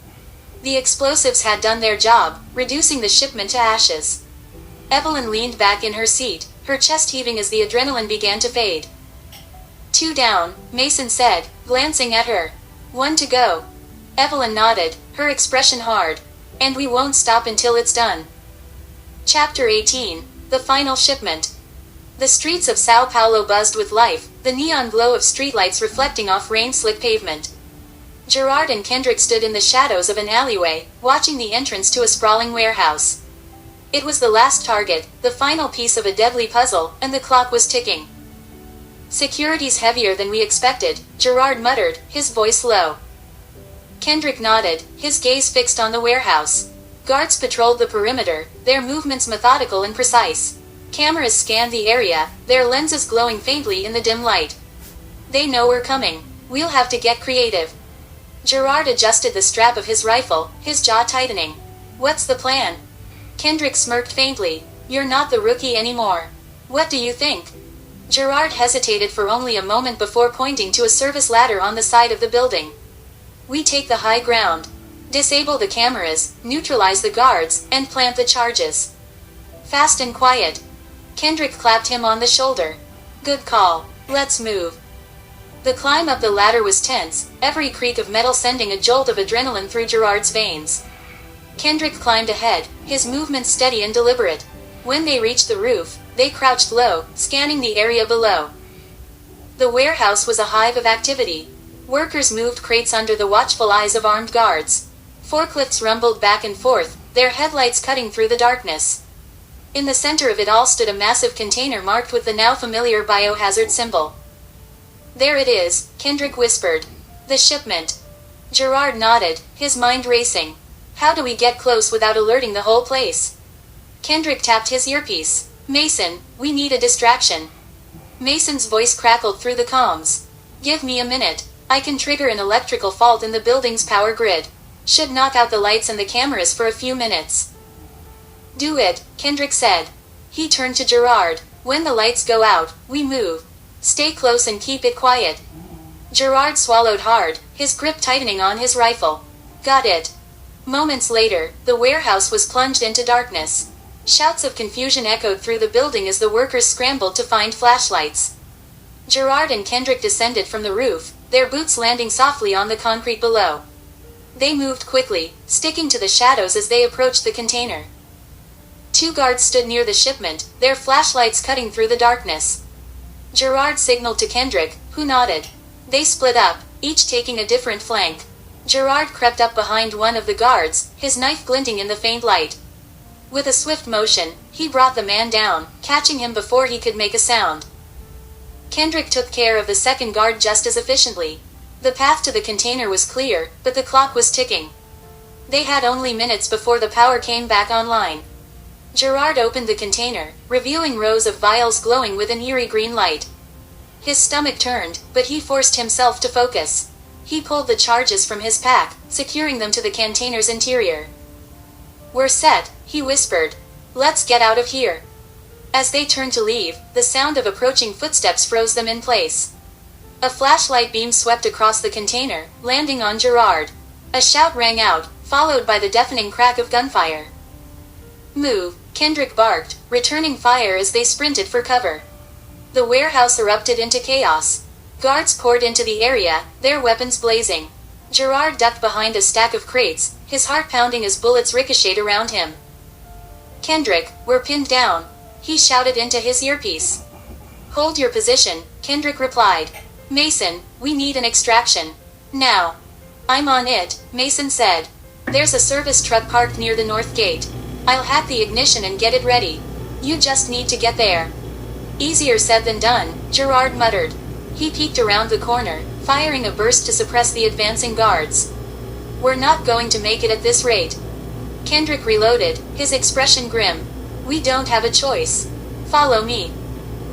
The explosives had done their job, reducing the shipment to ashes. Evelyn leaned back in her seat, her chest heaving as the adrenaline began to fade. 2 down, Mason said, glancing at her. 1 to go. Evelyn nodded, her expression hard. "And we won't stop until it's done." Chapter 18. The Final Shipment. The streets of Sao Paulo buzzed with life, the neon glow of streetlights reflecting off rain-slick pavement. Gerard and Kendrick stood in the shadows of an alleyway, watching the entrance to a sprawling warehouse. It was the last target, the final piece of a deadly puzzle, and the clock was ticking. "Security's heavier than we expected," Gerard muttered, his voice low. Kendrick nodded, his gaze fixed on the warehouse. Guards patrolled the perimeter, their movements methodical and precise. Cameras scanned the area, their lenses glowing faintly in the dim light. "They know we're coming. We'll have to get creative." Gerard adjusted the strap of his rifle, his jaw tightening. "What's the plan?" Kendrick smirked faintly. "You're not the rookie anymore. What do you think?" Gerard hesitated for only a moment before pointing to a service ladder on the side of the building. "We take the high ground. Disable the cameras, neutralize the guards, and plant the charges. Fast and quiet." Kendrick clapped him on the shoulder. "Good call. Let's move." The climb up the ladder was tense, every creak of metal sending a jolt of adrenaline through Gerard's veins. Kendrick climbed ahead, his movements steady and deliberate. When they reached the roof, they crouched low, scanning the area below. The warehouse was a hive of activity. Workers moved crates under the watchful eyes of armed guards. Forklifts rumbled back and forth, their headlights cutting through the darkness. In the center of it all stood a massive container marked with the now familiar biohazard symbol. "There it is," Kendrick whispered. "The shipment." Gerard nodded, his mind racing. "How do we get close without alerting the whole place?" Kendrick tapped his earpiece. "Mason, we need a distraction." Mason's voice crackled through the comms. "Give me a minute. I can trigger an electrical fault in the building's power grid. Should knock out the lights and the cameras for a few minutes." "Do it," Kendrick said. He turned to Gerard. "When the lights go out, we move. Stay close and keep it quiet." Gerard swallowed hard, his grip tightening on his rifle. "Got it." Moments later, the warehouse was plunged into darkness. Shouts of confusion echoed through the building as the workers scrambled to find flashlights. Gerard and Kendrick descended from the roof, their boots landing softly on the concrete below. They moved quickly, sticking to the shadows as they approached the container. 2 guards stood near the shipment, their flashlights cutting through the darkness. Gerard signaled to Kendrick, who nodded. They split up, each taking a different flank. Gerard crept up behind one of the guards, his knife glinting in the faint light. With a swift motion, he brought the man down, catching him before he could make a sound. Kendrick took care of the second guard just as efficiently. The path to the container was clear, but the clock was ticking. They had only minutes before the power came back online. Gerard opened the container, revealing rows of vials glowing with an eerie green light. His stomach turned, but he forced himself to focus. He pulled the charges from his pack, securing them to the container's interior. "We're set," he whispered. "Let's get out of here." As they turned to leave, the sound of approaching footsteps froze them in place. A flashlight beam swept across the container, landing on Gerard. A shout rang out, followed by the deafening crack of gunfire. "Move," Kendrick barked, returning fire as they sprinted for cover. The warehouse erupted into chaos. Guards poured into the area, their weapons blazing. Gerard ducked behind a stack of crates, his heart pounding as bullets ricocheted around him. "Kendrick, we're pinned down," he shouted into his earpiece. "Hold your position," Kendrick replied. "Mason, we need an extraction. Now." "I'm on it," Mason said. "There's a service truck parked near the north gate. I'll hack the ignition and get it ready. You just need to get there." "Easier said than done," Gerard muttered. He peeked around the corner, firing a burst to suppress the advancing guards. "We're not going to make it at this rate." Kendrick reloaded, his expression grim. "We don't have a choice. Follow me."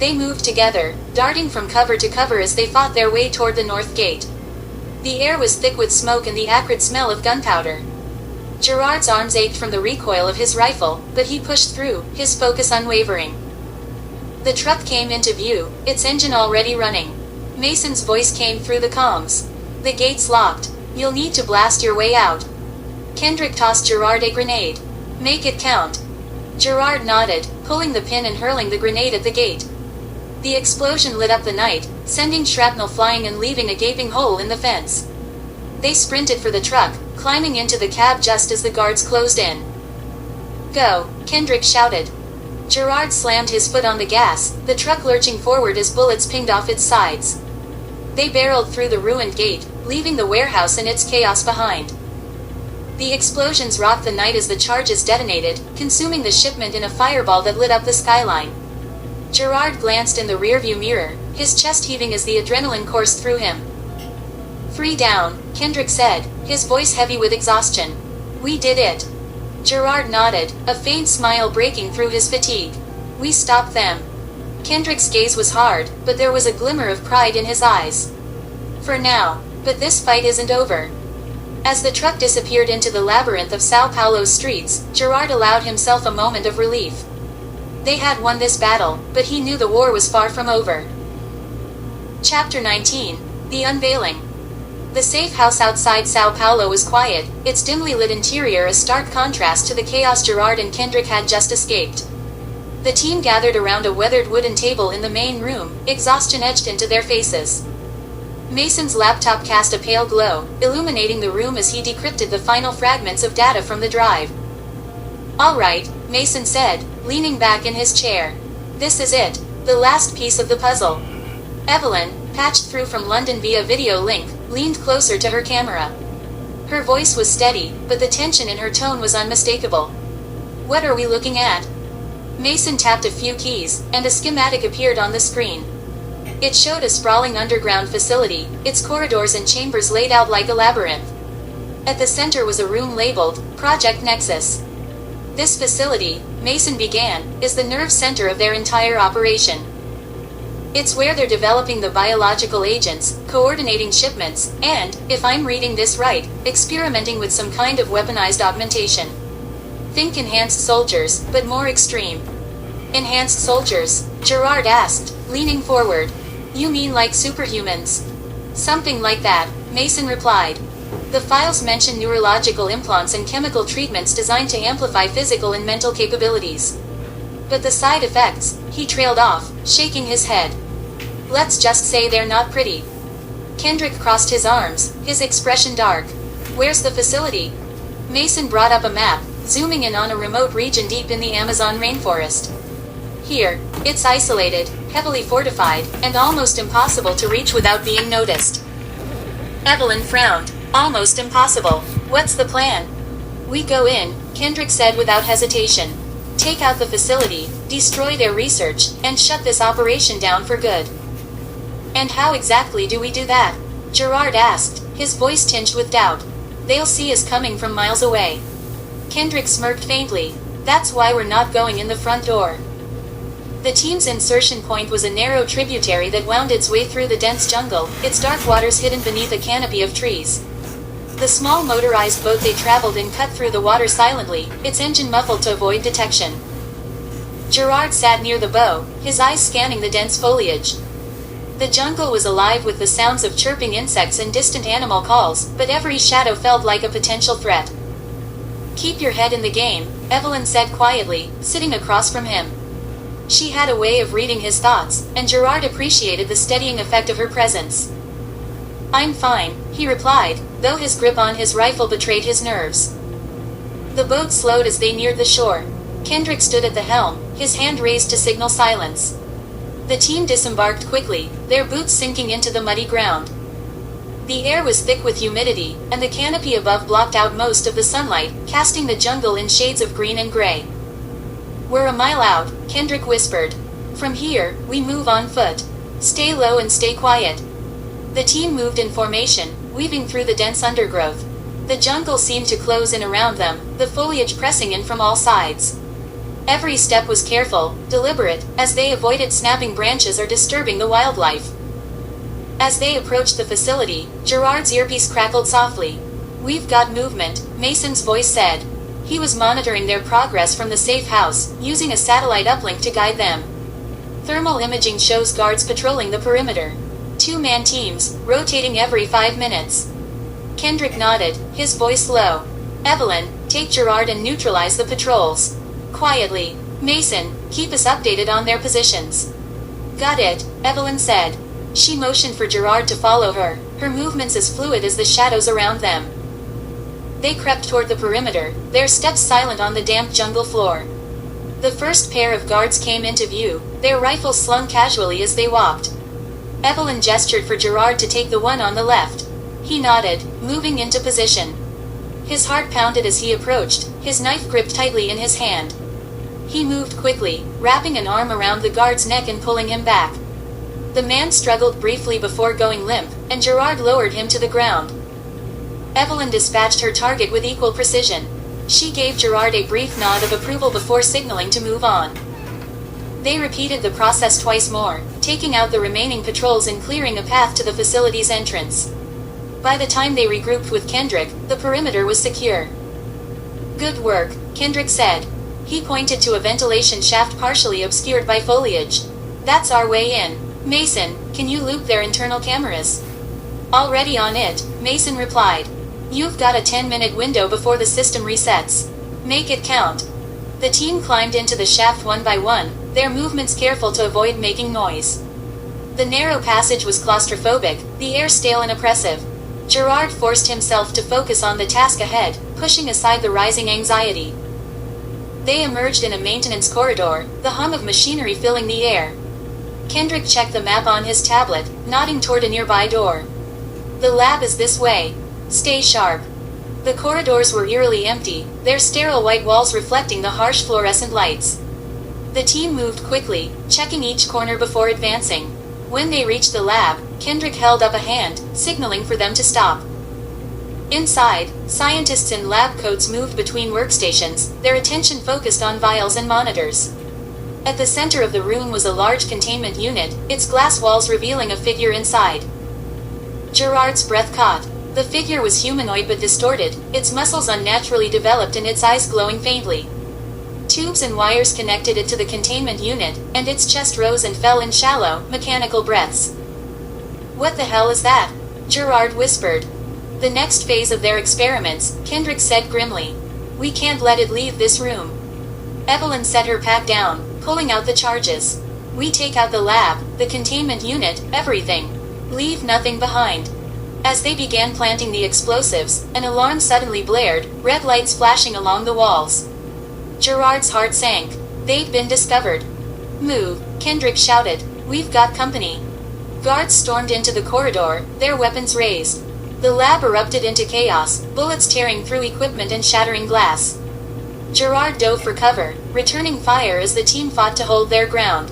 They moved together, darting from cover to cover as they fought their way toward the north gate. The air was thick with smoke and the acrid smell of gunpowder. Gerard's arms ached from the recoil of his rifle, but he pushed through, his focus unwavering. The truck came into view, its engine already running. Mason's voice came through the comms. "The gate's locked. You'll need to blast your way out." Kendrick tossed Gerard a grenade. "Make it count." Gerard nodded, pulling the pin and hurling the grenade at the gate. The explosion lit up the night, sending shrapnel flying and leaving a gaping hole in the fence. They sprinted for the truck, climbing into the cab just as the guards closed in. "Go," Kendrick shouted. Gerard slammed his foot on the gas, the truck lurching forward as bullets pinged off its sides. They barreled through the ruined gate, leaving the warehouse and its chaos behind. The explosions rocked the night as the charges detonated, consuming the shipment in a fireball that lit up the skyline. Gerard glanced in the rearview mirror, his chest heaving as the adrenaline coursed through him. "Three down," Kendrick said, his voice heavy with exhaustion. "We did it." Gerard nodded, a faint smile breaking through his fatigue. "We stopped them." Kendrick's gaze was hard, but there was a glimmer of pride in his eyes. "For now, but this fight isn't over." As the truck disappeared into the labyrinth of Sao Paulo's streets, Gerard allowed himself a moment of relief. They had won this battle, but he knew the war was far from over. Chapter 19. The Unveiling. The safe house outside Sao Paulo was quiet, its dimly lit interior a stark contrast to the chaos Gerard and Kendrick had just escaped. The team gathered around a weathered wooden table in the main room, exhaustion etched into their faces. Mason's laptop cast a pale glow, illuminating the room as he decrypted the final fragments of data from the drive. "All right," Mason said, leaning back in his chair. "This is it, the last piece of the puzzle." Evelyn, patched through from London via video link, leaned closer to her camera. Her voice was steady, but the tension in her tone was unmistakable. "What are we looking at?" Mason tapped a few keys, and a schematic appeared on the screen. It showed a sprawling underground facility, its corridors and chambers laid out like a labyrinth. At the center was a room labeled Project Nexus. "This facility," Mason began, "is the nerve center of their entire operation. It's where they're developing the biological agents, coordinating shipments, and, if I'm reading this right, experimenting with some kind of weaponized augmentation. Think enhanced soldiers, but more extreme." "Enhanced soldiers?" Gerard asked, leaning forward. "You mean like superhumans?" "Something like that," Mason replied. "The files mention neurological implants and chemical treatments designed to amplify physical and mental capabilities. But the side effects," he trailed off, shaking his head. "Let's just say they're not pretty." Kendrick crossed his arms, his expression dark. "Where's the facility?" Mason brought up a map, zooming in on a remote region deep in the Amazon rainforest. "Here, it's isolated, heavily fortified, and almost impossible to reach without being noticed." Evelyn frowned. "Almost impossible. What's the plan?" "We go in," Kendrick said without hesitation. "Take out the facility, destroy their research, and shut this operation down for good." "And how exactly do we do that?" Gerard asked, his voice tinged with doubt. "They'll see us coming from miles away." Kendrick smirked faintly. "That's why we're not going in the front door." The team's insertion point was a narrow tributary that wound its way through the dense jungle, its dark waters hidden beneath a canopy of trees. The small motorized boat they traveled in cut through the water silently, its engine muffled to avoid detection. Gerard sat near the bow, his eyes scanning the dense foliage. The jungle was alive with the sounds of chirping insects and distant animal calls, but every shadow felt like a potential threat. "Keep your head in the game," Evelyn said quietly, sitting across from him. She had a way of reading his thoughts, and Gerard appreciated the steadying effect of her presence. "I'm fine," he replied, though his grip on his rifle betrayed his nerves. The boat slowed as they neared the shore. Kendrick stood at the helm, his hand raised to signal silence. The team disembarked quickly, their boots sinking into the muddy ground. The air was thick with humidity, and the canopy above blocked out most of the sunlight, casting the jungle in shades of green and gray. "We're a mile out," Kendrick whispered. "From here, we move on foot. Stay low and stay quiet." The team moved in formation, weaving through the dense undergrowth. The jungle seemed to close in around them, the foliage pressing in from all sides. Every step was careful, deliberate, as they avoided snapping branches or disturbing the wildlife. As they approached the facility, Gerard's earpiece crackled softly. "We've got movement," Mason's voice said. He was monitoring their progress from the safe house, using a satellite uplink to guide them. Thermal imaging shows guards patrolling the perimeter. 2-man teams, rotating every 5 minutes. Kendrick nodded, his voice low. "Evelyn, take Gerard and neutralize the patrols." Quietly, "Mason, keep us updated on their positions." "Got it," Evelyn said. She motioned for Gerard to follow her, her movements as fluid as the shadows around them. They crept toward the perimeter, their steps silent on the damp jungle floor. The first pair of guards came into view, their rifles slung casually as they walked. Evelyn gestured for Gerard to take the one on the left. He nodded, moving into position. His heart pounded as he approached, his knife gripped tightly in his hand. He moved quickly, wrapping an arm around the guard's neck and pulling him back. The man struggled briefly before going limp, and Gerard lowered him to the ground. Evelyn dispatched her target with equal precision. She gave Gerard a brief nod of approval before signaling to move on. They repeated the process twice more, taking out the remaining patrols and clearing a path to the facility's entrance. By the time they regrouped with Kendrick, the perimeter was secure. "Good work," Kendrick said. He pointed to a ventilation shaft partially obscured by foliage. "That's our way in. Mason, can you loop their internal cameras?" "Already on it," Mason replied. "You've got a 10-minute window before the system resets. Make it count." The team climbed into the shaft one by one, their movements careful to avoid making noise. The narrow passage was claustrophobic, the air stale and oppressive. Gerard forced himself to focus on the task ahead, pushing aside the rising anxiety. They emerged in a maintenance corridor, the hum of machinery filling the air. Kendrick checked the map on his tablet, nodding toward a nearby door. The lab is this way. Stay sharp. The corridors were eerily empty, their sterile white walls reflecting the harsh fluorescent lights. The team moved quickly, checking each corner before advancing. When they reached the lab, Kendrick held up a hand, signaling for them to stop. Inside, scientists in lab coats moved between workstations, their attention focused on vials and monitors. At the center of the room was a large containment unit, its glass walls revealing a figure inside. Gerard's breath caught. The figure was humanoid but distorted, its muscles unnaturally developed and its eyes glowing faintly. Tubes and wires connected it to the containment unit, and its chest rose and fell in shallow, mechanical breaths. "What the hell is that?" Gerard whispered. "The next phase of their experiments," Kendrick said grimly. "We can't let it leave this room." Evelyn set her pack down, pulling out the charges. "We take out the lab, the containment unit, everything. Leave nothing behind." As they began planting the explosives, an alarm suddenly blared, red lights flashing along the walls. Gerard's heart sank. They'd been discovered. "Move," Kendrick shouted. "We've got company." Guards stormed into the corridor, their weapons raised. The lab erupted into chaos, bullets tearing through equipment and shattering glass. Gerard dove for cover, returning fire as the team fought to hold their ground.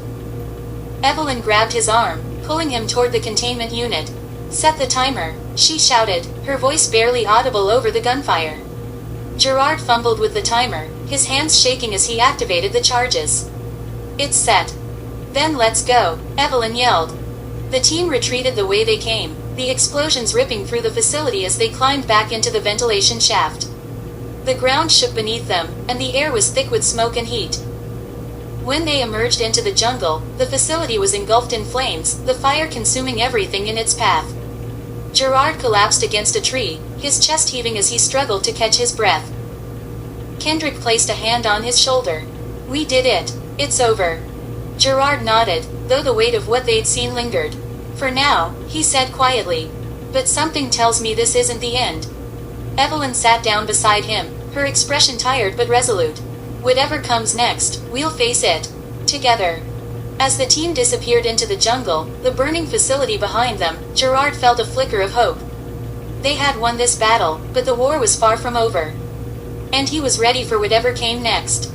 Evelyn grabbed his arm, pulling him toward the containment unit. "Set the timer," she shouted, her voice barely audible over the gunfire. Gerard fumbled with the timer, his hands shaking as he activated the charges. "It's set." "Then let's go," Evelyn yelled. The team retreated the way they came, the explosions ripping through the facility as they climbed back into the ventilation shaft. The ground shook beneath them, and the air was thick with smoke and heat. When they emerged into the jungle, the facility was engulfed in flames, the fire consuming everything in its path. Gerard collapsed against a tree, his chest heaving as he struggled to catch his breath. Kendrick placed a hand on his shoulder. "We did it. It's over." Gerard nodded, though the weight of what they'd seen lingered. "For now," he said quietly. "But something tells me this isn't the end." Evelyn sat down beside him, her expression tired but resolute. "Whatever comes next, we'll face it. Together." As the team disappeared into the jungle, the burning facility behind them, Gerard felt a flicker of hope. They had won this battle, but the war was far from over. And he was ready for whatever came next.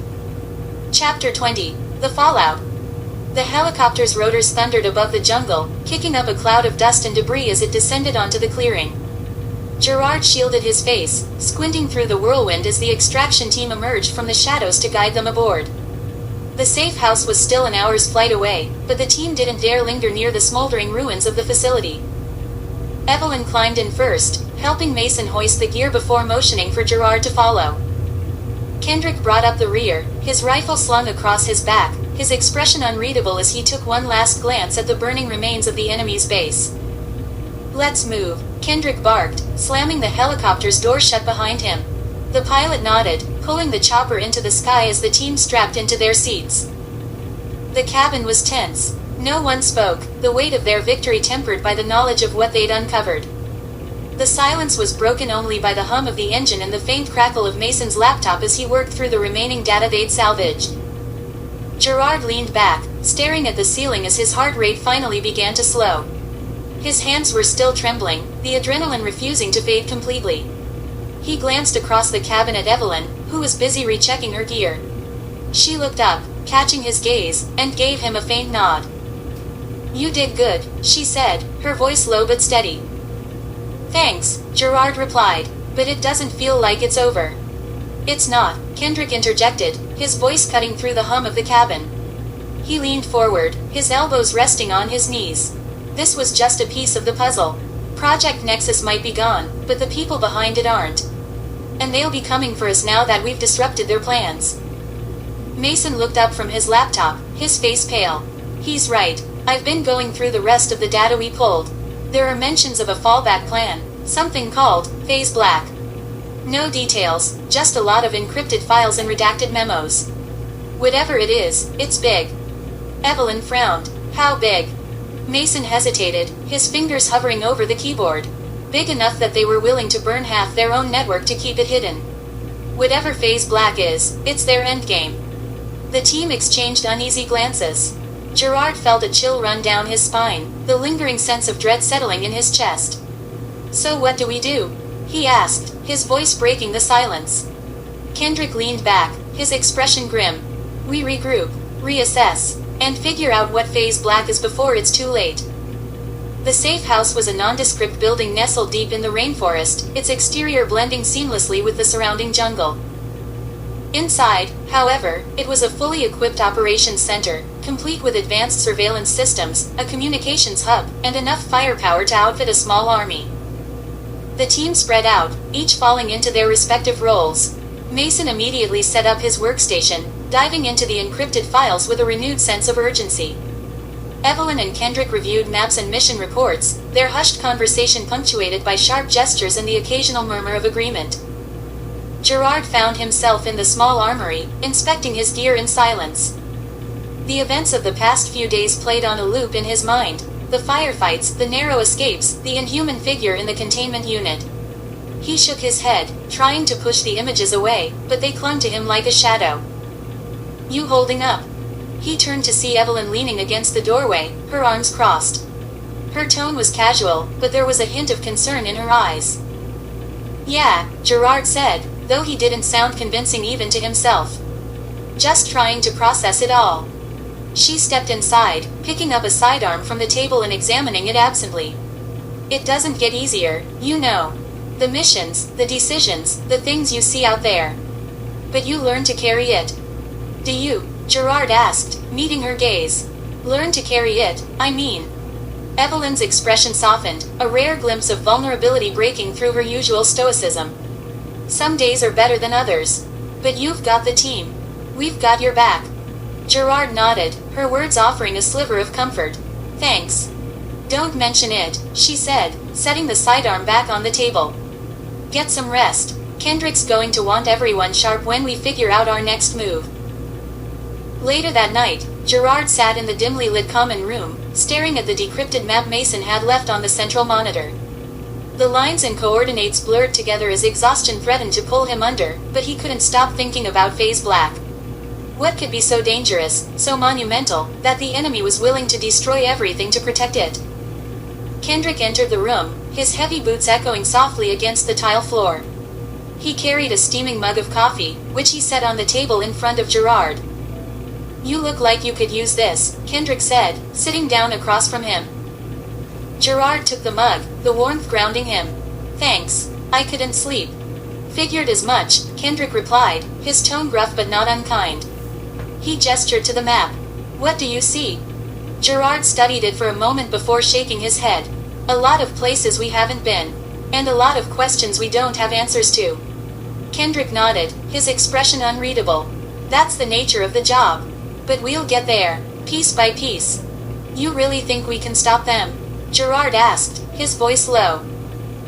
Chapter 20. The Fallout. The helicopter's rotors thundered above the jungle, kicking up a cloud of dust and debris as it descended onto the clearing. Gerard shielded his face, squinting through the whirlwind as the extraction team emerged from the shadows to guide them aboard. The safe house was still an hour's flight away, but the team didn't dare linger near the smoldering ruins of the facility. Evelyn climbed in first, helping Mason hoist the gear before motioning for Gerard to follow. Kendrick brought up the rear, his rifle slung across his back, his expression unreadable as he took one last glance at the burning remains of the enemy's base. "Let's move," Kendrick barked, slamming the helicopter's door shut behind him. The pilot nodded, pulling the chopper into the sky as the team strapped into their seats. The cabin was tense. No one spoke, the weight of their victory tempered by the knowledge of what they'd uncovered. The silence was broken only by the hum of the engine and the faint crackle of Mason's laptop as he worked through the remaining data they'd salvaged. Gerard leaned back, staring at the ceiling as his heart rate finally began to slow. His hands were still trembling, the adrenaline refusing to fade completely. He glanced across the cabin at Evelyn, who was busy rechecking her gear. She looked up, catching his gaze, and gave him a faint nod. "You did good," she said, her voice low but steady. "Thanks," Gerard replied, "but it doesn't feel like it's over." "It's not," Kendrick interjected, his voice cutting through the hum of the cabin. He leaned forward, his elbows resting on his knees. This was just a piece of the puzzle. Project Nexus might be gone, but the people behind it aren't. And they'll be coming for us now that we've disrupted their plans. Mason looked up from his laptop, his face pale. "He's right. I've been going through the rest of the data we pulled. There are mentions of a fallback plan, something called Phase Black. No details, just a lot of encrypted files and redacted memos. Whatever it is, it's big." Evelyn frowned. "How big?" Mason hesitated, his fingers hovering over the keyboard. Big enough that they were willing to burn half their own network to keep it hidden. Whatever Phase Black is, it's their endgame. The team exchanged uneasy glances. Gerard felt a chill run down his spine, the lingering sense of dread settling in his chest. "So what do we do?" he asked, his voice breaking the silence. Kendrick leaned back, his expression grim. "We regroup, reassess, and figure out what Phase Black is before it's too late." The safe house was a nondescript building nestled deep in the rainforest, its exterior blending seamlessly with the surrounding jungle. Inside, however, it was a fully equipped operations center, complete with advanced surveillance systems, a communications hub, and enough firepower to outfit a small army. The team spread out, each falling into their respective roles. Mason immediately set up his workstation, diving into the encrypted files with a renewed sense of urgency. Evelyn and Kendrick reviewed maps and mission reports, their hushed conversation punctuated by sharp gestures and the occasional murmur of agreement. Gerard found himself in the small armory, inspecting his gear in silence. The events of the past few days played on a loop in his mind: the firefights, the narrow escapes, the inhuman figure in the containment unit. He shook his head, trying to push the images away, but they clung to him like a shadow. "You holding up?" He turned to see Evelyn leaning against the doorway, her arms crossed. Her tone was casual, but there was a hint of concern in her eyes. "Yeah," Gerard said, though he didn't sound convincing even to himself. "Just trying to process it all." She stepped inside, picking up a sidearm from the table and examining it absently. "It doesn't get easier, you know. The missions, the decisions, the things you see out there. But you learn to carry it." "Do you?" Gerard asked, meeting her gaze. "Learn to carry it, I mean." Evelyn's expression softened, a rare glimpse of vulnerability breaking through her usual stoicism. "Some days are better than others. But you've got the team. We've got your back." Gerard nodded, her words offering a sliver of comfort. "Thanks." "Don't mention it," she said, setting the sidearm back on the table. "Get some rest. Kendrick's going to want everyone sharp when we figure out our next move." Later that night, Gerard sat in the dimly lit common room, staring at the decrypted map Mason had left on the central monitor. The lines and coordinates blurred together as exhaustion threatened to pull him under, but he couldn't stop thinking about Phase Black. What could be so dangerous, so monumental, that the enemy was willing to destroy everything to protect it? Kendrick entered the room, his heavy boots echoing softly against the tile floor. He carried a steaming mug of coffee, which he set on the table in front of Gerard. "You look like you could use this," Kendrick said, sitting down across from him. Gerard took the mug, the warmth grounding him. "Thanks. I couldn't sleep." "Figured as much," Kendrick replied, his tone gruff but not unkind. He gestured to the map. "What do you see?" Gerard studied it for a moment before shaking his head. "A lot of places we haven't been. And a lot of questions we don't have answers to." Kendrick nodded, his expression unreadable. "That's the nature of the job. But we'll get there, piece by piece." "You really think we can stop them?" Gerard asked, his voice low.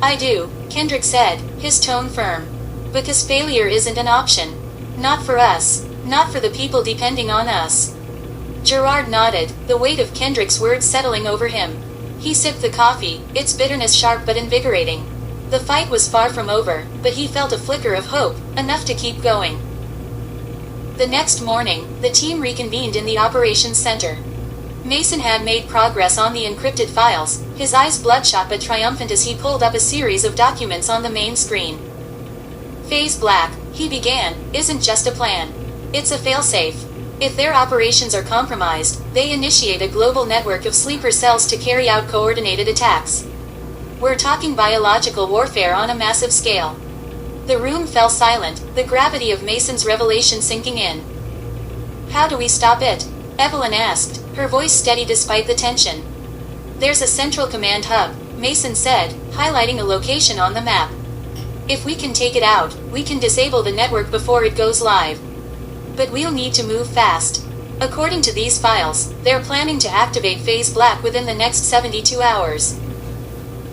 "I do," Kendrick said, his tone firm. "Because failure isn't an option. Not for us. Not for the people depending on us." Gerard nodded, the weight of Kendrick's words settling over him. He sipped the coffee, its bitterness sharp but invigorating. The fight was far from over, but he felt a flicker of hope, enough to keep going. The next morning, the team reconvened in the operations center. Mason had made progress on the encrypted files, his eyes bloodshot but triumphant as he pulled up a series of documents on the main screen. "Phase Black," he began, "isn't just a plan. It's a failsafe. If their operations are compromised, they initiate a global network of sleeper cells to carry out coordinated attacks. We're talking biological warfare on a massive scale." The room fell silent, the gravity of Mason's revelation sinking in. "How do we stop it?" Evelyn asked, her voice steady despite the tension. "There's a central command hub," Mason said, highlighting a location on the map. "If we can take it out, we can disable the network before it goes live. But we'll need to move fast. According to these files, they're planning to activate Phase Black within the next 72 hours.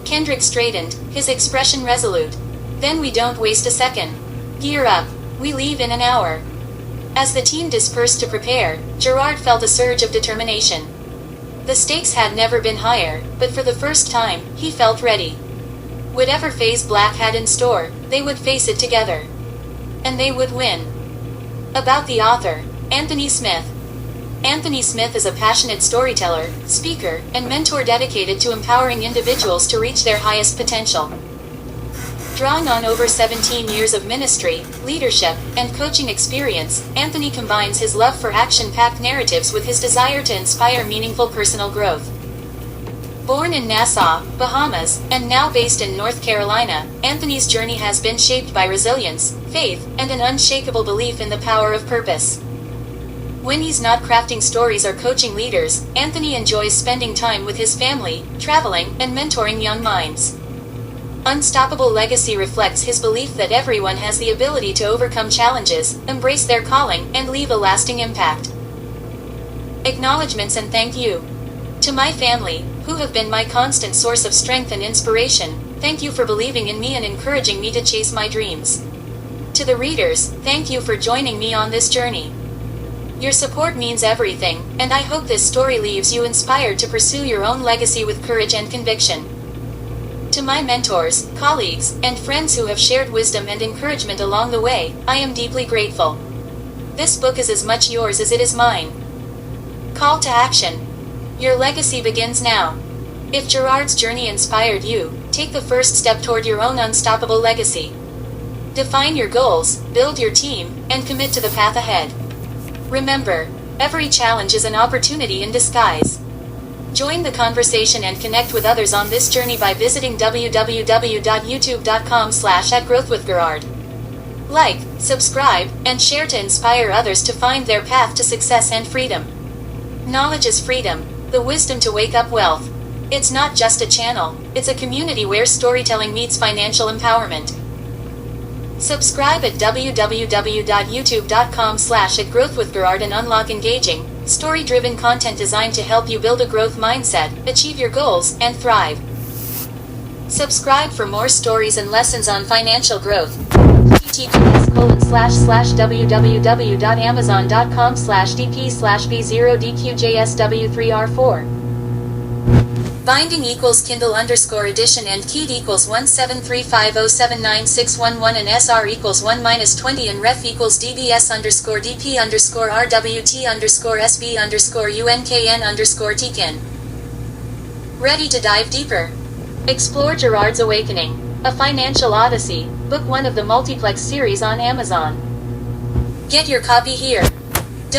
Kendrick straightened, his expression resolute. "Then we don't waste a second. Gear up. We leave in an hour." As the team dispersed to prepare, Gerard felt a surge of determination. The stakes had never been higher, but for the first time, he felt ready. Whatever phase Black had in store, they would face it together. And they would win. About the author, Anthony Smith. Anthony Smith is a passionate storyteller, speaker, and mentor dedicated to empowering individuals to reach their highest potential. Drawing on over 17 years of ministry, leadership, and coaching experience, Anthony combines his love for action-packed narratives with his desire to inspire meaningful personal growth. Born in Nassau, Bahamas, and now based in North Carolina, Anthony's journey has been shaped by resilience, faith, and an unshakable belief in the power of purpose. When he's not crafting stories or coaching leaders, Anthony enjoys spending time with his family, traveling, and mentoring young minds. Unstoppable Legacy reflects his belief that everyone has the ability to overcome challenges, embrace their calling, and leave a lasting impact. Acknowledgements and thank you. To my family, who have been my constant source of strength and inspiration, thank you for believing in me and encouraging me to chase my dreams. To the readers, thank you for joining me on this journey. Your support means everything, and I hope this story leaves you inspired to pursue your own legacy with courage and conviction. To my mentors, colleagues, and friends who have shared wisdom and encouragement along the way, I am deeply grateful. This book is as much yours as it is mine. Call to action. Your legacy begins now. If Gerard's journey inspired you, take the first step toward your own unstoppable legacy. Define your goals, build your team, and commit to the path ahead. Remember, every challenge is an opportunity in disguise. Join the conversation and connect with others on this journey by visiting www.youtube.com/@growthwithgerard. Like, subscribe, and share to inspire others to find their path to success and freedom. Knowledge is freedom, the wisdom to wake up wealth. It's not just a channel, it's a community where storytelling meets financial empowerment. Subscribe at www.youtube.com/@growthwithgerard and unlock engaging, story-driven content designed to help you build a growth mindset, achieve your goals, and thrive. Subscribe for more stories and lessons on financial growth. https://www.amazon.com/dp/b0dqjsw3r4. Binding equals Kindle _edition and Keat equals 17350796111 and SR equals 1-20 and ref equals DBS_DP_RWT_SB_UNKN_TKIN. Ready to dive deeper? Explore Gerard's Awakening, A Financial Odyssey, Book 1 of the Multiplex series on Amazon. Get your copy here.